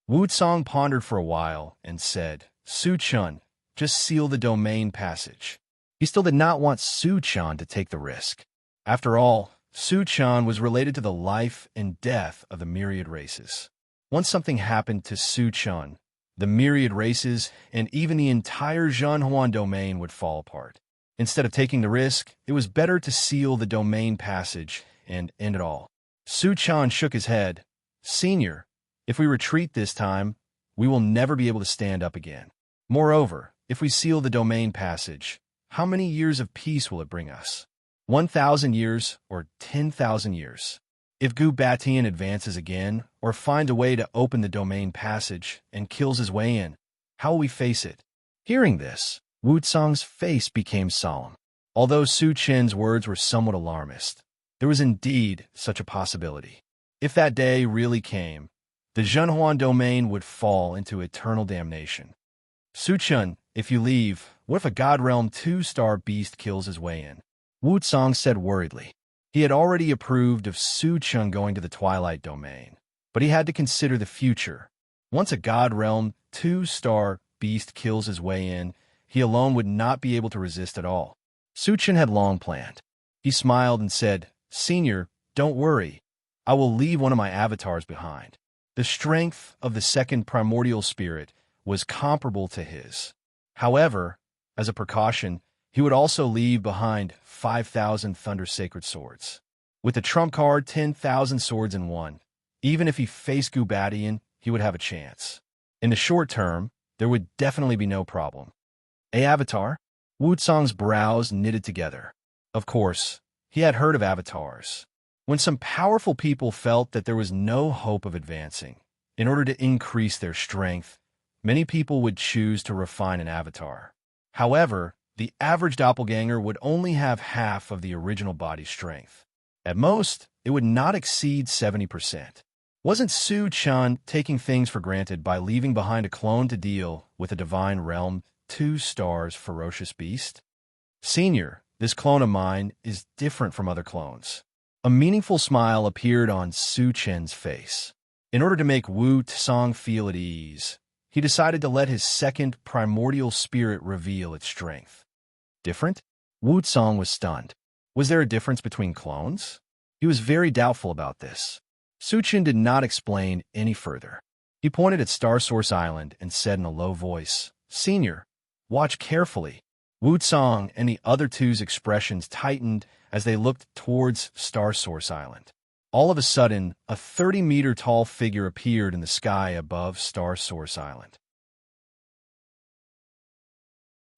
Wu Tsang pondered for a while and said, "Su Chun, just seal the domain passage." He still did not want Su Chun to take the risk. After all, Su Chun was related to the life and death of the myriad races. Once something happened to Su Chun, the myriad races and even the entire Zhenhuan domain would fall apart. Instead of taking the risk, it was better to seal the domain passage and end it all. Su Chun shook his head. "Senior, if we retreat this time, we will never be able to stand up again. Moreover, if we seal the domain passage, how many years of peace will it bring us? 1,000 years or 10,000 years? If Gu Batian advances again or finds a way to open the domain passage and kills his way in, how will we face it?" Hearing this, Wu Tsang's face became solemn. Although Su Chen's words were somewhat alarmist, there was indeed such a possibility. If that day really came, the Zhenhuan domain would fall into eternal damnation. "Su Chen, if you leave, what if a God Realm 2-star beast kills his way in?" Wu Tsang said worriedly. He had already approved of Su Chen going to the Twilight domain, but he had to consider the future. Once a God Realm 2-star beast kills his way in, he alone would not be able to resist at all. Su Chen had long planned. He smiled and said, "Senior, don't worry. I will leave one of my avatars behind." The strength of the second primordial spirit was comparable to his. However, as a precaution, he would also leave behind 5,000 Thunder Sacred Swords. With the trump card 10,000 swords in one, even if he faced Gu Batian, he would have a chance. In the short term, there would definitely be no problem. A avatar? Wu Tsang's brows knitted together. Of course, he had heard of avatars. When some powerful people felt that there was no hope of advancing, in order to increase their strength, many people would choose to refine an avatar. However, the average doppelganger would only have half of the original body's strength. At most, it would not exceed 70%. Wasn't Su Chen taking things for granted by leaving behind a clone to deal with a Divine Realm 2 stars ferocious beast? "Senior, this clone of mine is different from other clones." A meaningful smile appeared on Su Chen's face. In order to make Wu Tsang feel at ease, he decided to let his second primordial spirit reveal its strength. Different? Wu Tsang was stunned. Was there a difference between clones? He was very doubtful about this. Su Chen did not explain any further. He pointed at Star Source Island and said in a low voice, "Senior, Watch carefully. Wu Tsong and the other two's expressions tightened as they looked towards Star Source Island. All of a sudden, a 30-meter-tall figure appeared in the sky above Star Source Island.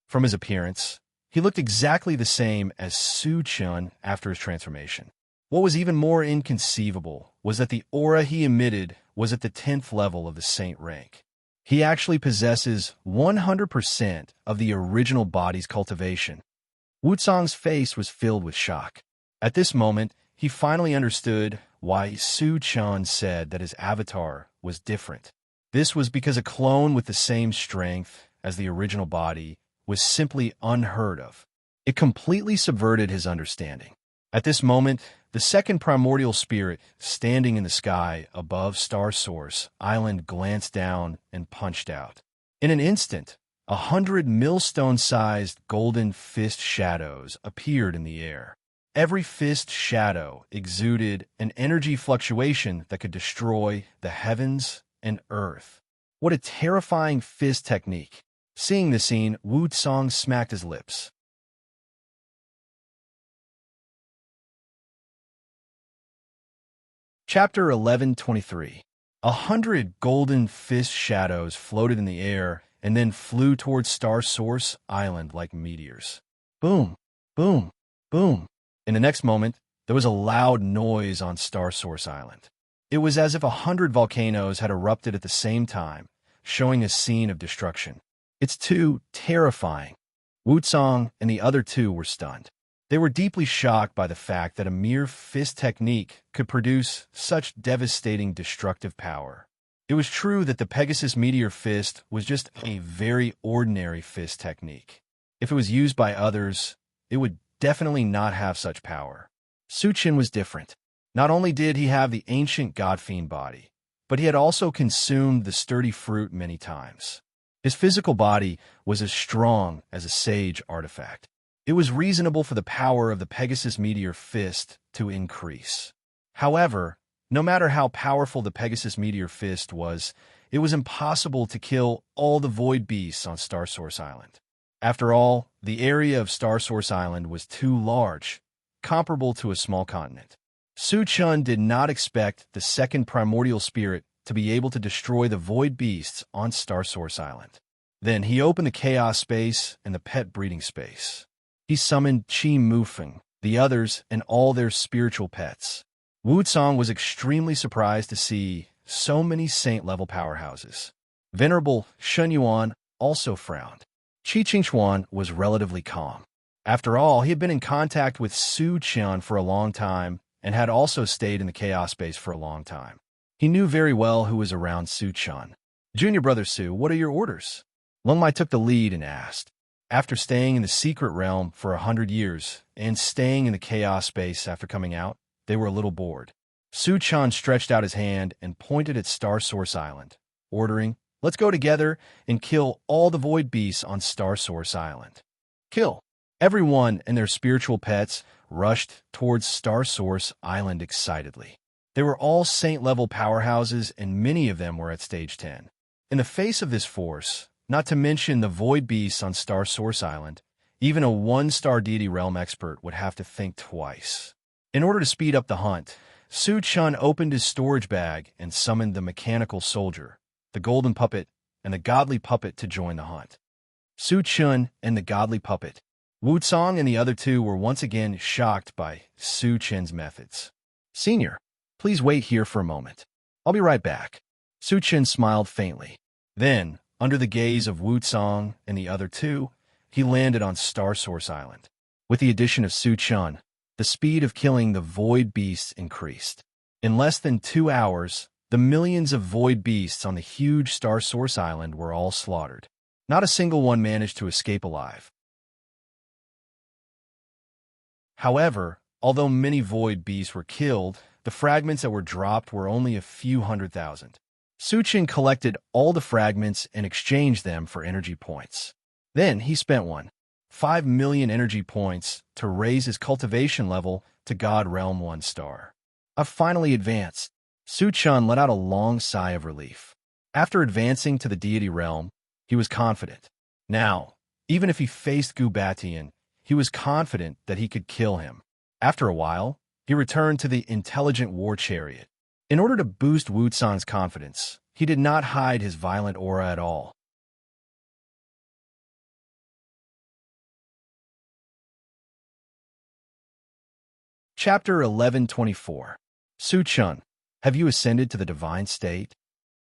From his appearance, he looked exactly the same as Su Chun after his transformation. What was even more inconceivable was that the aura he emitted was at the 10th level of the saint rank. He actually possesses 100% of the original body's cultivation. Wu Tsong's face was filled with shock. At this moment, he finally understood why Su Chun said that his avatar was different. This was because a clone with the same strength as the original body was simply unheard of. It completely subverted his understanding. At this moment, the second primordial spirit, standing in the sky above Star Source Island, glanced down and punched out. In an instant, 100 millstone-sized golden fist shadows appeared in the air. Every fist shadow exuded an energy fluctuation that could destroy the heavens and earth. What a terrifying fist technique! Seeing the scene, Wu Tsong smacked his lips. Chapter 11:23. 100 golden fist shadows floated in the air and then flew towards Star Source Island like meteors. Boom, boom, boom. In the next moment, there was a loud noise on Star Source Island. It was as if 100 volcanoes had erupted at the same time, showing a scene of destruction. It's too terrifying. Wu Tsong and the other two were stunned. They were deeply shocked by the fact that a mere fist technique could produce such devastating destructive power. It was true that the Pegasus Meteor Fist was just a very ordinary fist technique. If it was used by others, it would definitely not have such power. Su Qin was different. Not only did he have the ancient God-fiend body, but he had also consumed the sturdy fruit many times. His physical body was as strong as a sage artifact. It was reasonable for the power of the Pegasus Meteor Fist to increase. However, no matter how powerful the Pegasus Meteor Fist was, it was impossible to kill all the void beasts on Star Source Island. After all, the area of Star Source Island was too large, comparable to a small continent. Su Chun did not expect the second primordial spirit to be able to destroy the void beasts on Star Source Island. Then he opened the chaos space and the pet breeding space. He summoned Qi Mufeng, the others, and all their spiritual pets. Wu Tsong was extremely surprised to see so many saint-level powerhouses. Venerable Shen Yuan also frowned. Qi Qingchuan was relatively calm. After all, he had been in contact with Su Qian for a long time and had also stayed in the chaos space for a long time. He knew very well who was around Su Qian. Junior Brother Su, what are your orders? Lung Mai took the lead and asked. After staying in the secret realm for 100 years and staying in the chaos space after coming out, they were a little bored. Su Qian stretched out his hand and pointed at Star Source Island, ordering, "Let's go together and kill all the void beasts on Star Source Island." Kill! Everyone and their spiritual pets rushed towards Star Source Island excitedly. They were all saint-level powerhouses, and many of them were at Stage 10. In the face of this force, not to mention the void beasts on Star Source Island, even a one-star deity realm expert would have to think twice. In order to speed up the hunt, Su Chun opened his storage bag and summoned the mechanical soldier, the golden puppet, and the godly puppet to join the hunt. Su Chun and the godly puppet. Wu Tsong and the other two were once again shocked by Su Chen's methods. "Senior, please wait here for a moment. I'll be right back." Su Chen smiled faintly. Then, under the gaze of Wu Tsong and the other two, he landed on Star Source Island. With the addition of Su Chun, the speed of killing the void beasts increased. In less than 2 hours, the millions of void beasts on the huge Star Source Island were all slaughtered. Not a single one managed to escape alive. However, although many void beasts were killed, the fragments that were dropped were only a few 100,000. Su Chen collected all the fragments and exchanged them for energy points. Then he spent 5 million energy points to raise his cultivation level to God Realm 1 star. "I've finally advanced." Su Chun let out a long sigh of relief. After advancing to the deity realm, he was confident. Now, Even if he faced Gubatian, he was confident that he could kill him. After a while, he returned to the intelligent war chariot. In order to boost Wutsang's confidence, he did not hide his violent aura at all. Chapter 1124. Su Chun, have you ascended to the divine state?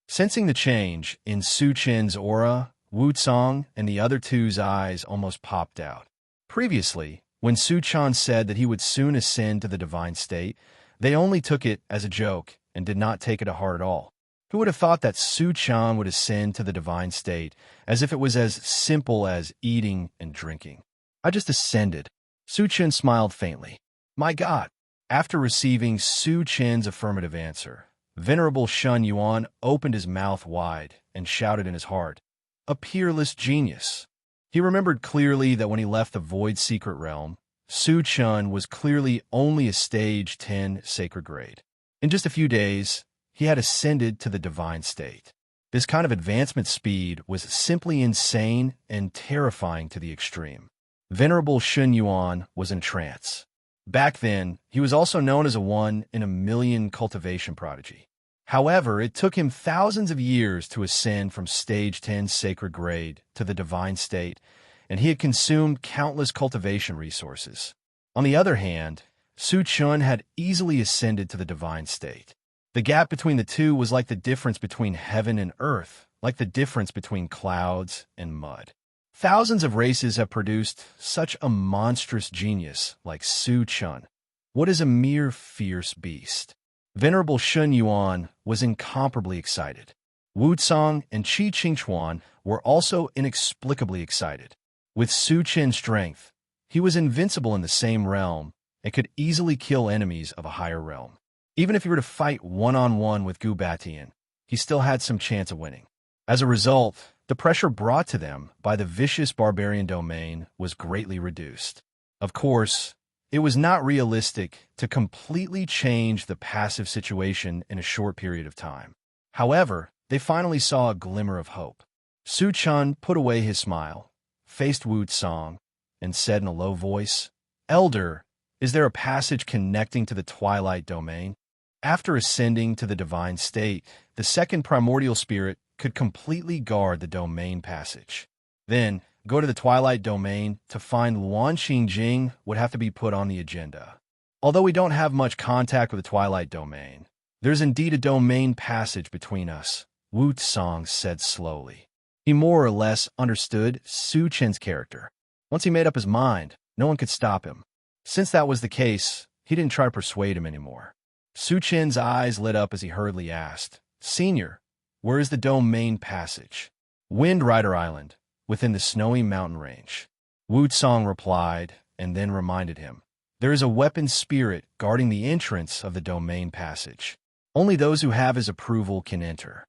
Sensing the change in Su Chen's aura, Wutsang and the other two's eyes almost popped out. Previously, when Su Chan said that he would soon ascend to the divine state, they only took it as a joke and did not take it to heart at all. Who would have thought that Su Chan would ascend to the divine state as if it was as simple as eating and drinking? I just ascended. Su Chen smiled faintly. My God! After receiving Su Chen's affirmative answer, Venerable Shun Yuan opened his mouth wide and shouted in his heart, a peerless genius. He remembered clearly that when he left the Void Secret Realm, Su Chun was clearly only a Stage 10 sacred grade. In just a few days, he had ascended to the divine state. This kind of advancement speed was simply insane and terrifying to the extreme. Venerable Shun Yuan was in trance. Back then, he was also known as a 1-in-a-million cultivation prodigy. However, it took him thousands of years to ascend from Stage 10 sacred grade to the divine state, and he had consumed countless cultivation resources. On the other hand, Su Chun had easily ascended to the divine state. The gap between the two was like the difference between heaven and earth, like the difference between clouds and mud. Thousands of races have produced such a monstrous genius like Su Chun. What is a mere fierce beast? Venerable Shun Yuan was incomparably excited. Wutsang and Qi Qingchuan were also inexplicably excited. With Su Chen's strength, he was invincible in the same realm and could easily kill enemies of a higher realm. Even if he were to fight one-on-one with Gubatian, he still had some chance of winning. As a result, the pressure brought to them by the vicious barbarian domain was greatly reduced. Of course, it was not realistic to completely change the passive situation in a short period of time. However, they finally saw a glimmer of hope. Su Chun put away his smile, faced Wutsang, and said in a low voice, Elder, is there a passage connecting to the twilight domain? After ascending to the divine state, the second primordial spirit could completely guard the domain passage. Then, go to the twilight domain to find Luan Xingjing would have to be put on the agenda. Although we don't have much contact with the twilight domain, there's indeed a domain passage between us, Wutsang said slowly. He more or less understood Su Chen's character. Once he made up his mind, no one could stop him. Since that was the case, he didn't try to persuade him anymore. Su Chen's eyes lit up as he hurriedly asked, Senior, where is the domain passage? Wind Rider Island, within the snowy mountain range. Wutsang replied, and then reminded him, there is a weapon spirit guarding the entrance of the domain passage. Only those who have his approval can enter.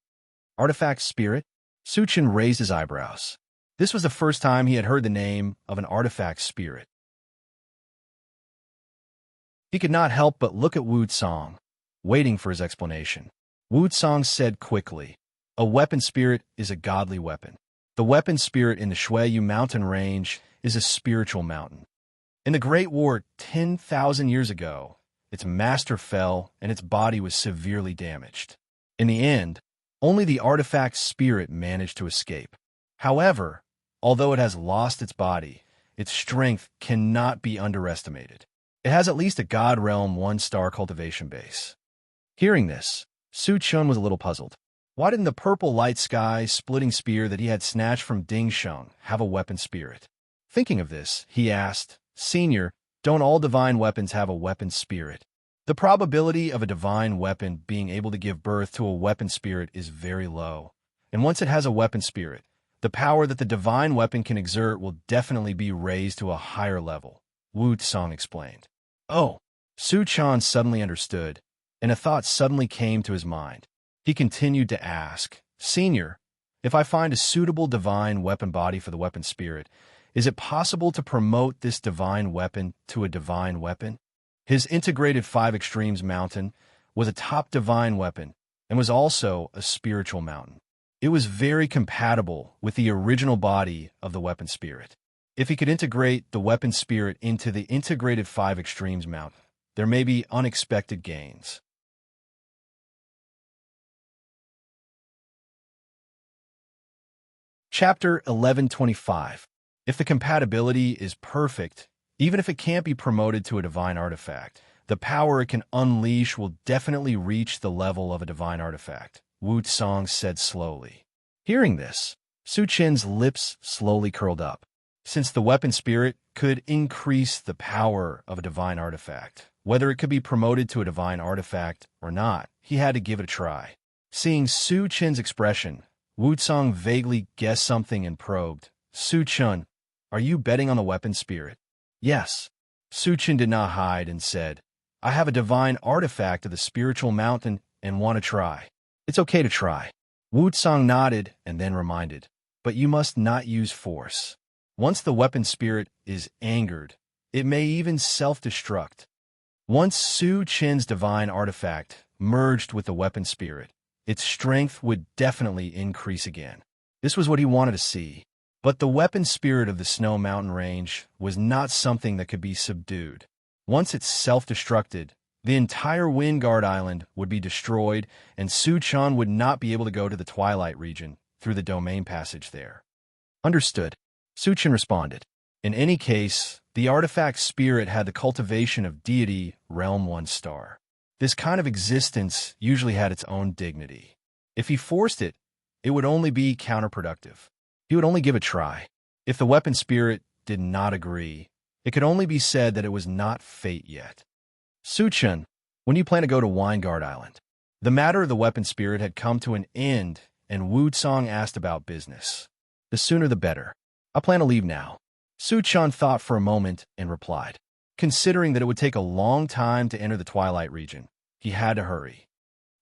Artifact spirit? Su Chen raised his eyebrows. This was the first time he had heard the name of an artifact spirit. He could not help but look at Wutsang, waiting for his explanation. Wutsang said quickly, a weapon spirit is a godly weapon. The weapon spirit in the Shuiyu mountain range is a spiritual mountain. In the Great War 10,000 years ago, its master fell and its body was severely damaged. In the end, only the artifact spirit managed to escape. However, although it has lost its body, its strength cannot be underestimated. It has at least a God Realm 1-star cultivation base. Hearing this, Su Chun was a little puzzled. Why didn't the purple light sky splitting spear that he had snatched from Ding Sheng have a weapon spirit? Thinking of this, he asked, Senior, don't all divine weapons have a weapon spirit? The probability of a divine weapon being able to give birth to a weapon spirit is very low. And once it has a weapon spirit, the power that the divine weapon can exert will definitely be raised to a higher level, Wutsang explained. Oh, Su Chan suddenly understood, and a thought suddenly came to his mind. He continued to ask, Senior, if I find a suitable divine weapon body for the weapon spirit, is it possible to promote this divine weapon to a divine weapon? His integrated 5 extremes mountain was a top divine weapon and was also a spiritual mountain. It was very compatible with the original body of the weapon spirit. If he could integrate the weapon spirit into the integrated 5 extremes mount, there may be unexpected gains. Chapter 1125. If the compatibility is perfect, even if it can't be promoted to a divine artifact, the power it can unleash will definitely reach the level of a divine artifact, Wu Tsang said slowly. Hearing this, Su Chen's lips slowly curled up. Since the weapon spirit could increase the power of a divine artifact, whether it could be promoted to a divine artifact or not, he had to give it a try. Seeing Su Chen's expression, Wu Tsang vaguely guessed something and probed, Su Chen, are you betting on the weapon spirit? Yes. Su Chen did not hide and said, I have a divine artifact of the spiritual mountain and want to try. It's okay to try. Wu Tsang nodded and then reminded, but you must not use force. Once the weapon spirit is angered, it may even self-destruct. Once Su Chen's divine artifact merged with the weapon spirit, its strength would definitely increase again. This was what he wanted to see. But the weapon spirit of the Snow Mountain Range was not something that could be subdued. Once it self-destructed, the entire Windguard Island would be destroyed, and Su Chen would not be able to go to the Twilight region through the domain passage there. Understood. Su Chen responded. In any case, the artifact spirit had the cultivation of deity realm 1 star. This kind of existence usually had its own dignity. If he forced it, it would only be counterproductive. He would only give a try. If the weapon spirit did not agree, it could only be said that it was not fate yet. Su Chen, when do you plan to go to Windguard Island? The matter of the weapon spirit had come to an end, and Wu Tsang asked about business. The sooner the better. I plan to leave now. Su Chen thought for a moment and replied. Considering that it would take a long time to enter the Twilight region, he had to hurry.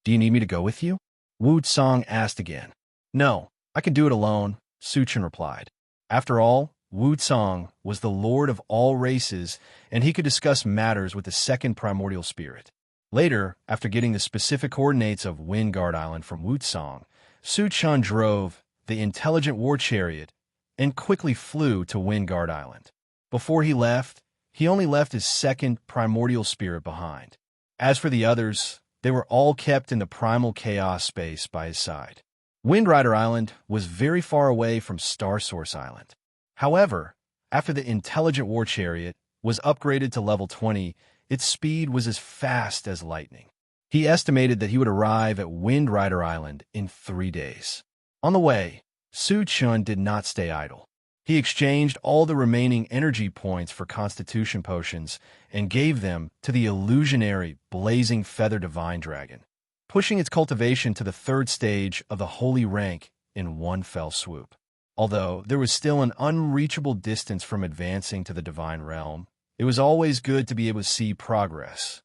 Do you need me to go with you? Wu Tsang asked again. No, I can do it alone, Su Chen replied. After all, Wu Tsang was the lord of all races, and he could discuss matters with the second primordial spirit. Later, after getting the specific coordinates of Windguard Island from Wu Tsang, Su Chen drove the intelligent war chariot and quickly flew to Windguard Island. Before he left, he only left his second primordial spirit behind. As for the others, they were all kept in the primal chaos space by his side. Windrider Island was very far away from Star Source Island. However, after the intelligent war chariot was upgraded to level 20, its speed was as fast as lightning. He estimated that he would arrive at Windrider Island in 3 days. On the way, Su Chen did not stay idle. He exchanged all the remaining energy points for constitution potions and gave them to the illusionary Blazing Feather Divine Dragon, pushing its cultivation to the 3rd stage of the holy rank in one fell swoop. Although there was still an unreachable distance from advancing to the divine realm, it was always good to be able to see progress.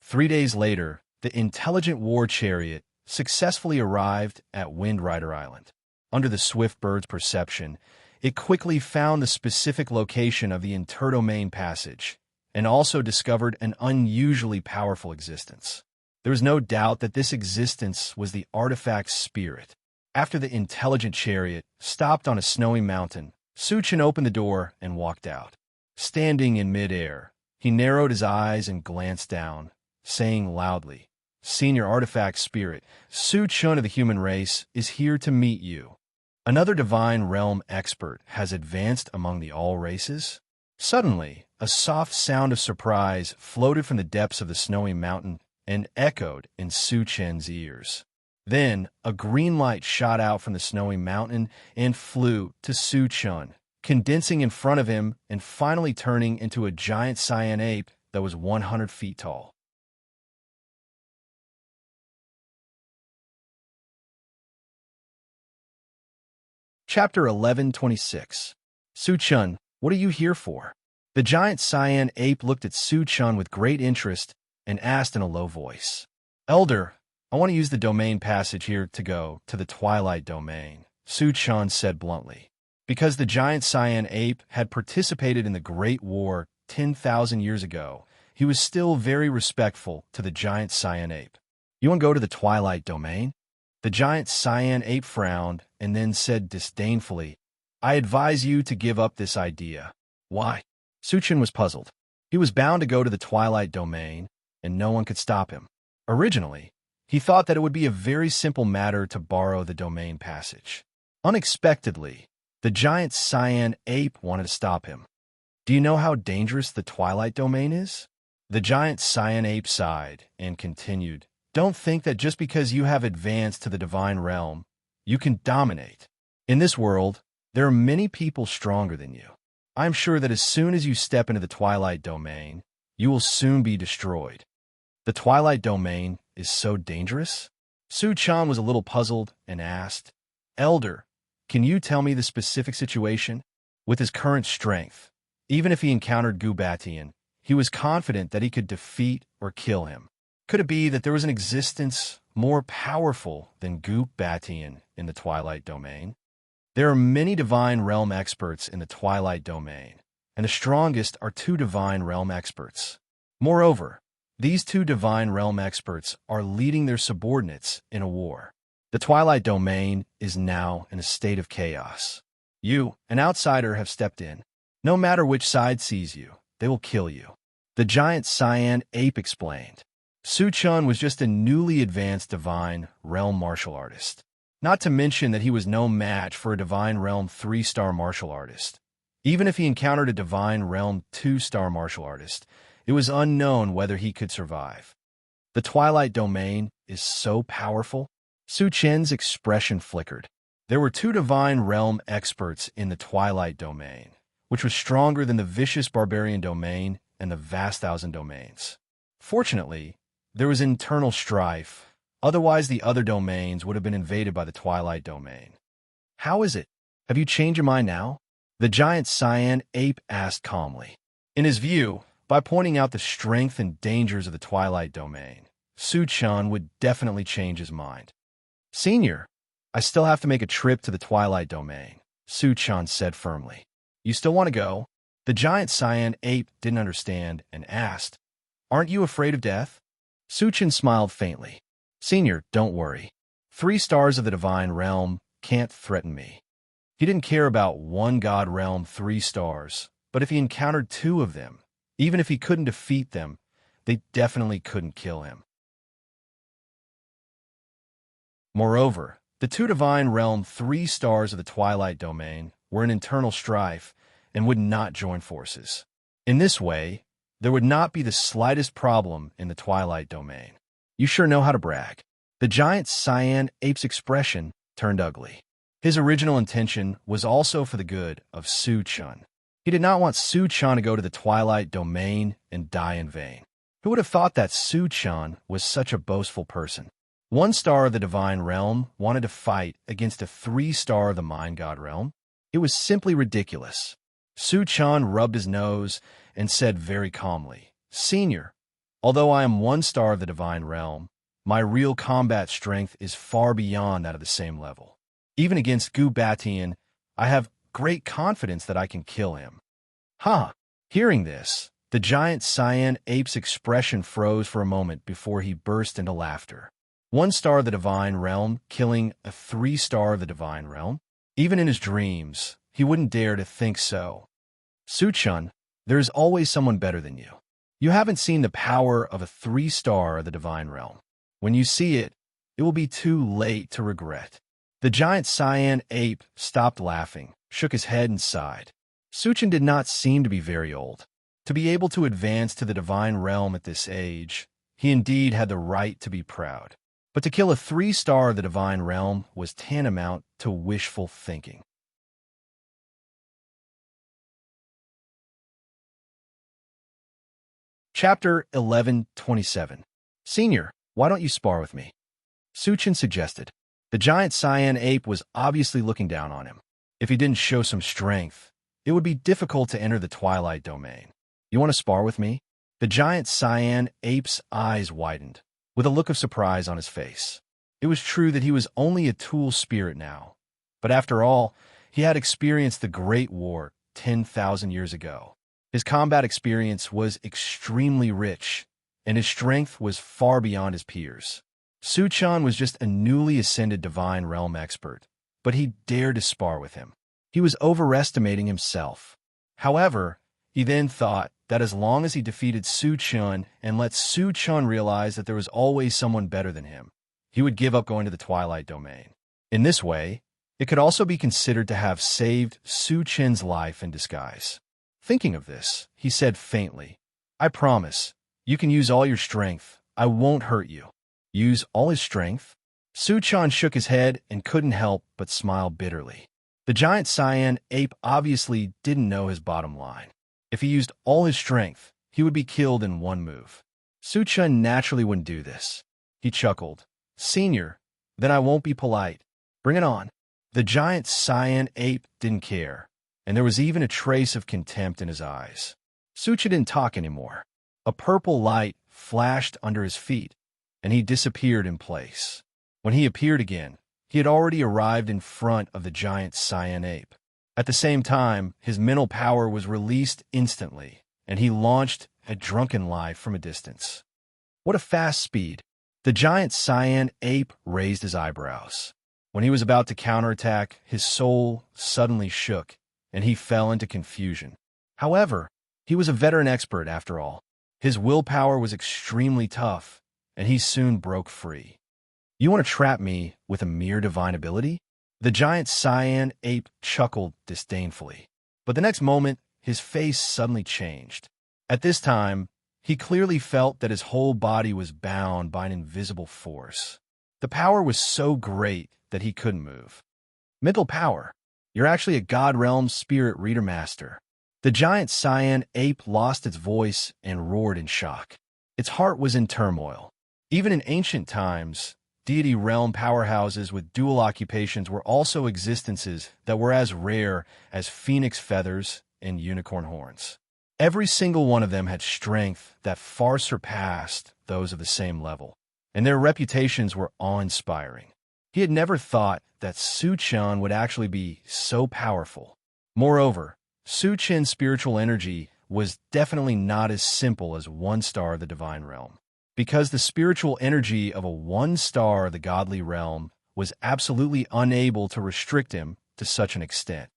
3 days later, the intelligent war chariot successfully arrived at Windrider Island. Under the swift bird's perception, it quickly found the specific location of the interdomain passage, and also discovered an unusually powerful existence. There was no doubt that this existence was the artifact spirit. After the intelligent chariot stopped on a snowy mountain, Su Chen opened the door and walked out. Standing in midair, he narrowed his eyes and glanced down, saying loudly, Senior Artifact Spirit, Su Chen of the human race is here to meet you. Another divine realm expert has advanced among the all races? Suddenly, a soft sound of surprise floated from the depths of the snowy mountain and echoed in Su Chen's ears. Then, a green light shot out from the snowy mountain and flew to Su Chen, condensing in front of him and finally turning into a giant cyan ape that was 100 feet tall. Chapter 1126. Su Chen, what are you here for? The giant cyan ape looked at Su Chen with great interest and asked in a low voice. Elder, I want to use the domain passage here to go to the Twilight domain, Su Chen said bluntly. Because the giant cyan ape had participated in the Great War 10,000 years ago, he was still very respectful to the giant cyan ape. You want to go to the Twilight domain? The giant cyan ape frowned and then said disdainfully, I advise you to give up this idea. Why? Suchin was puzzled. He was bound to go to the Twilight Domain, and no one could stop him. Originally, he thought that it would be a very simple matter to borrow the domain passage. Unexpectedly, the giant cyan ape wanted to stop him. Do you know how dangerous the Twilight Domain is? The giant cyan ape sighed and continued, Don't think that just because you have advanced to the divine realm, you can dominate. In this world, there are many people stronger than you. I am sure that as soon as you step into the Twilight Domain, you will soon be destroyed. The Twilight Domain is so dangerous? Su-chan was a little puzzled and asked, Elder, can you tell me the specific situation? With his current strength, even if he encountered Gubatian, he was confident that he could defeat or kill him. Could it be that there was an existence more powerful than Gubatian in the Twilight Domain? There are many Divine Realm experts in the Twilight Domain, and the strongest are 2 Divine Realm experts. Moreover, these 2 Divine Realm experts are leading their subordinates in a war. The Twilight Domain is now in a state of chaos. You, an outsider, have stepped in. No matter which side sees you, they will kill you. The giant cyan ape explained. Su-chan was just a newly advanced Divine Realm martial artist. Not to mention that he was no match for a Divine Realm 3-star martial artist. Even if he encountered a Divine Realm 2-star martial artist, it was unknown whether he could survive. The Twilight Domain is so powerful. Su-chen's expression flickered. There were 2 Divine Realm experts in the Twilight Domain, which was stronger than the vicious Barbarian Domain and the Vast Thousand Domains. Fortunately, there was internal strife. Otherwise, the other domains would have been invaded by the Twilight Domain. How is it? Have you changed your mind now? The giant cyan ape asked calmly. In his view, by pointing out the strength and dangers of the Twilight Domain, Su-chan would definitely change his mind. Senior, I still have to make a trip to the Twilight Domain, Su-chan said firmly. You still want to go? The giant cyan ape didn't understand and asked, Aren't you afraid of death? Su-chan smiled faintly. Senior, don't worry. 3 stars of the Divine Realm can't threaten me. He didn't care about 1 God Realm 3 stars, but if he encountered 2 of them, even if he couldn't defeat them, they definitely couldn't kill him. Moreover, the 2 Divine Realm 3 stars of the Twilight Domain were in internal strife and would not join forces. In this way, there would not be the slightest problem in the Twilight Domain. You sure know how to brag. The giant cyan ape's expression turned ugly. His original intention was also for the good of Su-chan. He did not want Su-chan to go to the Twilight Domain and die in vain. Who would have thought that Su-chan was such a boastful person? 1 star of the Divine Realm wanted to fight against a 3-star of the Mind God Realm? It was simply ridiculous. Su-chan rubbed his nose and said very calmly, Senior, although I am 1 star of the Divine Realm, my real combat strength is far beyond that of the same level. Even against Gubatian, I have great confidence that I can kill him. Ha! Hearing this, the giant cyan ape's expression froze for a moment before he burst into laughter. 1 star of the Divine Realm killing a 3-star of the Divine Realm? Even in his dreams, he wouldn't dare to think so. Su-chan, there is always someone better than you. You haven't seen the power of a 3-star of the Divine Realm. When you see it, it will be too late to regret. The giant cyan ape stopped laughing, shook his head, and sighed. Su-chan did not seem to be very old. To be able to advance to the Divine Realm at this age, he indeed had the right to be proud. But to kill a 3-star of the Divine Realm was tantamount to wishful thinking. Chapter 11:27. Senior, why don't you spar with me? Su-chan suggested. The giant cyan ape was obviously looking down on him. If he didn't show some strength, it would be difficult to enter the Twilight Domain. You want to spar with me? The giant cyan ape's eyes widened, with a look of surprise on his face. It was true that he was only a tool spirit now, but after all, he had experienced the Great War 10,000 years ago. His combat experience was extremely rich, and his strength was far beyond his peers. Su-chan was just a newly ascended Divine Realm expert, but he dared to spar with him. He was overestimating himself. However, he then thought that as long as he defeated Su-chan and let Su-chan realize that there was always someone better than him, he would give up going to the Twilight Domain. In this way, it could also be considered to have saved Su-chan's life in disguise. Thinking of this, he said faintly, "I promise, you can use all your strength. I won't hurt you." Use all his strength? Su-chan shook his head and couldn't help but smile bitterly. The giant cyan ape obviously didn't know his bottom line. If he used all his strength, he would be killed in one move. Su-chan naturally wouldn't do this. He chuckled. "Senior, then I won't be polite. Bring it on." The giant cyan ape didn't care, and there was even a trace of contempt in his eyes. Su-chan didn't talk anymore. A purple light flashed under his feet, and he disappeared in place. When he appeared again, he had already arrived in front of the giant cyan ape. At the same time, his mental power was released instantly, and he launched a drunken lie from a distance. What a fast speed! The giant cyan ape raised his eyebrows. When he was about to counterattack, his soul suddenly shook, and he fell into confusion. However, he was a veteran expert after all. His willpower was extremely tough, and he soon broke free. "You want to trap me with a mere divine ability?" The giant cyan ape chuckled disdainfully. But the next moment, his face suddenly changed. At this time, he clearly felt that his whole body was bound by an invisible force. The power was so great that he couldn't move. "Mental power. You're actually a God Realm Spirit Reader Master." The giant cyan ape lost its voice and roared in shock. Its heart was in turmoil. Even in ancient times, deity realm powerhouses with dual occupations were also existences that were as rare as phoenix feathers and unicorn horns. Every single one of them had strength that far surpassed those of the same level, and their reputations were awe-inspiring. He had never thought that Su-chan would actually be so powerful. Moreover, Su-chan's spiritual energy was definitely not as simple as one star of the divine realm, because the spiritual energy of a one star of the godly realm was absolutely unable to restrict him to such an extent.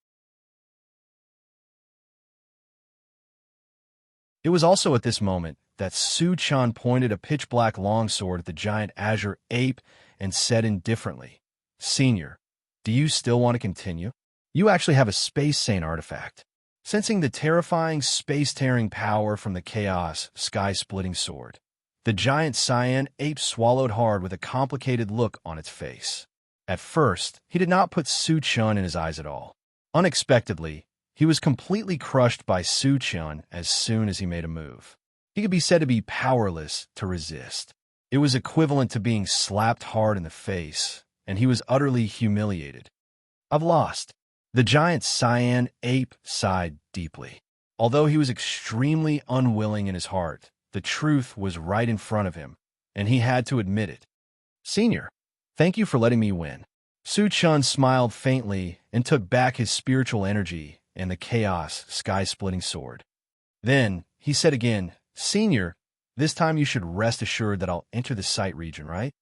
It was also at this moment that Su-chan pointed a pitch-black longsword at the giant azure ape and said indifferently, "Senior, do you still want to continue? You actually have a Space Saint artifact." Sensing the terrifying space-tearing power from the chaos sky-splitting sword, the giant cyan ape swallowed hard with a complicated look on its face. At first, he did not put Su-chan in his eyes at all. Unexpectedly, he was completely crushed by Su-chan as soon as he made a move. He could be said to be powerless to resist. It was equivalent to being slapped hard in the face, and he was utterly humiliated. "I've lost." The giant cyan ape sighed deeply. Although he was extremely unwilling in his heart, the truth was right in front of him, and he had to admit it. "Senior, thank you for letting me win." Su-chan smiled faintly and took back his spiritual energy and the chaos sky-splitting sword. Then he said again, "Senior, this time you should rest assured that I'll enter the sight region, right?"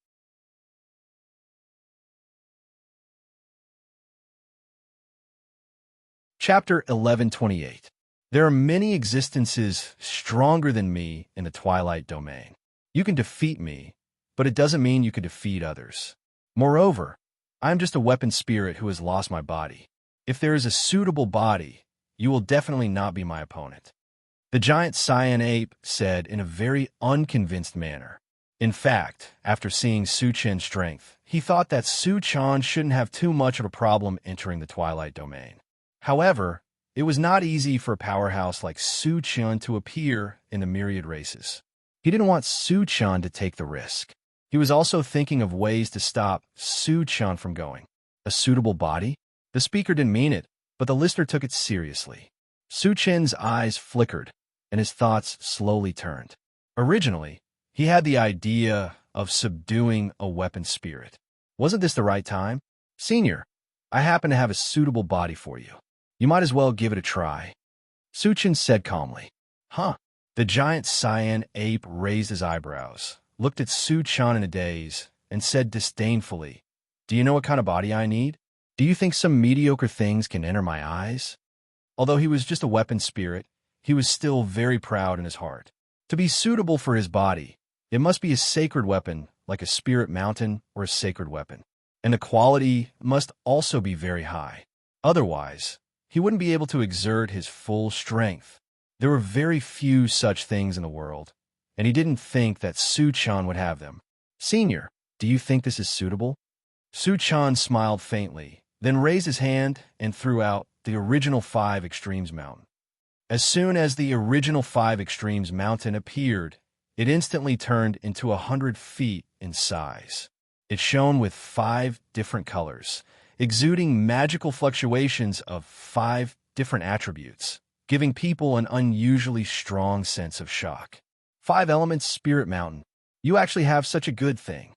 Chapter 1128. There are many existences stronger than me in the Twilight Domain. You can defeat me, but it doesn't mean you can defeat others. Moreover, I am just a weapon spirit who has lost my body. If there is a suitable body, you will definitely not be my opponent." The giant cyan ape said in a very unconvinced manner. In fact, after seeing Su-chan's strength, he thought that Su-chan shouldn't have too much of a problem entering the Twilight Domain. However, it was not easy for a powerhouse like Su-chan to appear in the myriad races. He didn't want Su-chan to take the risk. He was also thinking of ways to stop Su-chan from going. A suitable body? The speaker didn't mean it, but the listener took it seriously. Su-chan's eyes flickered, and his thoughts slowly turned. Originally, he had the idea of subduing a weapon spirit. Wasn't this the right time? "Senior, I happen to have a suitable body for you. You might as well give it a try." Su-chan said calmly. "Huh?" The giant cyan ape raised his eyebrows, looked at Su-chan in a daze, and said disdainfully, "Do you know what kind of body I need? Do you think some mediocre things can enter my eyes?" Although he was just a weapon spirit, he was still very proud in his heart. To be suitable for his body, it must be a sacred weapon like a spirit mountain or a sacred weapon. And the quality must also be very high. Otherwise, he wouldn't be able to exert his full strength. There were very few such things in the world, and he didn't think that Su-chan would have them. "Senior, do you think this is suitable?" Su-chan smiled faintly, then raised his hand and threw out the original 5 Extremes Mountain. As soon as the original 5 Extremes Mountain appeared, it instantly turned into 100 feet in size. It shone with 5 different colors, exuding magical fluctuations of 5 different attributes, giving people an unusually strong sense of shock. 5 Elements Spirit Mountain. You actually have such a good thing.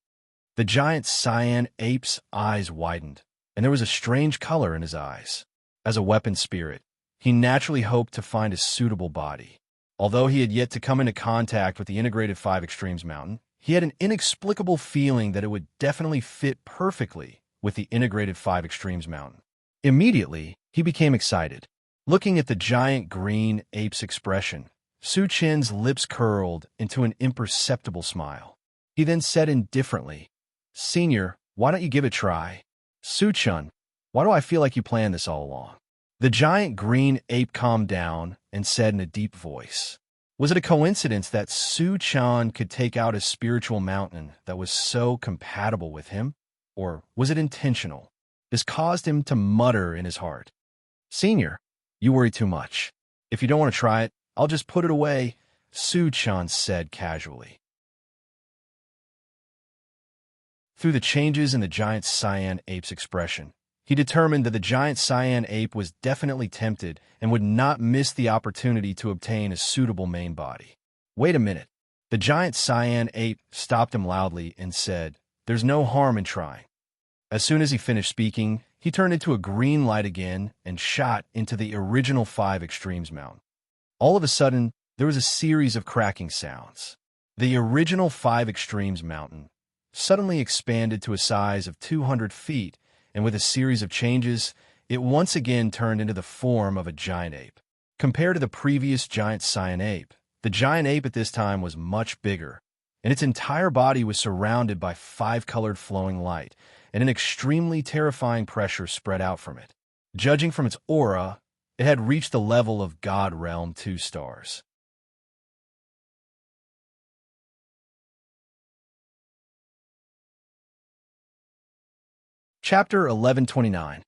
The giant cyan ape's eyes widened, and there was a strange color in his eyes. As a weapon spirit, he naturally hoped to find a suitable body. Although he had yet to come into contact with the integrated 5 Extremes Mountain, he had an inexplicable feeling that it would definitely fit perfectly with the integrated 5 Extremes Mountain. Immediately, he became excited. Looking at the giant green ape's expression, Su-chin's lips curled into an imperceptible smile. He then said indifferently, "Senior, why don't you give it a try?" "Su-chan, why do I feel like you planned this all along?" The giant green ape calmed down and said in a deep voice, "Was it a coincidence that Su-chan could take out a spiritual mountain that was so compatible with him? Or was it intentional?" This caused him to mutter in his heart, "Senior, you worry too much. If you don't want to try it, I'll just put it away," Su-chan said casually. Through the changes in the giant cyan ape's expression, he determined that the giant cyan ape was definitely tempted and would not miss the opportunity to obtain a suitable main body. "Wait a minute." The giant cyan ape stopped him loudly and said, "There's no harm in trying." As soon as he finished speaking, he turned into a green light again and shot into the original 5 Extremes Mountain. All of a sudden, there was a series of cracking sounds. The original 5 Extremes Mountain suddenly expanded to a size of 200 feet, and with a series of changes, it once again turned into the form of a giant ape. Compared to the previous giant cyan ape, the giant ape at this time was much bigger, and its entire body was surrounded by 5-colored flowing light, and an extremely terrifying pressure spread out from it. Judging from its aura, it had reached the level of God Realm 2 stars. Chapter 1129.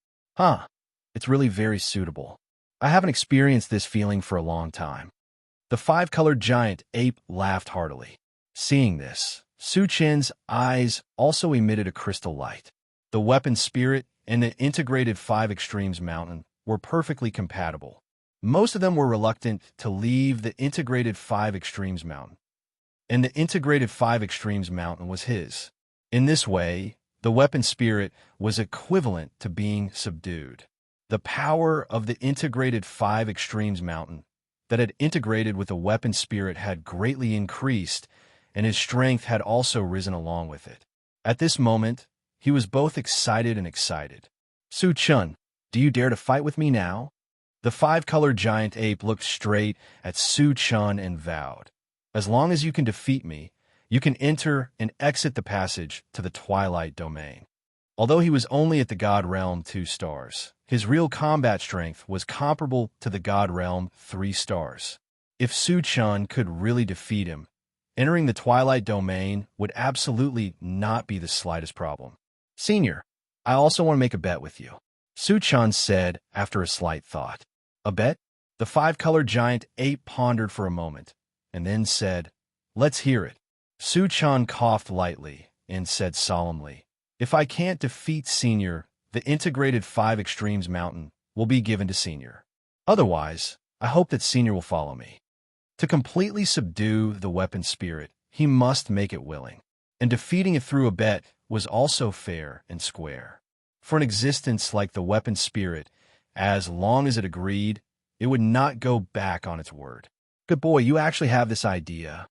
It's really very suitable. I haven't experienced this feeling for a long time. The 5-colored giant ape laughed heartily. Seeing this, Su-chin's eyes also emitted a crystal light. The weapon spirit and the integrated 5 Extremes Mountain were perfectly compatible. Most of them were reluctant to leave the integrated 5 Extremes Mountain, and the integrated 5 Extremes Mountain was his. In this way, the weapon spirit was equivalent to being subdued. The power of the integrated 5 Extremes Mountain that had integrated with the weapon spirit had greatly increased, and his strength had also risen along with it. At this moment, he was both excited and excited. "Su-chan, do you dare to fight with me now?" The 5-colored giant ape looked straight at Su-chan and vowed, "As long as you can defeat me, you can enter and exit the passage to the Twilight Domain." Although he was only at the God Realm 2 stars, his real combat strength was comparable to the God Realm 3 stars. If Su-chan could really defeat him, entering the Twilight Domain would absolutely not be the slightest problem. "Senior, I also want to make a bet with you," Su-chan said after a slight thought. "A bet?" The 5-colored giant ape pondered for a moment, and then said, "Let's hear it." Su-chan coughed lightly and said solemnly, "If I can't defeat Senior, the integrated 5 Extremes Mountain will be given to Senior. Otherwise, I hope that Senior will follow me." To completely subdue the weapon spirit, he must make it willing, and defeating it through a bet was also fair and square. For an existence like the weapon spirit, as long as it agreed, it would not go back on its word. "Good boy, you actually have this idea."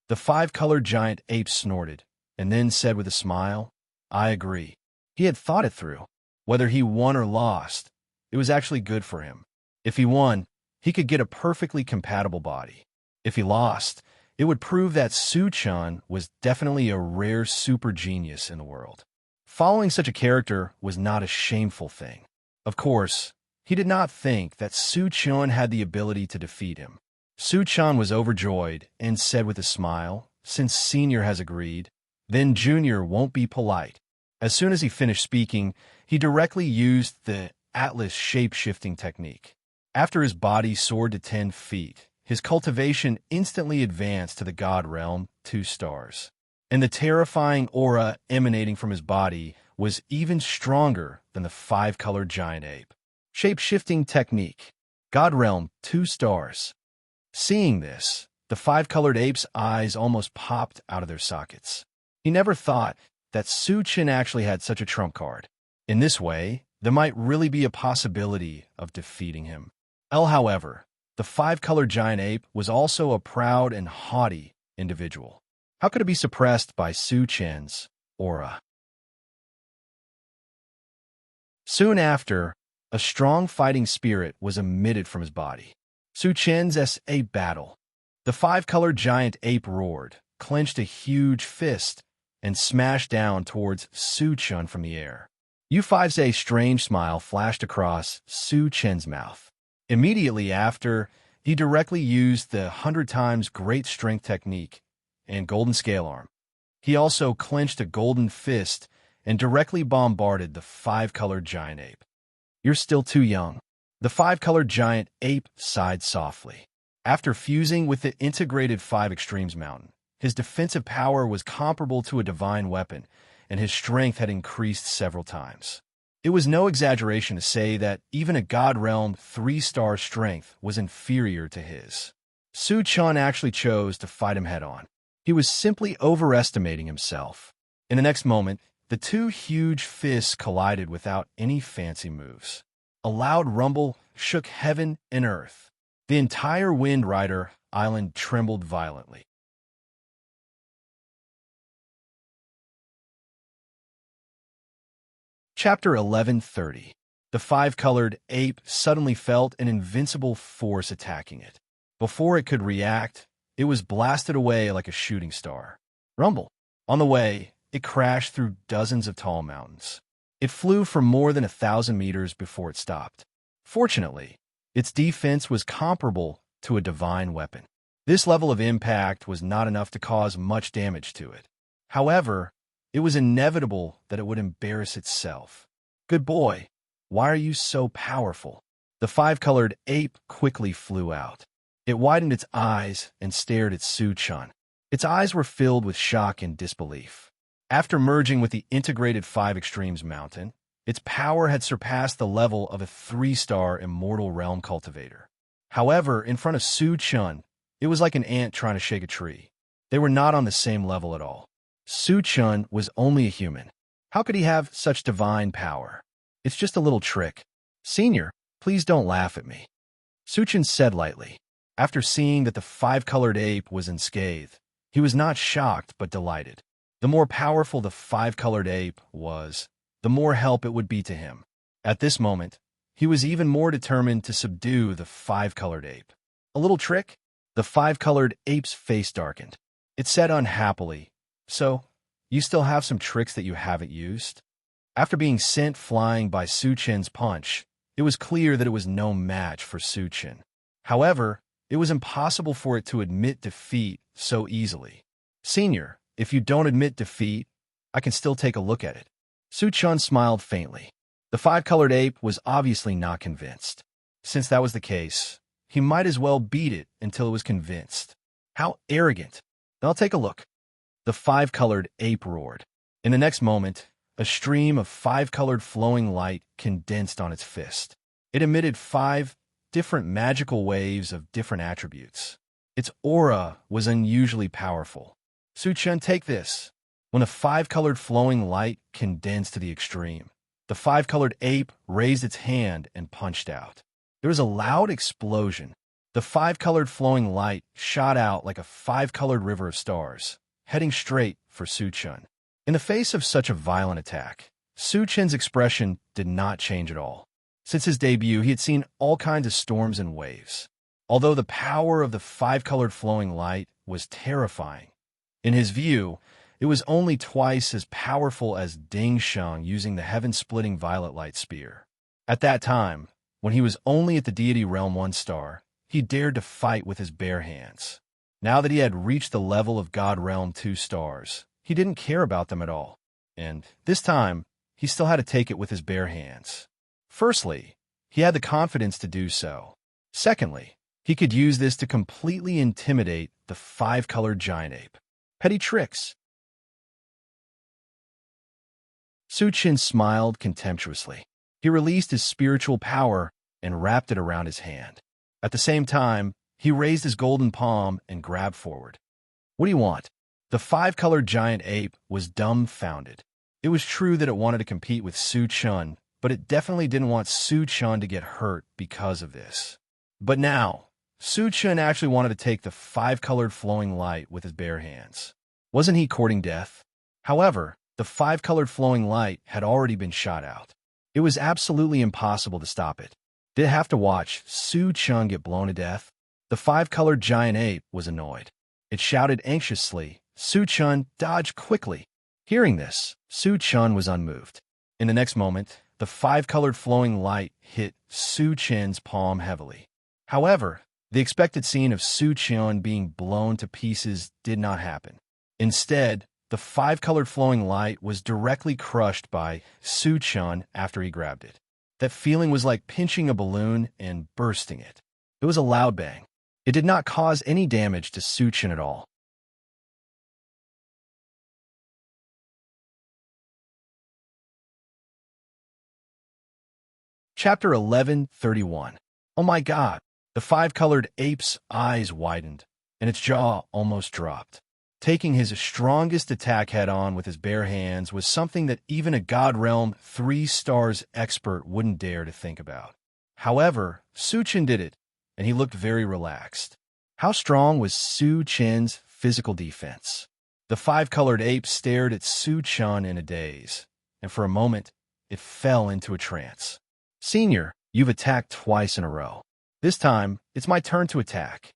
The 5-colored giant ape snorted, and then said with a smile, "I agree." He had thought it through. Whether he won or lost, it was actually good for him. If he won, he could get a perfectly compatible body. If he lost, it would prove that Su-chan was definitely a rare super genius in the world. Following such a character was not a shameful thing. Of course, he did not think that Su-chan had the ability to defeat him. Su-chan was overjoyed and said with a smile, "Since Senior has agreed, then Junior won't be polite." As soon as he finished speaking, he directly used the Atlas shape-shifting technique. After his body soared to 10 feet, his cultivation instantly advanced to the God Realm 2 stars. And the terrifying aura emanating from his body was even stronger than the 5-colored giant ape. Shape-shifting technique. God Realm 2 stars. Seeing this, the 5-colored ape's eyes almost popped out of their sockets. He never thought that Su-chan actually had such a trump card. In this way, there might really be a possibility of defeating him. However, the 5-colored giant ape was also a proud and haughty individual. How could it be suppressed by Su-chan's aura? Soon after, a strong fighting spirit was emitted from his body. Su-chan's S.A. battle. The 5-colored giant ape roared, clenched a huge fist, and smashed down towards Su-chan from the air. U5's strange smile flashed across Su-chan's mouth. Immediately after, he directly used the 100 times great strength technique and golden scale arm. He also clenched a golden fist and directly bombarded the 5-colored giant ape. "You're still too young." The 5-colored giant ape sighed softly. After fusing with the integrated 5 Extremes Mountain, his defensive power was comparable to a divine weapon, and his strength had increased several times. It was no exaggeration to say that even a God Realm 3-star strength was inferior to his. Su-chan actually chose to fight him head-on. He was simply overestimating himself. In the next moment, the two huge fists collided without any fancy moves. A loud rumble shook heaven and earth. The entire Wind Rider Island trembled violently. Chapter 1130. The 5-colored ape suddenly felt an invincible force attacking it. Before it could react, it was blasted away like a shooting star. Rumble. On the way, it crashed through dozens of tall mountains. It flew for more than 1,000 meters before it stopped. Fortunately, its defense was comparable to a divine weapon. This level of impact was not enough to cause much damage to it. However, it was inevitable that it would embarrass itself. "Good boy, why are you so powerful?" The 5-colored ape quickly flew out. It widened its eyes and stared at Su-chan. Its eyes were filled with shock and disbelief. After merging with the integrated 5 Extremes Mountain, its power had surpassed the level of a 3-star Immortal Realm cultivator. However, in front of Su-chan, it was like an ant trying to shake a tree. They were not on the same level at all. Su-chan was only a human. How could he have such divine power? "It's just a little trick. Senior, please don't laugh at me," Su-chan said lightly. After seeing that the 5-colored ape was unscathed, he was not shocked but delighted. The more powerful the 5-colored ape was, the more help it would be to him. At this moment, he was even more determined to subdue the 5-colored ape. "A little trick?" The 5-colored ape's face darkened. It said unhappily, "So, you still have some tricks that you haven't used?" After being sent flying by Su-chan's punch, it was clear that it was no match for Su-chan. However, it was impossible for it to admit defeat so easily. "Senior, if you don't admit defeat, I can still take a look at it." Su-chan smiled faintly. The 5-colored ape was obviously not convinced. Since that was the case, he might as well beat it until it was convinced. How arrogant! "I'll take a look." The 5-colored ape roared. In the next moment, a stream of 5-colored flowing light condensed on its fist. It emitted 5 different magical waves of different attributes. Its aura was unusually powerful. "Su-chan, take this." When the 5-colored flowing light condensed to the extreme, the 5-colored ape raised its hand and punched out. There was a loud explosion. The 5-colored flowing light shot out like a 5-colored river of stars, heading straight for Su-chan. In the face of such a violent attack, Su Chen's expression did not change at all. Since his debut, he had seen all kinds of storms and waves. Although the power of the five-colored flowing light was terrifying, in his view, it was only twice as powerful as Ding Sheng using the heaven-splitting violet light spear. At that time, when he was only at the deity realm 1 star, he dared to fight with his bare hands. Now that he had reached the level of God realm 2 stars, he didn't care about them at all. And this time, he still had to take it with his bare hands. Firstly, he had the confidence to do so. Secondly, he could use this to completely intimidate the five-colored giant ape. Petty tricks. Su Chen smiled contemptuously. He released his spiritual power and wrapped it around his hand. At the same time, he raised his golden palm and grabbed forward. What do you want? The five-colored giant ape was dumbfounded. It was true that it wanted to compete with Su Chen, but it definitely didn't want Su Chen to get hurt because of this. But now, Su Chen actually wanted to take the five-colored flowing light with his bare hands. Wasn't he courting death? However, the five-colored flowing light had already been shot out. It was absolutely impossible to stop it. Did it have to watch Su Chen get blown to death? The five-colored giant ape was annoyed. It shouted anxiously. Su Chen dodged quickly. Hearing this, Su Chen was unmoved. In the next moment, the five-colored flowing light hit Su Chen's palm heavily. However, the expected scene of Su Chen being blown to pieces did not happen. Instead, the five-colored flowing light was directly crushed by Su Chen after he grabbed it. That feeling was like pinching a balloon and bursting it. It was a loud bang. It did not cause any damage to Su Chen at all. Chapter 11:31. Oh my God! The five-colored ape's eyes widened, and its jaw almost dropped. Taking his strongest attack head-on with his bare hands was something that even a God Realm 3 stars expert wouldn't dare to think about. However, Su Chen did it, and he looked very relaxed. How strong was Su Chen's physical defense? The five-colored ape stared at Su Chen in a daze, and for a moment, it fell into a trance. Senior, you've attacked twice in a row. This time, it's my turn to attack.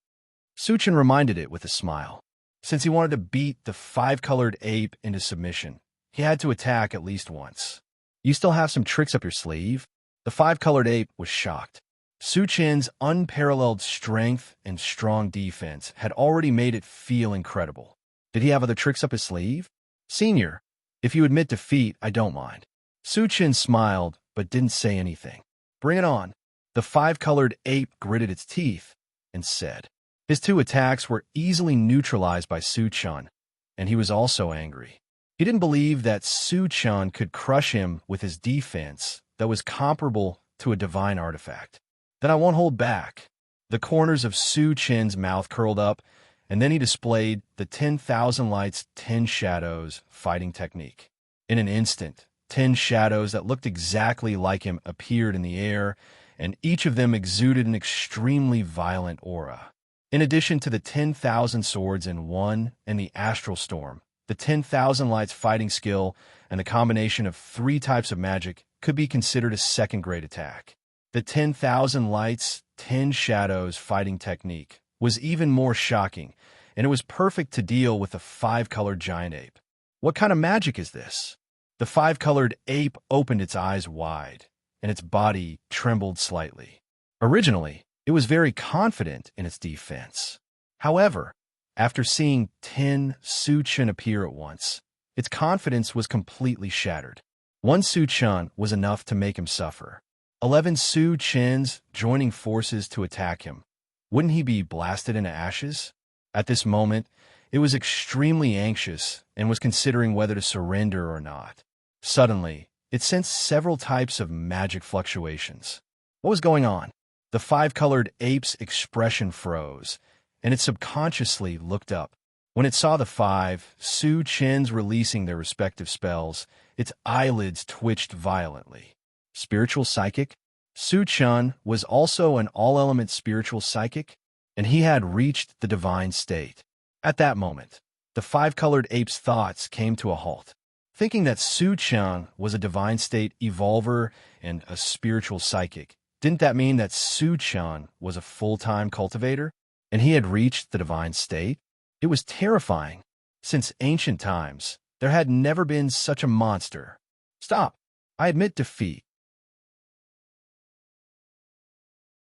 Su Chen reminded it with a smile. Since he wanted to beat the five-colored ape into submission, he had to attack at least once. You still have some tricks up your sleeve? The five-colored ape was shocked. Su Chen's unparalleled strength and strong defense had already made it feel incredible. Did he have other tricks up his sleeve? Senior, if you admit defeat, I don't mind. Su Chen smiled, but didn't say anything. Bring it on. The five-colored ape gritted its teeth and said. His two attacks were easily neutralized by Su Chen, and he was also angry. He didn't believe that Su Chen could crush him with his defense that was comparable to a divine artifact. Then I won't hold back. The corners of Su Chen's mouth curled up, and then he displayed the 10,000 Lights, 10 Shadows fighting technique. In an instant, 10 shadows that looked exactly like him appeared in the air, and each of them exuded an extremely violent aura. In addition to the 10,000 swords in one and the astral storm, the 10,000 Lights fighting skill and the combination of 3 types of magic could be considered a second-grade attack. The 10,000 Lights, 10 Shadows fighting technique was even more shocking, and it was perfect to deal with the five-colored giant ape. What kind of magic is this? The five-colored ape opened its eyes wide, and its body trembled slightly. Originally, it was very confident in its defense. However, after seeing 10 Su Chen appear at once, its confidence was completely shattered. One Su Chen was enough to make him suffer. 11 Su Chens joining forces to attack him. Wouldn't he be blasted into ashes? At this moment, it was extremely anxious and was considering whether to surrender or not. Suddenly, it sensed several types of magic fluctuations. What was going on? The five-colored ape's expression froze, and it subconsciously looked up. When it saw the 5 Su Chens releasing their respective spells, its eyelids twitched violently. Spiritual psychic? Su Chen was also an all-element spiritual psychic, and he had reached the divine state. At that moment, the five-colored ape's thoughts came to a halt. Thinking that Su Qian was a divine state evolver and a spiritual psychic, didn't that mean that Su Qian was a full-time cultivator, and he had reached the divine state? It was terrifying. Since ancient times, there had never been such a monster. Stop. I admit defeat.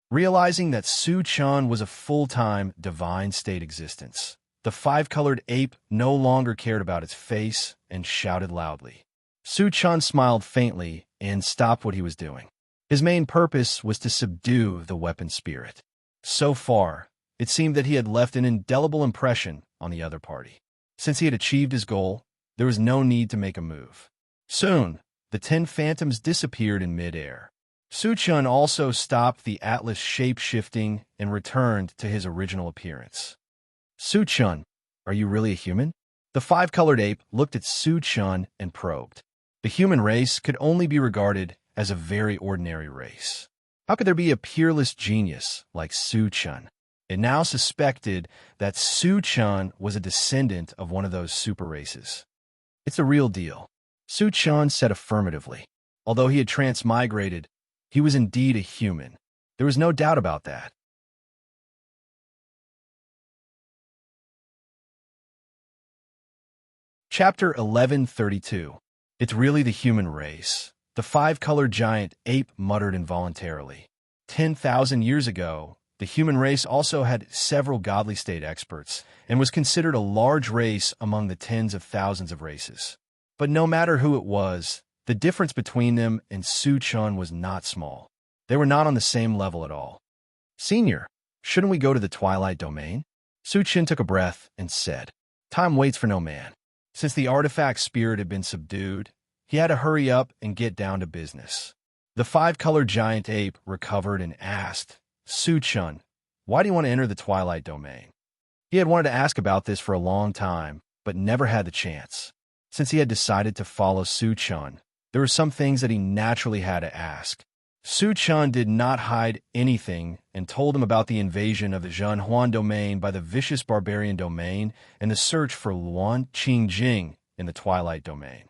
Realizing that Su Qian was a full-time divine state existence, the five-colored ape no longer cared about its face and shouted loudly. Su Qian smiled faintly and stopped what he was doing. His main purpose was to subdue the weapon spirit. So far, it seemed that he had left an indelible impression on the other party. Since he had achieved his goal, there was no need to make a move. Soon, the 10 phantoms disappeared in midair. Su Qian also stopped the Atlas shape-shifting and returned to his original appearance. Su Qian, are you really a human? The five-colored ape looked at Su Qian and probed. The human race could only be regarded as a very ordinary race. How could there be a peerless genius like Su Qian? It now suspected that Su Qian was a descendant of one of those super races. It's a real deal. Su Qian said affirmatively. Although he had transmigrated, he was indeed a human. There was no doubt about that. Chapter 1132. It's really the human race. The five-colored giant ape muttered involuntarily. 10,000 years ago, the human race also had several godly state experts and was considered a large race among the tens of thousands of races. But no matter who it was, the difference between them and Su Qian was not small. They were not on the same level at all. Senior, shouldn't we go to the Twilight Domain? Su Qian took a breath and said, Time waits for no man. Since the artifact spirit had been subdued, he had to hurry up and get down to business. The five-colored giant ape recovered and asked, Su Qian, why do you want to enter the Twilight Domain? He had wanted to ask about this for a long time, but never had the chance. Since he had decided to follow Su Qian, there were some things that he naturally had to ask. Su Qian did not hide anything and told him about the invasion of the Zhanhuan domain by the vicious barbarian domain and the search for Luan Qingjing in the Twilight Domain.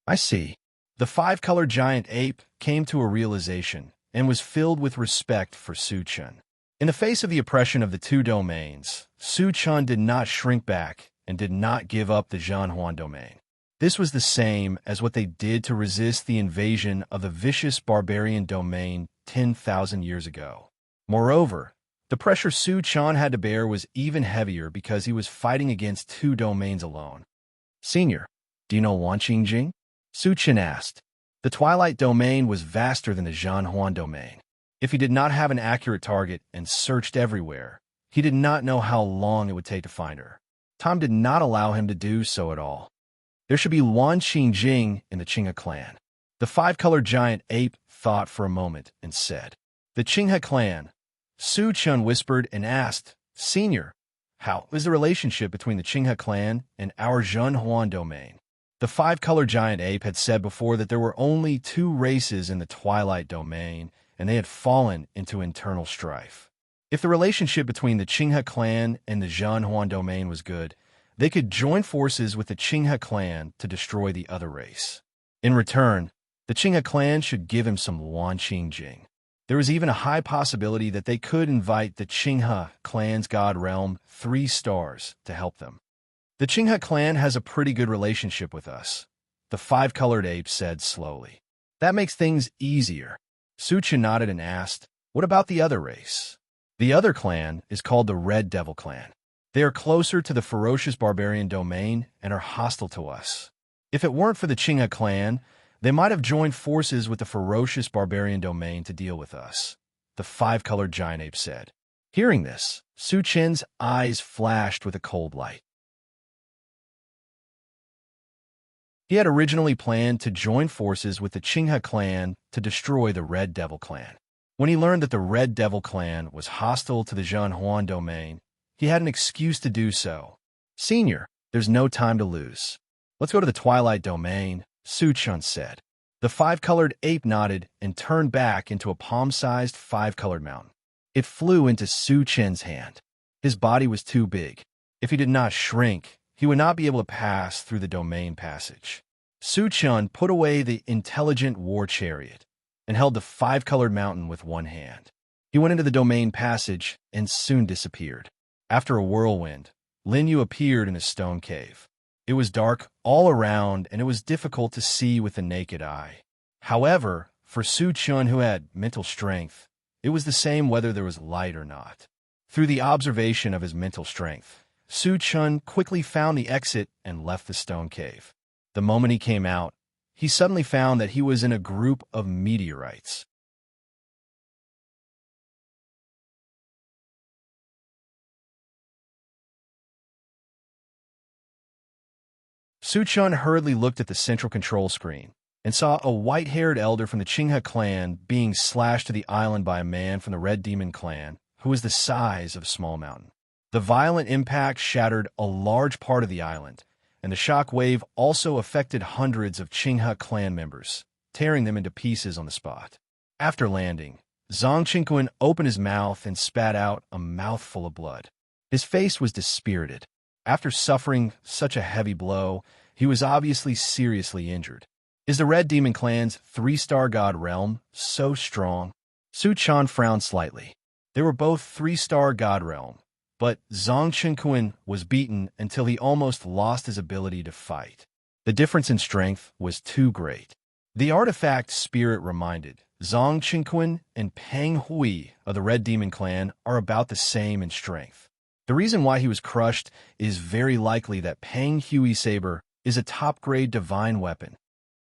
I see. The five-colored giant ape came to a realization and was filled with respect for Su Qian. In the face of the oppression of the two domains, Su Qian did not shrink back and did not give up the Zhanhuan domain. This was the same as what they did to resist the invasion of the vicious barbarian domain 10,000 years ago. Moreover, the pressure Su Qian had to bear was even heavier because he was fighting against two domains alone. Senior, do you know Luan Qingjing? Su Qian asked. The Twilight Domain was vaster than the Zhanhuan domain. If he did not have an accurate target and searched everywhere, he did not know how long it would take to find her. Time did not allow him to do so at all. There should be Luan Qingjing in the Qinghe clan. The five-colored giant ape thought for a moment and said, The Qinghe clan. Su Qian whispered and asked, Senior, how is the relationship between the Qinghe clan and our Zhanhuan domain? The five-colored giant ape had said before that there were only two races in the Twilight Domain, and they had fallen into internal strife. If the relationship between the Qinghe clan and the Zhanhuan domain was good, they could join forces with the Qinghe clan to destroy the other race. In return, the Qinghe clan should give him some Luan Qingjing. There was even a high possibility that they could invite the Qinghe clan's god realm 3 stars to help them. The Qinghe clan has a pretty good relationship with us, the five-colored ape said slowly. That makes things easier. Su Qian nodded and asked, What about the other race? The other clan is called the Red Devil clan. They are closer to the ferocious barbarian domain and are hostile to us. If it weren't for the Qinghe clan, they might have joined forces with the ferocious barbarian domain to deal with us, the five-colored giant ape said. Hearing this, Su Qian's eyes flashed with a cold light. He had originally planned to join forces with the Qinghe clan to destroy the Red Devil clan. When he learned that the Red Devil clan was hostile to the Zhanhuan domain, he had an excuse to do so. Senior, there's no time to lose. Let's go to the Twilight Domain, Su Qian said. The five-colored ape nodded and turned back into a palm-sized five-colored mountain. It flew into Su Qian's hand. His body was too big. If he did not shrink, he would not be able to pass through the domain passage. Su Chun put away the intelligent war chariot and held the five-colored mountain with one hand. He went into the domain passage and soon disappeared. After a whirlwind, Lin Yu appeared in a stone cave. It was dark all around, and it was difficult to see with the naked eye. However, for Su Chun, who had mental strength, it was the same whether there was light or not. Through the observation of his mental strength, Su Chun quickly found the exit and left the stone cave. The moment he came out, he suddenly found that he was in a group of meteorites. Su Chun hurriedly looked at the central control screen and saw a white-haired elder from the Qinghe clan being slashed to the island by a man from the Red Demon clan, who was the size of a small mountain. The violent impact shattered a large part of the island, and the shock wave also affected hundreds of Qinghe clan members, tearing them into pieces on the spot. After landing, Zhang Qingquan opened his mouth and spat out a mouthful of blood. His face was dispirited. After suffering such a heavy blow, he was obviously seriously injured. Is the Red Demon clan's three-star god realm so strong? Su Chun frowned slightly. They were both three-star god realm, but Zhang Qingquan was beaten until he almost lost his ability to fight. The difference in strength was too great. The artifact spirit reminded Zhang Qingquan and Peng Hui of the Red Demon clan are about the same in strength. The reason why he was crushed is very likely that Peng Hui's saber is a top-grade divine weapon.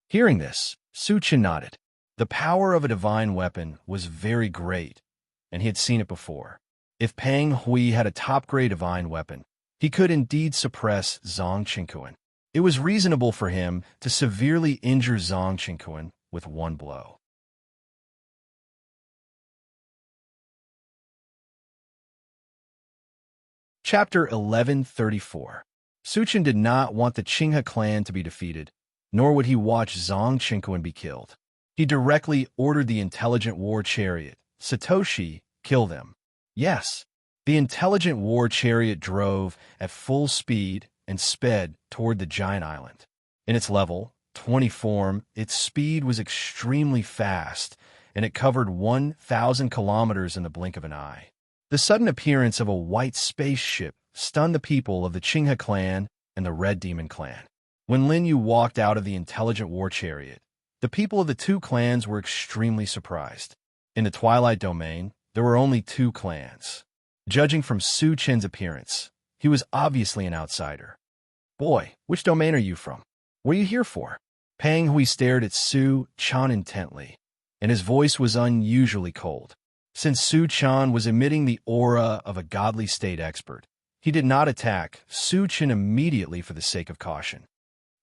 Hearing this, Su Chun nodded. The power of a divine weapon was very great, and he had seen it before. If Peng Hui had a top-grade divine weapon, he could indeed suppress Zhang Qingquan. It was reasonable for him to severely injure Zhang Qingquan with one blow. Chapter 1134. Su Chun did not want the Qinghe clan to be defeated, nor would he watch Zhang Qingquan be killed. He directly ordered the intelligent war chariot, Satoshi, kill them. Yes, the intelligent war chariot drove at full speed and sped toward the giant island. In its level 20 form, its speed was extremely fast, and it covered 1,000 kilometers in the blink of an eye. The sudden appearance of a white spaceship stunned the people of the Qinghe clan and the Red Demon clan. When Lin Yu walked out of the intelligent war chariot, the people of the two clans were extremely surprised. In the Twilight Domain, there were only two clans. Judging from Su Chun's appearance, he was obviously an outsider. Boy, which domain are you from? What are you here for? Peng Hui stared at Su Chun intently, and his voice was unusually cold. Since Su Chun was emitting the aura of a godly state expert, he did not attack Su Chun immediately for the sake of caution.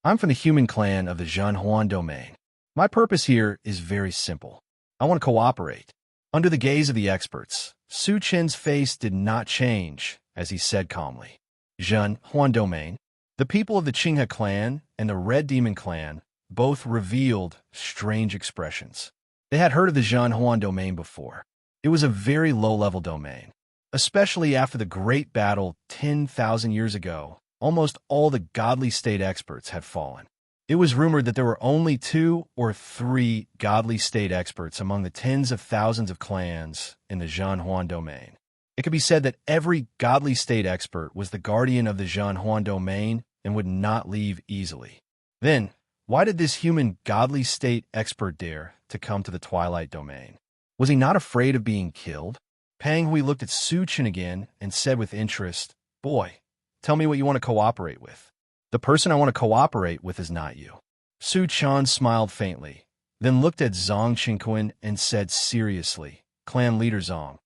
I'm from the human clan of the Zhanhuan domain. My purpose here is very simple. I want to cooperate. Under the gaze of the experts, Su Chun's face did not change as he said calmly, Zhanhuan domain. The people of the Qinghe clan and the Red Demon clan both revealed strange expressions. They had heard of the Zhanhuan domain before. It was a very low-level domain. Especially after the great battle 10,000 years ago, almost all the godly state experts had fallen. It was rumored that there were only 2 or 3 godly state experts among the tens of thousands of clans in the Zhanhuan domain. It could be said that every godly state expert was the guardian of the Zhanhuan domain and would not leave easily. Then, why did this human godly state expert dare to come to the Twilight domain? Was he not afraid of being killed? Peng Hui looked at Su Chun again and said with interest, Boy, tell me what you want to cooperate with. The person I want to cooperate with is not you. Su Chun smiled faintly, then looked at Zhang Qingquan and said seriously, Clan leader Zhang,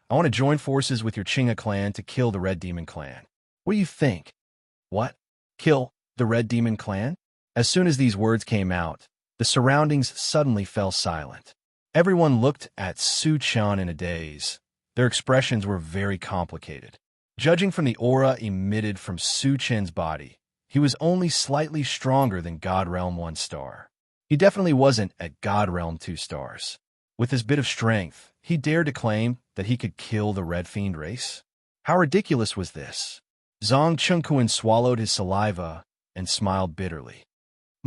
I want to join forces with your Qinghe clan to kill the Red Demon clan. What do you think? What? Kill the Red Demon clan? As soon as these words came out, the surroundings suddenly fell silent. Everyone looked at Su Chun in a daze. Their expressions were very complicated. Judging from the aura emitted from Su Chun's body, he was only slightly stronger than God Realm 1 star. He definitely wasn't at God Realm 2 stars. With his bit of strength, he dared to claim that he could kill the Red Fiend race? How ridiculous was this? Zhang Qingquan swallowed his saliva and smiled bitterly.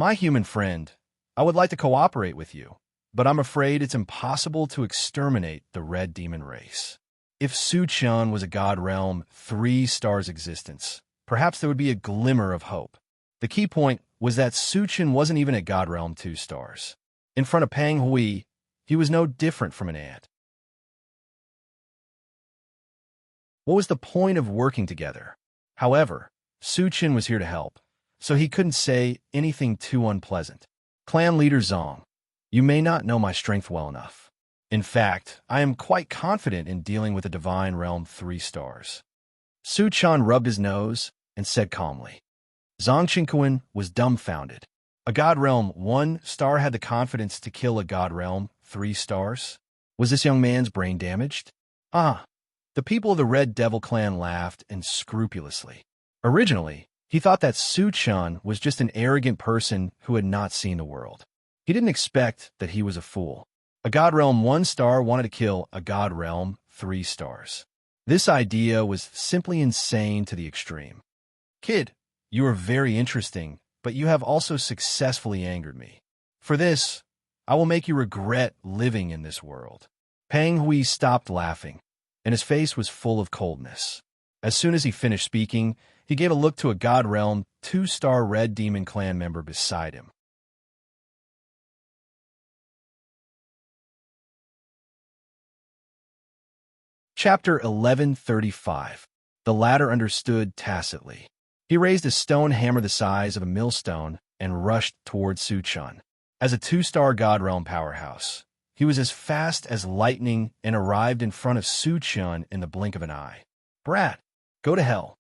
My human friend, I would like to cooperate with you, but I'm afraid it's impossible to exterminate the red demon race. If Su-chan was a god realm 3 stars existence, perhaps there would be a glimmer of hope. The key point was that Su-chan wasn't even at god realm 2 stars. In front of Pang Hui, he was no different from an ant. What was the point of working together? However, Su-chan was here to help, so he couldn't say anything too unpleasant. Clan leader Zong, you may not know my strength well enough. In fact, I am quite confident in dealing with a divine realm 3 stars. Su-chan rubbed his nose and said calmly. Zong Qingquan was dumbfounded. A god realm 1 star had the confidence to kill a god realm 3 stars? Was this young man's brain damaged? The people of the Red Devil clan laughed unscrupulously. Originally, he thought that Su-chan was just an arrogant person who had not seen the world. He didn't expect that he was a fool. A god realm 1 star wanted to kill a god realm 3 stars. This idea was simply insane to the extreme. Kid, you are very interesting, but you have also successfully angered me. For this, I will make you regret living in this world. Pang Hui stopped laughing, and his face was full of coldness. As soon as he finished speaking, he gave a look to a god realm 2-star red demon clan member beside him. Chapter 1135. The latter understood tacitly. He raised a stone hammer the size of a millstone and rushed towards Su-chan. As a 2-star god realm powerhouse, he was as fast as lightning and arrived in front of Su-chan in the blink of an eye. Brat, go to hell.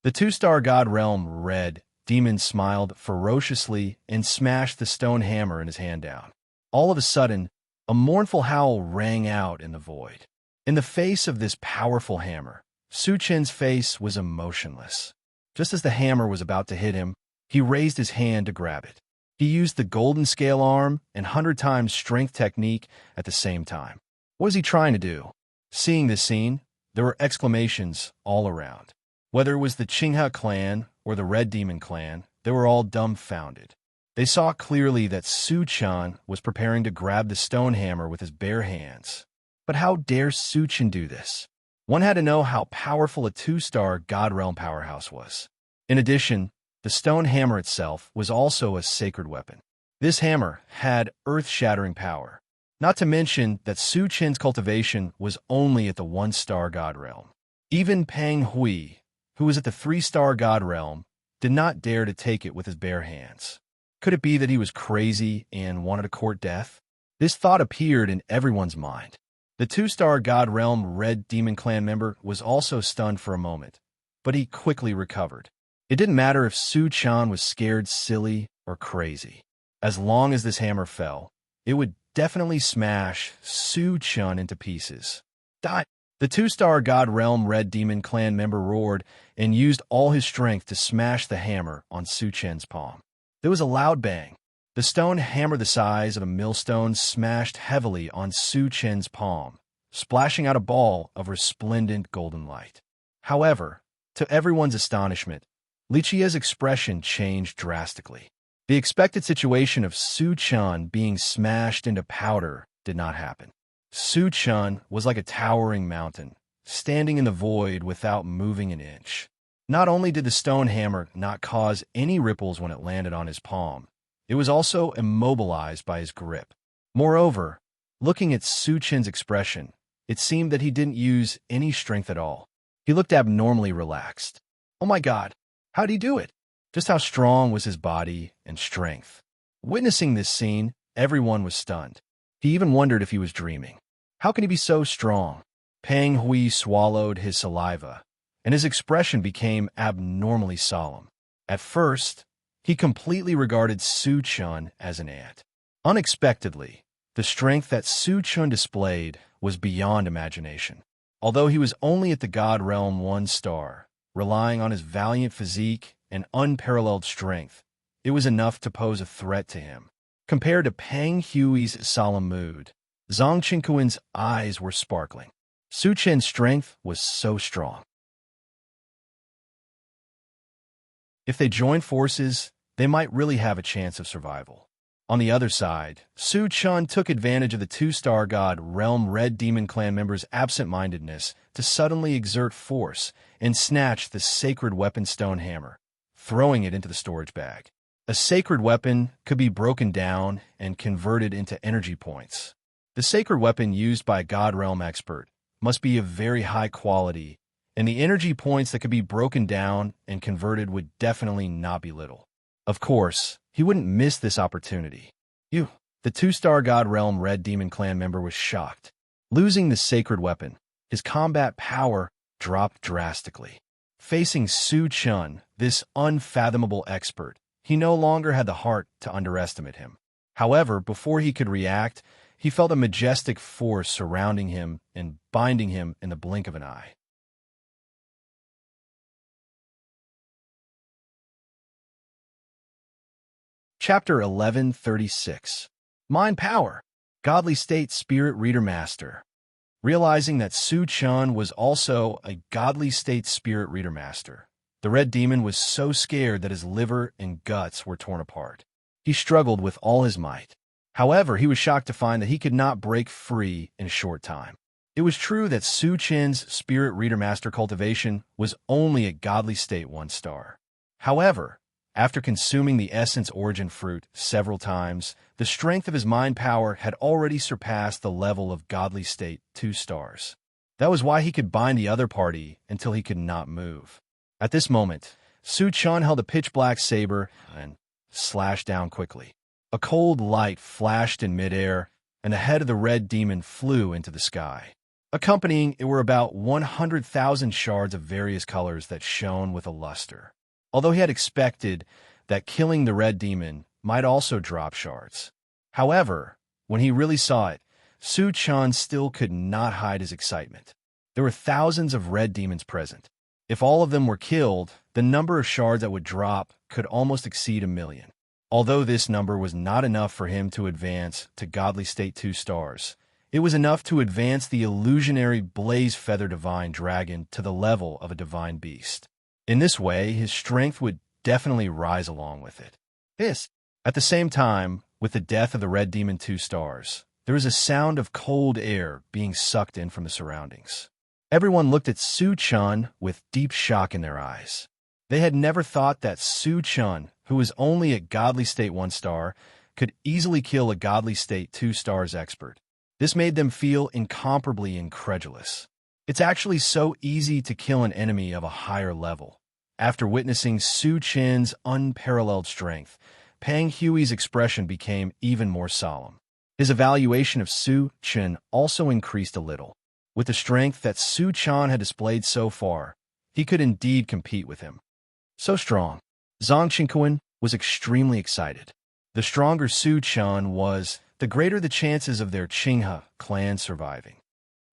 The 2-star god realm red demon smiled ferociously and smashed the stone hammer in his hand down. All of a sudden, a mournful howl rang out in the void. In the face of this powerful hammer, Su-chan's face was emotionless. Just as the hammer was about to hit him, he raised his hand to grab it. He used the golden scale arm and 100 times strength technique at the same time. What was he trying to do? Seeing this scene, there were exclamations all around. Whether it was the Qinghe clan or the Red Demon clan, they were all dumbfounded. They saw clearly that Su-chan was preparing to grab the stone hammer with his bare hands. But how dare Su-chan do this? One had to know how powerful a 2-star God Realm powerhouse was. In addition, the stone hammer itself was also a sacred weapon. This hammer had earth-shattering power. Not to mention that Su-chan's cultivation was only at the 1-star God Realm. Even Pang Hui, who was at the 3-star God Realm, did not dare to take it with his bare hands. Could it be that he was crazy and wanted to court death? This thought appeared in everyone's mind. The 2-star God Realm Red Demon Clan member was also stunned for a moment, but he quickly recovered. It didn't matter if Su-chan was scared, silly, or crazy. As long as this hammer fell, it would definitely smash Su-chan into pieces. Die! The 2-star God Realm Red Demon Clan member roared and used all his strength to smash the hammer on Su-chan's palm. There was a loud bang. The stone hammer the size of a millstone smashed heavily on Su-chan's palm, splashing out a ball of resplendent golden light. However, to everyone's astonishment, Lichia's expression changed drastically. The expected situation of Su-chan being smashed into powder did not happen. Su-chan was like a towering mountain, standing in the void without moving an inch. Not only did the stone hammer not cause any ripples when it landed on his palm, it was also immobilized by his grip. Moreover, looking at Su-chan's expression, it seemed that he didn't use any strength at all. He looked abnormally relaxed. Oh my God, how'd he do it? Just how strong was his body and strength? Witnessing this scene, everyone was stunned. He even wondered if he was dreaming. How can he be so strong? Pang Hui swallowed his saliva, and his expression became abnormally solemn. At first, he completely regarded Su-chan as an ant. Unexpectedly, the strength that Su-chan displayed was beyond imagination. Although he was only at the God Realm 1-star, relying on his valiant physique and unparalleled strength, it was enough to pose a threat to him. Compared to Pang Hui's solemn mood, Zong Qingquan's eyes were sparkling. Su-chan's strength was so strong. If they joined forces, they might really have a chance of survival. On the other side, Su Chun took advantage of the two-star god Realm Red Demon Clan members' absent-mindedness to suddenly exert force and snatch the sacred weapon stone hammer, throwing it into the storage bag. A sacred weapon could be broken down and converted into energy points. The sacred weapon used by a God Realm expert must be of very high quality, and the energy points that could be broken down and converted would definitely not be little. Of course, he wouldn't miss this opportunity. The two-star God Realm Red Demon Clan member was shocked. Losing the sacred weapon, his combat power dropped drastically. Facing Su Chun, this unfathomable expert, he no longer had the heart to underestimate him. However, before he could react, he felt a majestic force surrounding him and binding him in the blink of an eye. Chapter 1136. Mind Power, Godly State Spirit Reader Master. Realizing that Su Chun was also a Godly State Spirit Reader Master, the Red Demon was so scared that his liver and guts were torn apart. He struggled with all his might. However, he was shocked to find that he could not break free in a short time. It was true that Su Chin's Spirit Reader Master cultivation was only at Godly State 1 star. However, after consuming the Essence Origin Fruit several times, the strength of his mind power had already surpassed the level of Godly State 2 stars. That was why he could bind the other party until he could not move. At this moment, Su Chun held a pitch-black saber and slashed down quickly. A cold light flashed in midair, and the head of the Red Demon flew into the sky. Accompanying it were about 100,000 shards of various colors that shone with a luster. Although he had expected that killing the Red Demon might also drop shards. However, when he really saw it, Su Chun still could not hide his excitement. There were thousands of Red Demons present. If all of them were killed, the number of shards that would drop could almost exceed 1 million. Although this number was not enough for him to advance to Godly State 2 stars, it was enough to advance the illusionary Blaze Feather Divine Dragon to the level of a Divine Beast. In this way, his strength would definitely rise along with it. At the same time, with the death of the Red Demon 2 stars, there was a sound of cold air being sucked in from the surroundings. Everyone looked at Su Chun with deep shock in their eyes. They had never thought that Su Chun, who was only at Godly State 1 star, could easily kill a Godly State 2 stars expert. This made them feel incomparably incredulous. It's actually so easy to kill an enemy of a higher level. After witnessing Su Chin's unparalleled strength, Pang Hui's expression became even more solemn. His evaluation of Su Chin also increased a little. With the strength that Su Chun had displayed so far, he could indeed compete with him. So strong. Zhang Qingquan was extremely excited. The stronger Su Chun was, the greater the chances of their Qinghe clan surviving.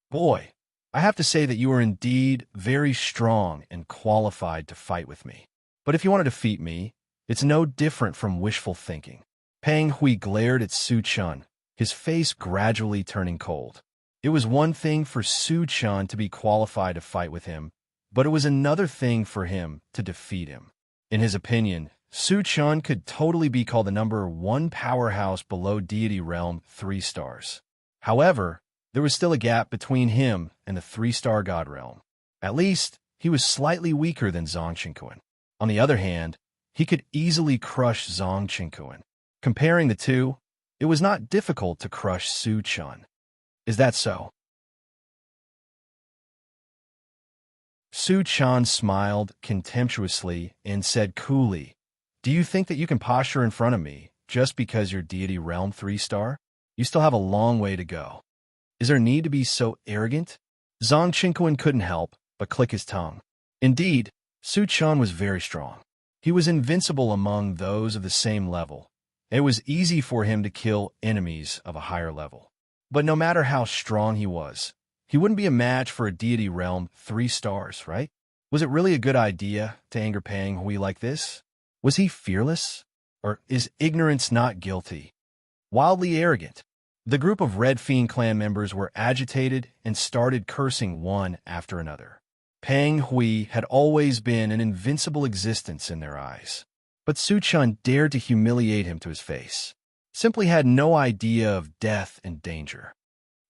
Boy, I have to say that you are indeed very strong and qualified to fight with me. But if you want to defeat me, it's no different from wishful thinking. Pang Hui glared at Su Chun, his face gradually turning cold. It was one thing for Su Chun to be qualified to fight with him, but it was another thing for him to defeat him. In his opinion, Su Chun could totally be called the number 1 powerhouse below Deity Realm 3 stars. However, there was still a gap between him and the 3-star God Realm. At least, he was slightly weaker than Zhang Qingquan. On the other hand, he could easily crush Zhang Qingquan. Comparing the two, it was not difficult to crush Su Chun. Is that so? Su Chun smiled contemptuously and said coolly, "Do you think that you can posture in front of me just because you're Deity Realm 3 star? You still have a long way to go. Is there need to be so arrogant?" Zhang Qingquan couldn't help but click his tongue. Indeed, Su Chun was very strong. He was invincible among those of the same level. It was easy for him to kill enemies of a higher level. But no matter how strong he wouldn't be a match for a Deity Realm 3 stars, right? Was it really a good idea to anger Pang Hui like this? Was he fearless? Or is ignorance not guilty? Wildly arrogant. The group of Red Fiend clan members were agitated and started cursing one after another. Pang Hui had always been an invincible existence in their eyes. But Su Chun dared to humiliate him to his face. Simply had no idea of death and danger.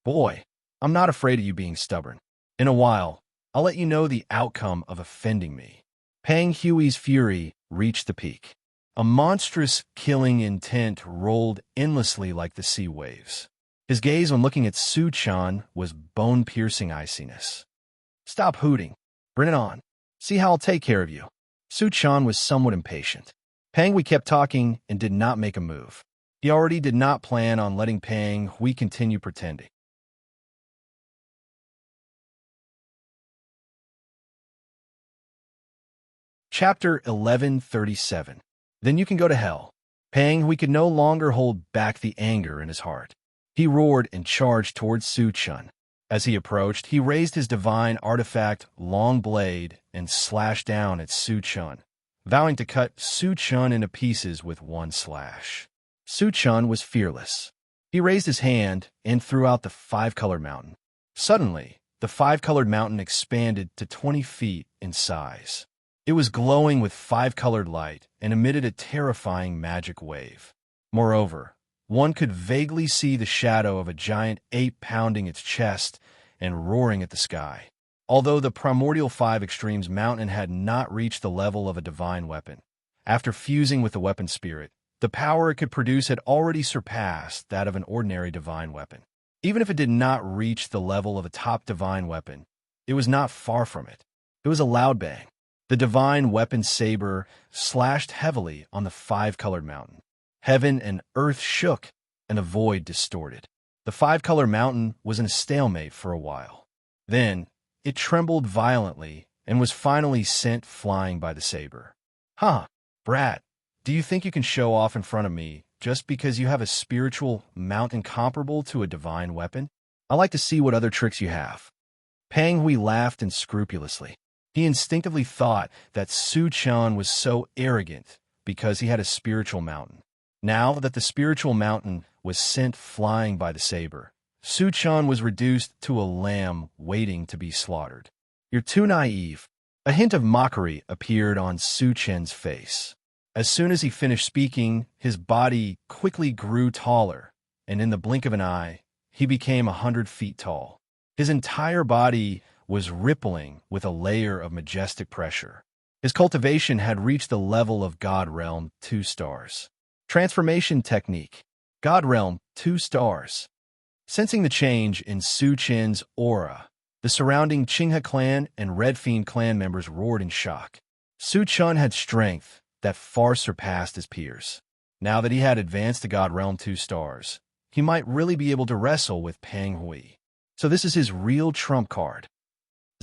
Boy, I'm not afraid of you being stubborn. In a while, I'll let you know the outcome of offending me. Pang Hui's fury reached the peak. A monstrous, killing intent rolled endlessly like the sea waves. His gaze when looking at Su Chun was bone-piercing iciness. Stop hooting. Bring it on. See how I'll take care of you. Su Chun was somewhat impatient. Pang Hui kept talking and did not make a move. He already did not plan on letting Pang Hui continue pretending. Chapter 1137. Then you can go to hell. Pang Hui could no longer hold back the anger in his heart. He roared and charged towards Su Chun. As he approached, he raised his divine artifact, Long Blade, and slashed down at Su Chun, vowing to cut Su Chun into pieces with one slash. Su Chun was fearless. He raised his hand and threw out the five-colored mountain. Suddenly, the five-colored mountain expanded to 20 feet in size. It was glowing with five-colored light and emitted a terrifying magic wave. Moreover, one could vaguely see the shadow of a giant ape pounding its chest and roaring at the sky. Although the primordial five extremes mountain had not reached the level of a divine weapon, after fusing with the weapon spirit, the power it could produce had already surpassed that of an ordinary divine weapon. Even if it did not reach the level of a top divine weapon, it was not far from it. It was a loud bang. The divine weapon saber slashed heavily on the five-colored mountain. Heaven and earth shook, and the void distorted. The five-color mountain was in a stalemate for a while. Then, it trembled violently and was finally sent flying by the saber. Huh, brat, do you think you can show off in front of me just because you have a spiritual mountain comparable to a divine weapon? I like to see what other tricks you have. Pang Hui laughed unscrupulously. He instinctively thought that Su Chun was so arrogant because he had a spiritual mountain. Now that the spiritual mountain was sent flying by the saber, Su Chun was reduced to a lamb waiting to be slaughtered. You're too naive. A hint of mockery appeared on Su Chen's face. As soon as he finished speaking, his body quickly grew taller, and in the blink of an eye, he became 100 feet tall. His entire body was rippling with a layer of majestic pressure. His cultivation had reached the level of God Realm 2 stars. Transformation technique. God Realm 2 stars. Sensing the change in Su Chen's aura, the surrounding Qinghe clan and Red Fiend clan members roared in shock. Su Chun had strength that far surpassed his peers. Now that he had advanced to God Realm 2 stars, he might really be able to wrestle with Pang Hui. So this is his real trump card.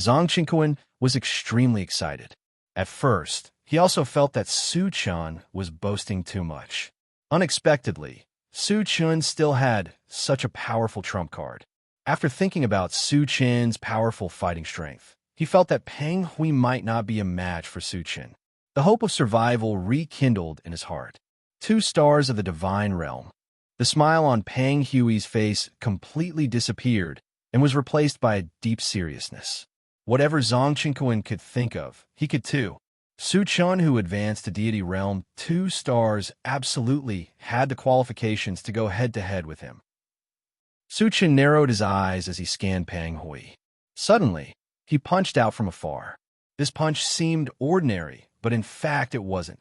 Zhang Qingquan was extremely excited. At first, he also felt that Su Chun was boasting too much. Unexpectedly, Su Chun still had such a powerful trump card. After thinking about Su Chen's powerful fighting strength, he felt that Pang Hui might not be a match for Su Chen. The hope of survival rekindled in his heart. 2 stars of the divine realm. The smile on Pang Hui's face completely disappeared and was replaced by a deep seriousness. Whatever Zhang Qingquan could think of, he could too. Su Chun, who advanced to Deity Realm 2 stars, absolutely had the qualifications to go head-to-head with him. Su Chun narrowed his eyes as he scanned Pang Hui. Suddenly, he punched out from afar. This punch seemed ordinary, but in fact it wasn't.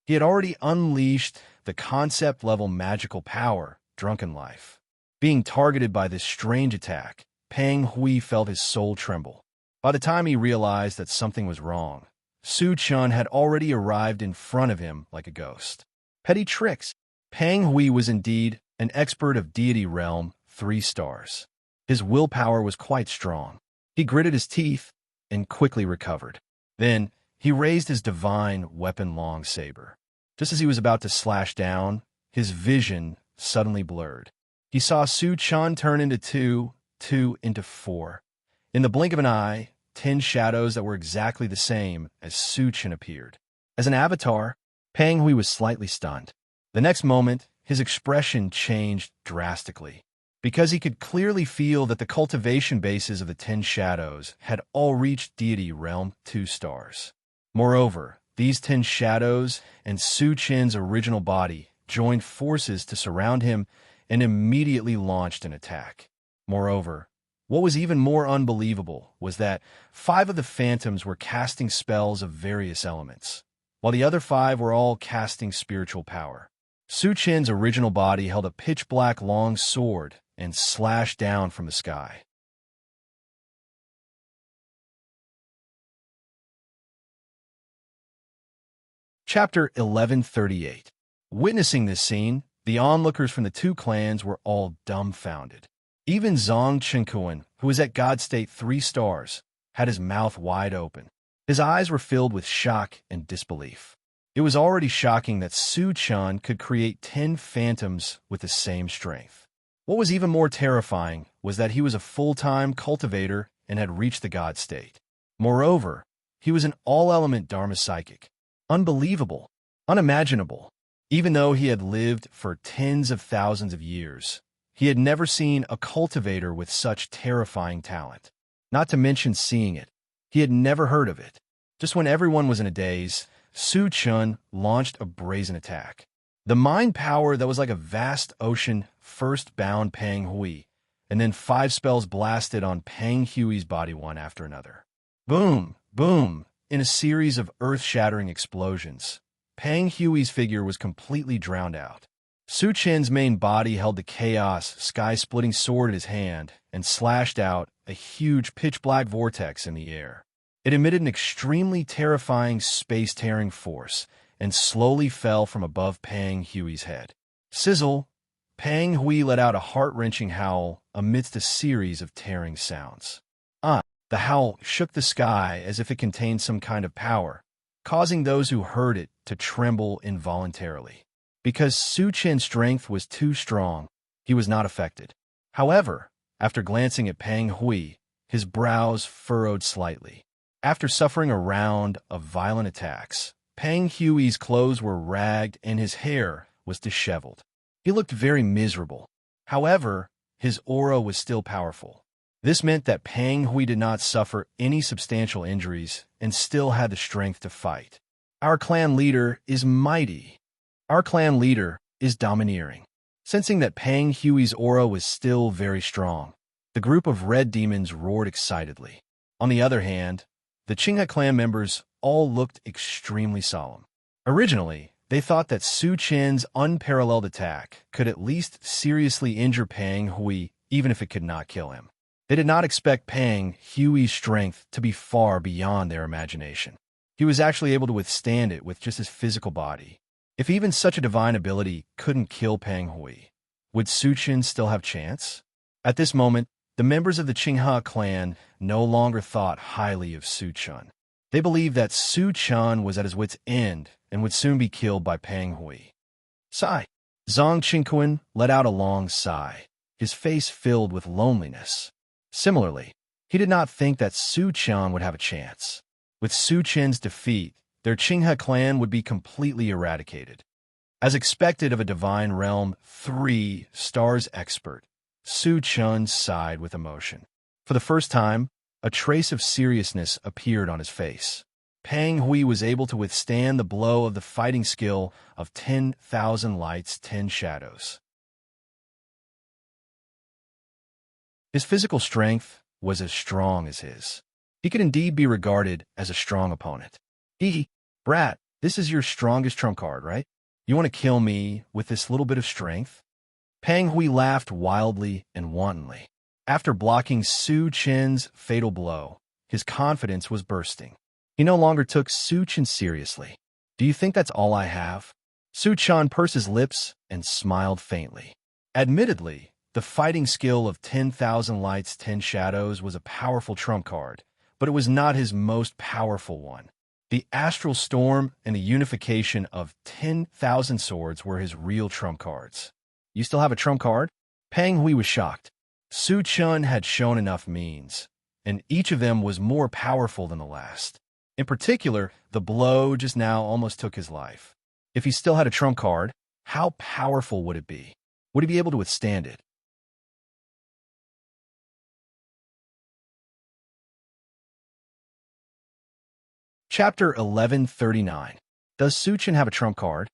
He had already unleashed the concept-level magical power, Drunken Life. Being targeted by this strange attack, Pang Hui felt his soul tremble. By the time he realized that something was wrong, Su Chun had already arrived in front of him like a ghost. Petty tricks. Pang Hui was indeed an expert of Deity Realm 3 stars. His willpower was quite strong. He gritted his teeth and quickly recovered. Then, he raised his divine weapon long saber. Just as he was about to slash down, his vision suddenly blurred. He saw Su Chun turn into 2 into 4. In the blink of an eye, 10 shadows that were exactly the same as Su Chun appeared. As an avatar, Pang Hui was slightly stunned. The next moment, his expression changed drastically, because he could clearly feel that the cultivation bases of the 10 shadows had all reached Deity Realm 2 stars. Moreover, these 10 shadows and Su Chen's original body joined forces to surround him and immediately launched an attack. Moreover, what was even more unbelievable was that 5 of the phantoms were casting spells of various elements, while the other 5 were all casting spiritual power. Su Chen's original body held a pitch-black long sword and slashed down from the sky. Chapter 1138. Witnessing this scene, the onlookers from the 2 clans were all dumbfounded. Even Zhang Chenkuan, who was at God State 3 stars, had his mouth wide open. His eyes were filled with shock and disbelief. It was already shocking that Su Chen could create 10 phantoms with the same strength. What was even more terrifying was that he was a full-time cultivator and had reached the God State. Moreover, he was an all-element Dharma psychic. Unbelievable, unimaginable. Even though he had lived for tens of thousands of years, he had never seen a cultivator with such terrifying talent. Not to mention seeing it, he had never heard of it. Just when everyone was in a daze, Su Chen launched a brazen attack. The mind power that was like a vast ocean first bound Pang Hui, and then 5 spells blasted on Pang Hui's body one after another. Boom, boom, in a series of earth-shattering explosions. Pang Hui's figure was completely drowned out. Su Chen's main body held the chaos, sky-splitting sword in his hand and slashed out a huge pitch-black vortex in the air. It emitted an extremely terrifying space-tearing force and slowly fell from above Pang Hui's head. Sizzle! Pang Hui let out a heart-wrenching howl amidst a series of tearing sounds. The howl shook the sky as if it contained some kind of power, causing those who heard it to tremble involuntarily. Because Su Chen's strength was too strong, he was not affected. However, after glancing at Pang Hui, his brows furrowed slightly. After suffering a round of violent attacks, Pang Hui's clothes were ragged and his hair was disheveled. He looked very miserable. However, his aura was still powerful. This meant that Pang Hui did not suffer any substantial injuries and still had the strength to fight. Our clan leader is mighty. Our clan leader is domineering. Sensing that Pang Hui's aura was still very strong, the group of red demons roared excitedly. On the other hand, the Qinghe clan members all looked extremely solemn. Originally, they thought that Su Chen's unparalleled attack could at least seriously injure Pang Hui, even if it could not kill him. They did not expect Pang Hui's strength to be far beyond their imagination. He was actually able to withstand it with just his physical body. If even such a divine ability couldn't kill Pang Hui, would Su Chen still have chance? At this moment, the members of the Qinghe clan no longer thought highly of Su Chen. They believed that Su Chen was at his wit's end and would soon be killed by Pang Hui. Sigh. Zhang Qingquan let out a long sigh, his face filled with loneliness. Similarly, he did not think that Su Chen would have a chance. With Su Chen's defeat, their Qinghe clan would be completely eradicated. As expected of a Divine Realm 3 stars expert, Su Chen sighed with emotion. For the first time, a trace of seriousness appeared on his face. Pang Hui was able to withstand the blow of the fighting skill of 10,000 lights, 10 shadows. His physical strength was as strong as his. He could indeed be regarded as a strong opponent. Brat, this is your strongest trump card, right? You want to kill me with this little bit of strength? Pang Hui laughed wildly and wantonly. After blocking Su Chen's fatal blow, his confidence was bursting. He no longer took Su Chen seriously. Do you think that's all I have? Su Chen pursed his lips and smiled faintly. Admittedly, the fighting skill of 10,000 lights, 10 shadows was a powerful trump card, but it was not his most powerful one. The astral storm and the unification of 10,000 swords were his real trump cards. You still have a trump card? Pang Hui was shocked. Su Chen had shown enough means, and each of them was more powerful than the last. In particular, the blow just now almost took his life. If he still had a trump card, how powerful would it be? Would he be able to withstand it? Chapter 1139. Does Suchin have a trump card?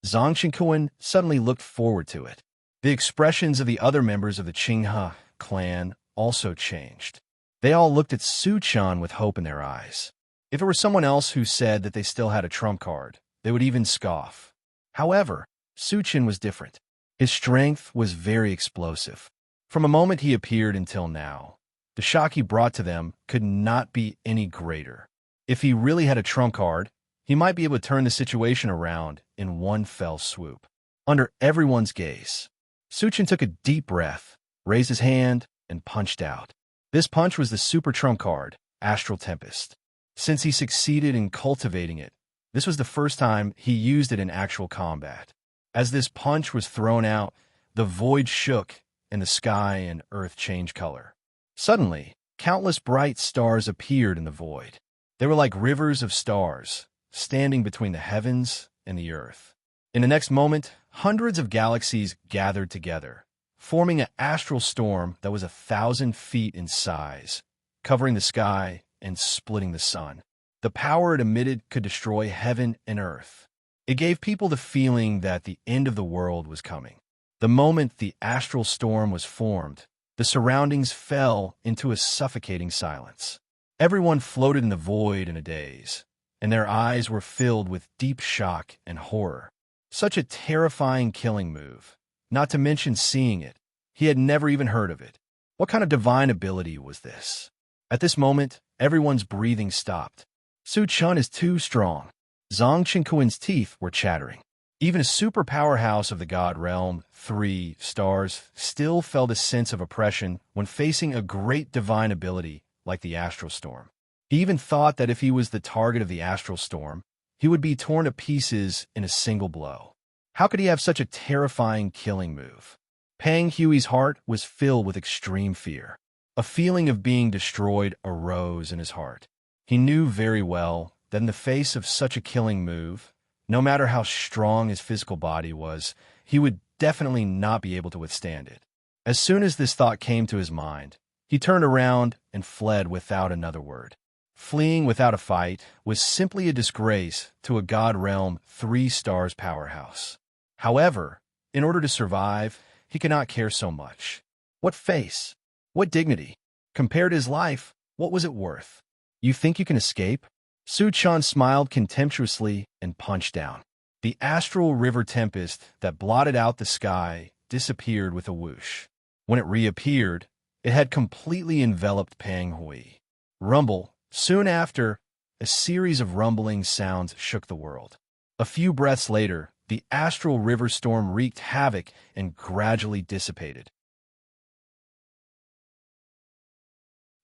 Zhang Qingkuan suddenly looked forward to it. The expressions of the other members of the Qinghe clan also changed. They all looked at Suchan with hope in their eyes. If it were someone else who said that they still had a trump card, they would even scoff. However, Suchin was different. His strength was very explosive. From the moment he appeared until now, the shock he brought to them could not be any greater. If he really had a trump card, he might be able to turn the situation around in one fell swoop. Under everyone's gaze, Suchin took a deep breath, raised his hand, and punched out. This punch was the super trump card, Astral Tempest. Since he succeeded in cultivating it, this was the first time he used it in actual combat. As this punch was thrown out, the void shook, and the sky and earth changed color. Suddenly, countless bright stars appeared in the void. They were like rivers of stars, standing between the heavens and the earth. In the next moment, hundreds of galaxies gathered together, forming an astral storm that was 1,000 feet in size, covering the sky and splitting the sun. The power it emitted could destroy heaven and earth. It gave people the feeling that the end of the world was coming. The moment the astral storm was formed, the surroundings fell into a suffocating silence. Everyone floated in the void in a daze, and their eyes were filled with deep shock and horror. Such a terrifying killing move. Not to mention seeing it. He had never even heard of it. What kind of divine ability was this? At this moment, everyone's breathing stopped. Suchin is too strong. Zhang Qingkuan's teeth were chattering. Even a super powerhouse of the god realm, 3 stars, still felt a sense of oppression when facing a great divine ability like the astral storm. He even thought that if he was the target of the astral storm, he would be torn to pieces in a single blow. How could he have such a terrifying killing move? Pang Hui's heart was filled with extreme fear. A feeling of being destroyed arose in his heart. He knew very well that in the face of such a killing move, no matter how strong his physical body was, he would definitely not be able to withstand it. As soon as this thought came to his mind, he turned around and fled without another word. Fleeing without a fight was simply a disgrace to a god realm 3 stars powerhouse. However, in order to survive, he could not care so much. What face? What dignity? Compared to his life, what was it worth? You think you can escape? Suchin smiled contemptuously and punched down. The astral river tempest that blotted out the sky disappeared with a whoosh. When it reappeared, it had completely enveloped Pang Hui. Rumble. Soon after, a series of rumbling sounds shook the world. A few breaths later, the astral river storm wreaked havoc and gradually dissipated.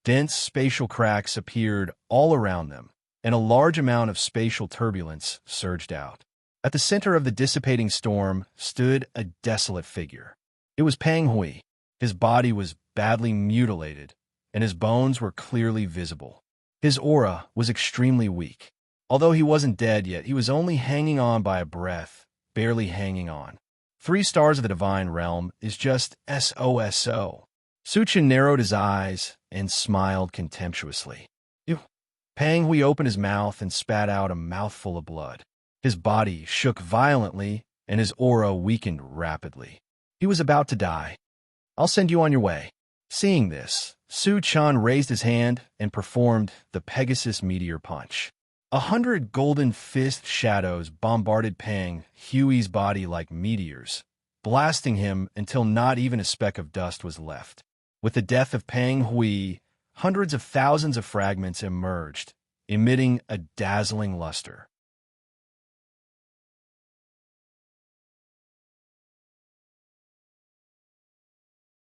Dense spatial cracks appeared all around them, and a large amount of spatial turbulence surged out. At the center of the dissipating storm stood a desolate figure. It was Pang Hui. His body was badly mutilated, and his bones were clearly visible. His aura was extremely weak. Although he wasn't dead yet, he was only hanging on by a breath, barely hanging on. 3 stars of the divine realm is just SOSO. Suchin narrowed his eyes and smiled contemptuously. Ew. Pang Hui opened his mouth and spat out a mouthful of blood. His body shook violently, and his aura weakened rapidly. He was about to die. I'll send you on your way. Seeing this, Suchin raised his hand and performed the Pegasus Meteor Punch. 100 golden fist shadows bombarded Pang Hui's body like meteors, blasting him until not even a speck of dust was left. With the death of Pang Hui, hundreds of thousands of fragments emerged, emitting a dazzling luster.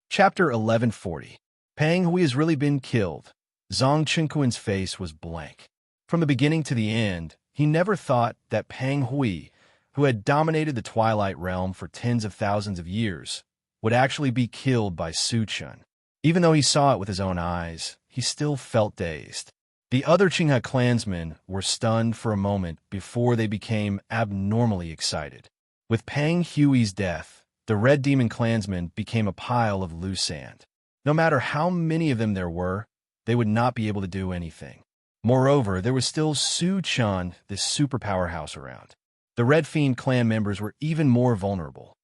Chapter 1140. Pang Hui has really been killed. Zhang Qingkuan's face was blank. From the beginning to the end, he never thought that Pang Hui, who had dominated the Twilight Realm for tens of thousands of years, would actually be killed by Suchin. Even though he saw it with his own eyes, he still felt dazed. The other Qinghe clansmen were stunned for a moment before they became abnormally excited. With Pang Hui's death, the Red Demon clansmen became a pile of loose sand. No matter how many of them there were, they would not be able to do anything. Moreover, there was still Su Chun, this super powerhouse around. The Red Fiend clan members were even more vulnerable.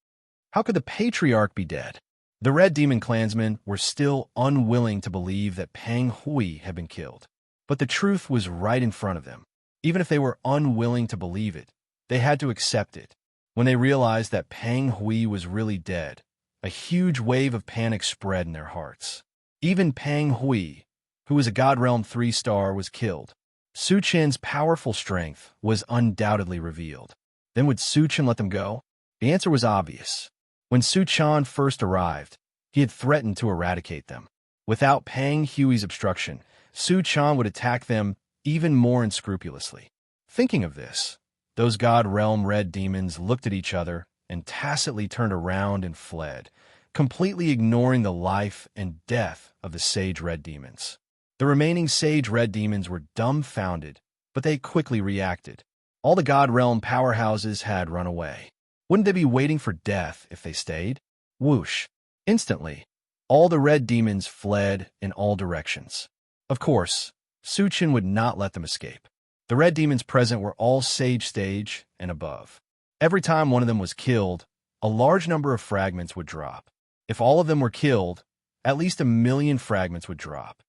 How could the Patriarch be dead? The Red Demon clansmen were still unwilling to believe that Peng Hui had been killed. But the truth was right in front of them. Even if they were unwilling to believe it, they had to accept it. When they realized that Peng Hui was really dead, a huge wave of panic spread in their hearts. Even Peng Hui, who was a God Realm 3-star, was killed. Su Chen's powerful strength was undoubtedly revealed. Then would Su Chen let them go? The answer was obvious. When Su Chen first arrived, he had threatened to eradicate them. Without Peng Hui's obstruction, Su Chen would attack them even more unscrupulously. Thinking of this, those God Realm Red Demons looked at each other and tacitly turned around and fled, completely ignoring the life and death of the Sage Red Demons. The remaining Sage Red Demons were dumbfounded, but they quickly reacted. All the God Realm powerhouses had run away. Wouldn't they be waiting for death if they stayed? Whoosh! Instantly, all the Red Demons fled in all directions. Of course, Su Chen would not let them escape. The Red Demons present were all Sage Stage and above. Every time one of them was killed, a large number of fragments would drop. If all of them were killed, at least 1 million fragments would drop.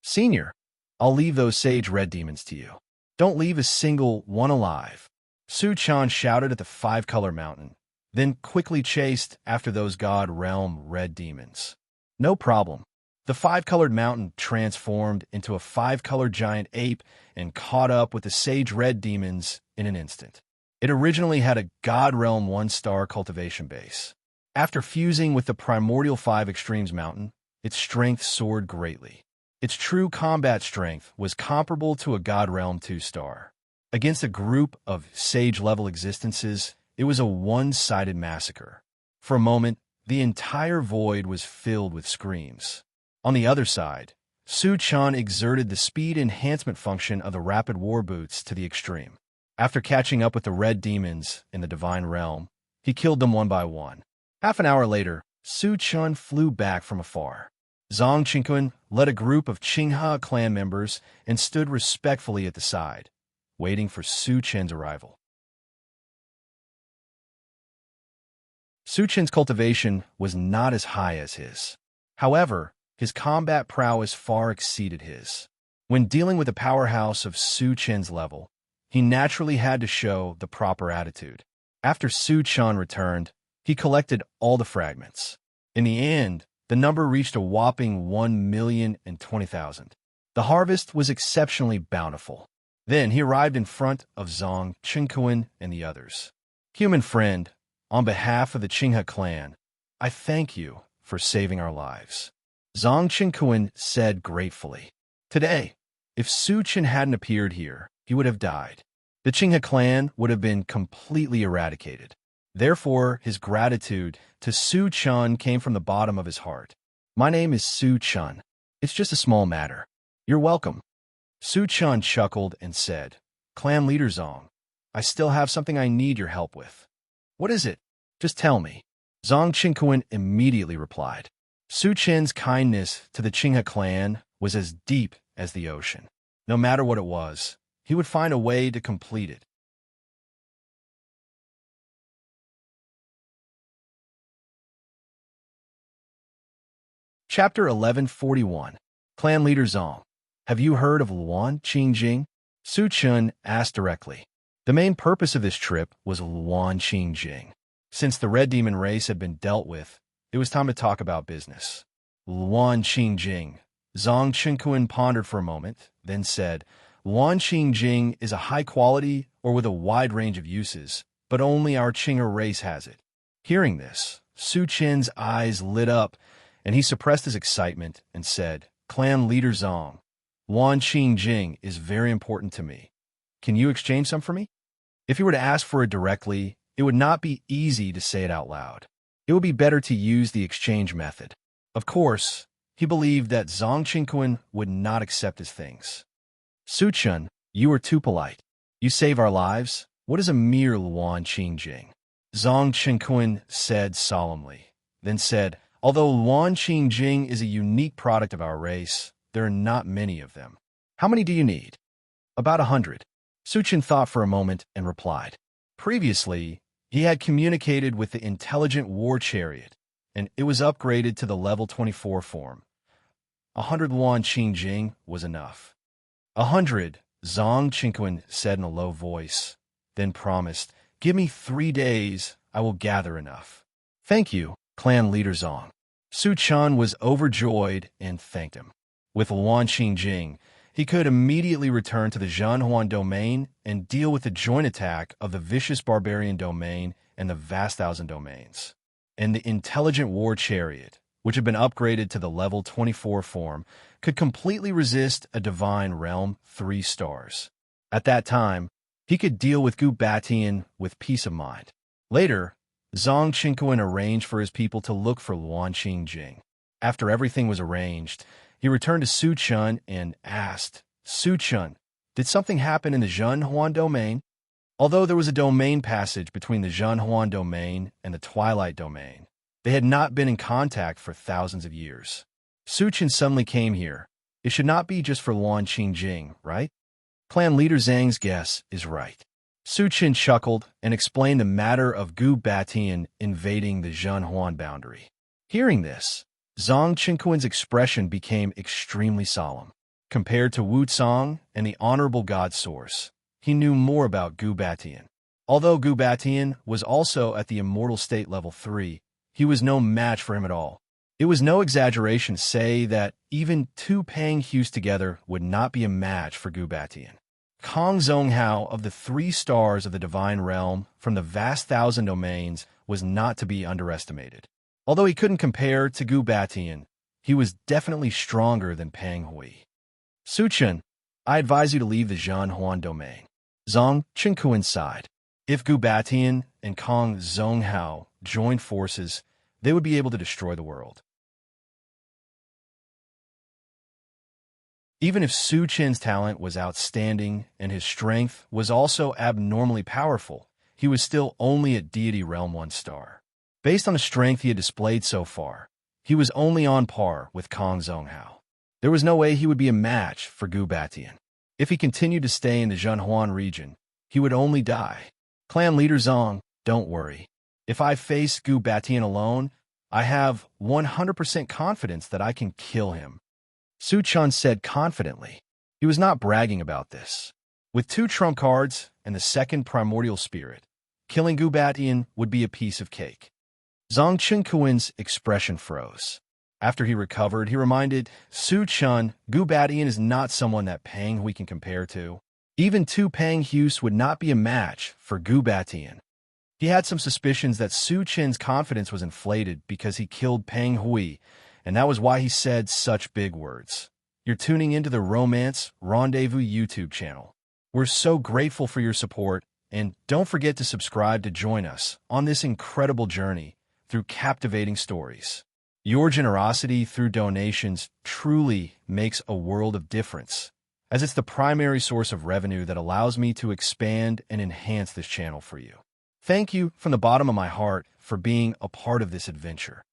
Senior, I'll leave those Sage Red Demons to you. Don't leave a single one alive. Su Chen shouted at the 5-color mountain, then quickly chased after those God Realm Red Demons. No problem. The 5-colored mountain transformed into a 5-colored giant ape and caught up with the Sage Red Demons in an instant. It originally had a God Realm 1-star cultivation base. After fusing with the Primordial 5 Extremes mountain, its strength soared greatly. Its true combat strength was comparable to a God Realm 2-star. Against a group of Sage-level existences, it was a one-sided massacre. For a moment, the entire void was filled with screams. On the other side, Su Chen exerted the speed enhancement function of the Rapid War Boots to the extreme. After catching up with the Red Demons in the Divine Realm, he killed them one by one. Half an hour later, Su Chen flew back from afar. Zhang Qingquan led a group of Qinghe clan members and stood respectfully at the side, waiting for Su Chen's arrival. Su Chen's cultivation was not as high as his. However, his combat prowess far exceeded his. When dealing with a powerhouse of Su Chen's level, he naturally had to show the proper attitude. After Su Chen returned, he collected all the fragments. In the end, the number reached a whopping 1,020,000. The harvest was exceptionally bountiful. Then he arrived in front of Zhang Qingquan and the others. Human friend, on behalf of the Qinghe clan, I thank you for saving our lives. Zhang Qingquan said gratefully. Today, if Su Chen hadn't appeared here, he would have died. The Qinghe clan would have been completely eradicated. Therefore, his gratitude to Su Chen came from the bottom of his heart. My name is Su Chen. It's just a small matter. You're welcome. Su Chen chuckled and said, Clan Leader Zhang, I still have something I need your help with. What is it? Just tell me. Zhang Qingquan immediately replied. Su Chen's kindness to the Qinghe clan was as deep as the ocean. No matter what it was, he would find a way to complete it. Chapter 1141. Clan Leader Zhang. Have you heard of Luan Qingjing? Su Chen asked directly. The main purpose of this trip was Luan Qingjing. Since the Red Demon race had been dealt with, it was time to talk about business. Luan Qingjing. Zhang Qingquan pondered for a moment, then said, Luan Qingjing is a high-quality or with a wide range of uses, but only our Qinghe race has it. Hearing this, Su Chen's eyes lit up, and he suppressed his excitement and said, Clan Leader Zhang, Luan Qingjing is very important to me. Can you exchange some for me? If he were to ask for it directly, it would not be easy to say it out loud. It would be better to use the exchange method. Of course, he believed that Zhang Qingquan would not accept his things. Su Chen, you are too polite. You save our lives. What is a mere Luan Qingjing? Zhang Qingquan said solemnly, then said, Although Luan Qingjing is a unique product of our race, there are not many of them. How many do you need? About 100. Suchin thought for a moment and replied. Previously, he had communicated with the intelligent war chariot, and it was upgraded to the level 24 form. 100 Luan Qingjing was enough. 100, Zhang Qingquan said in a low voice, then promised, "Give me 3 days, I will gather enough." "Thank you, clan leader Zhang." Su Chun was overjoyed and thanked him. With Luan Qingjing, he could immediately return to the Zhanhuan domain and deal with the joint attack of the vicious barbarian domain and the vast thousand domains. And the intelligent war chariot, which had been upgraded to the level 24 form, could completely resist a divine realm 3 stars. At that time, he could deal with Gu Batian with peace of mind. Later, Zhang Qingquan arranged for his people to look for Luan Qingjing. After everything was arranged, he returned to Su Chun and asked, "Su Chun, did something happen in the Zhanhuan domain?" Although there was a domain passage between the Zhanhuan domain and the Twilight domain, they had not been in contact for thousands of years. Su Chun suddenly came here. It should not be just for Luan Qingjing, right? Clan leader Zhang's guess is right. Su Chun chuckled and explained the matter of Gu Batian invading the Zhanhuan boundary. Hearing this, Zhang Qingquan's expression became extremely solemn. Compared to Wu Cang and the Honorable God Source, he knew more about Gu Batian. Although Gu Batian was also at the Immortal State level 3, he was no match for him at all. It was no exaggeration to say that even 2 Pang Hues together would not be a match for Gu Batian. Kong Zonghao of the 3 stars of the Divine Realm from the vast thousand domains was not to be underestimated. Although he couldn't compare to Gu Batian, he was definitely stronger than Pang Hui. Su Chun, I advise you to leave the Zhanhuan domain. Zhang Qingquan sighed. If Gu Batian and Kong Zonghao joined forces, they would be able to destroy the world. Even if Su Chen's talent was outstanding and his strength was also abnormally powerful, he was still only at Deity Realm 1 star. Based on the strength he had displayed so far, he was only on par with Kong Zonghao. There was no way he would be a match for Gu Batian. If he continued to stay in the Zhanhuan region, he would only die. Clan leader Zhang, don't worry. If I face Gu Batian alone, I have 100% confidence that I can kill him. Su Chun said confidently. He was not bragging about this. With 2 trump cards and the 2nd primordial spirit, killing Gu Batian would be a piece of cake. Zhang Qingquan's expression froze. After he recovered, he reminded Su Chun, Gu Batian is not someone that Pang Hui can compare to. Even 2 Pang Hues would not be a match for Gu Batian. He had some suspicions that Su Chen's confidence was inflated because he killed Pang Hui, and that was why he said such big words. You're tuning into the Romance Rendezvous YouTube channel. We're so grateful for your support, and don't forget to subscribe to join us on this incredible journey through captivating stories. Your generosity through donations truly makes a world of difference, as it's the primary source of revenue that allows me to expand and enhance this channel for you. Thank you from the bottom of my heart for being a part of this adventure.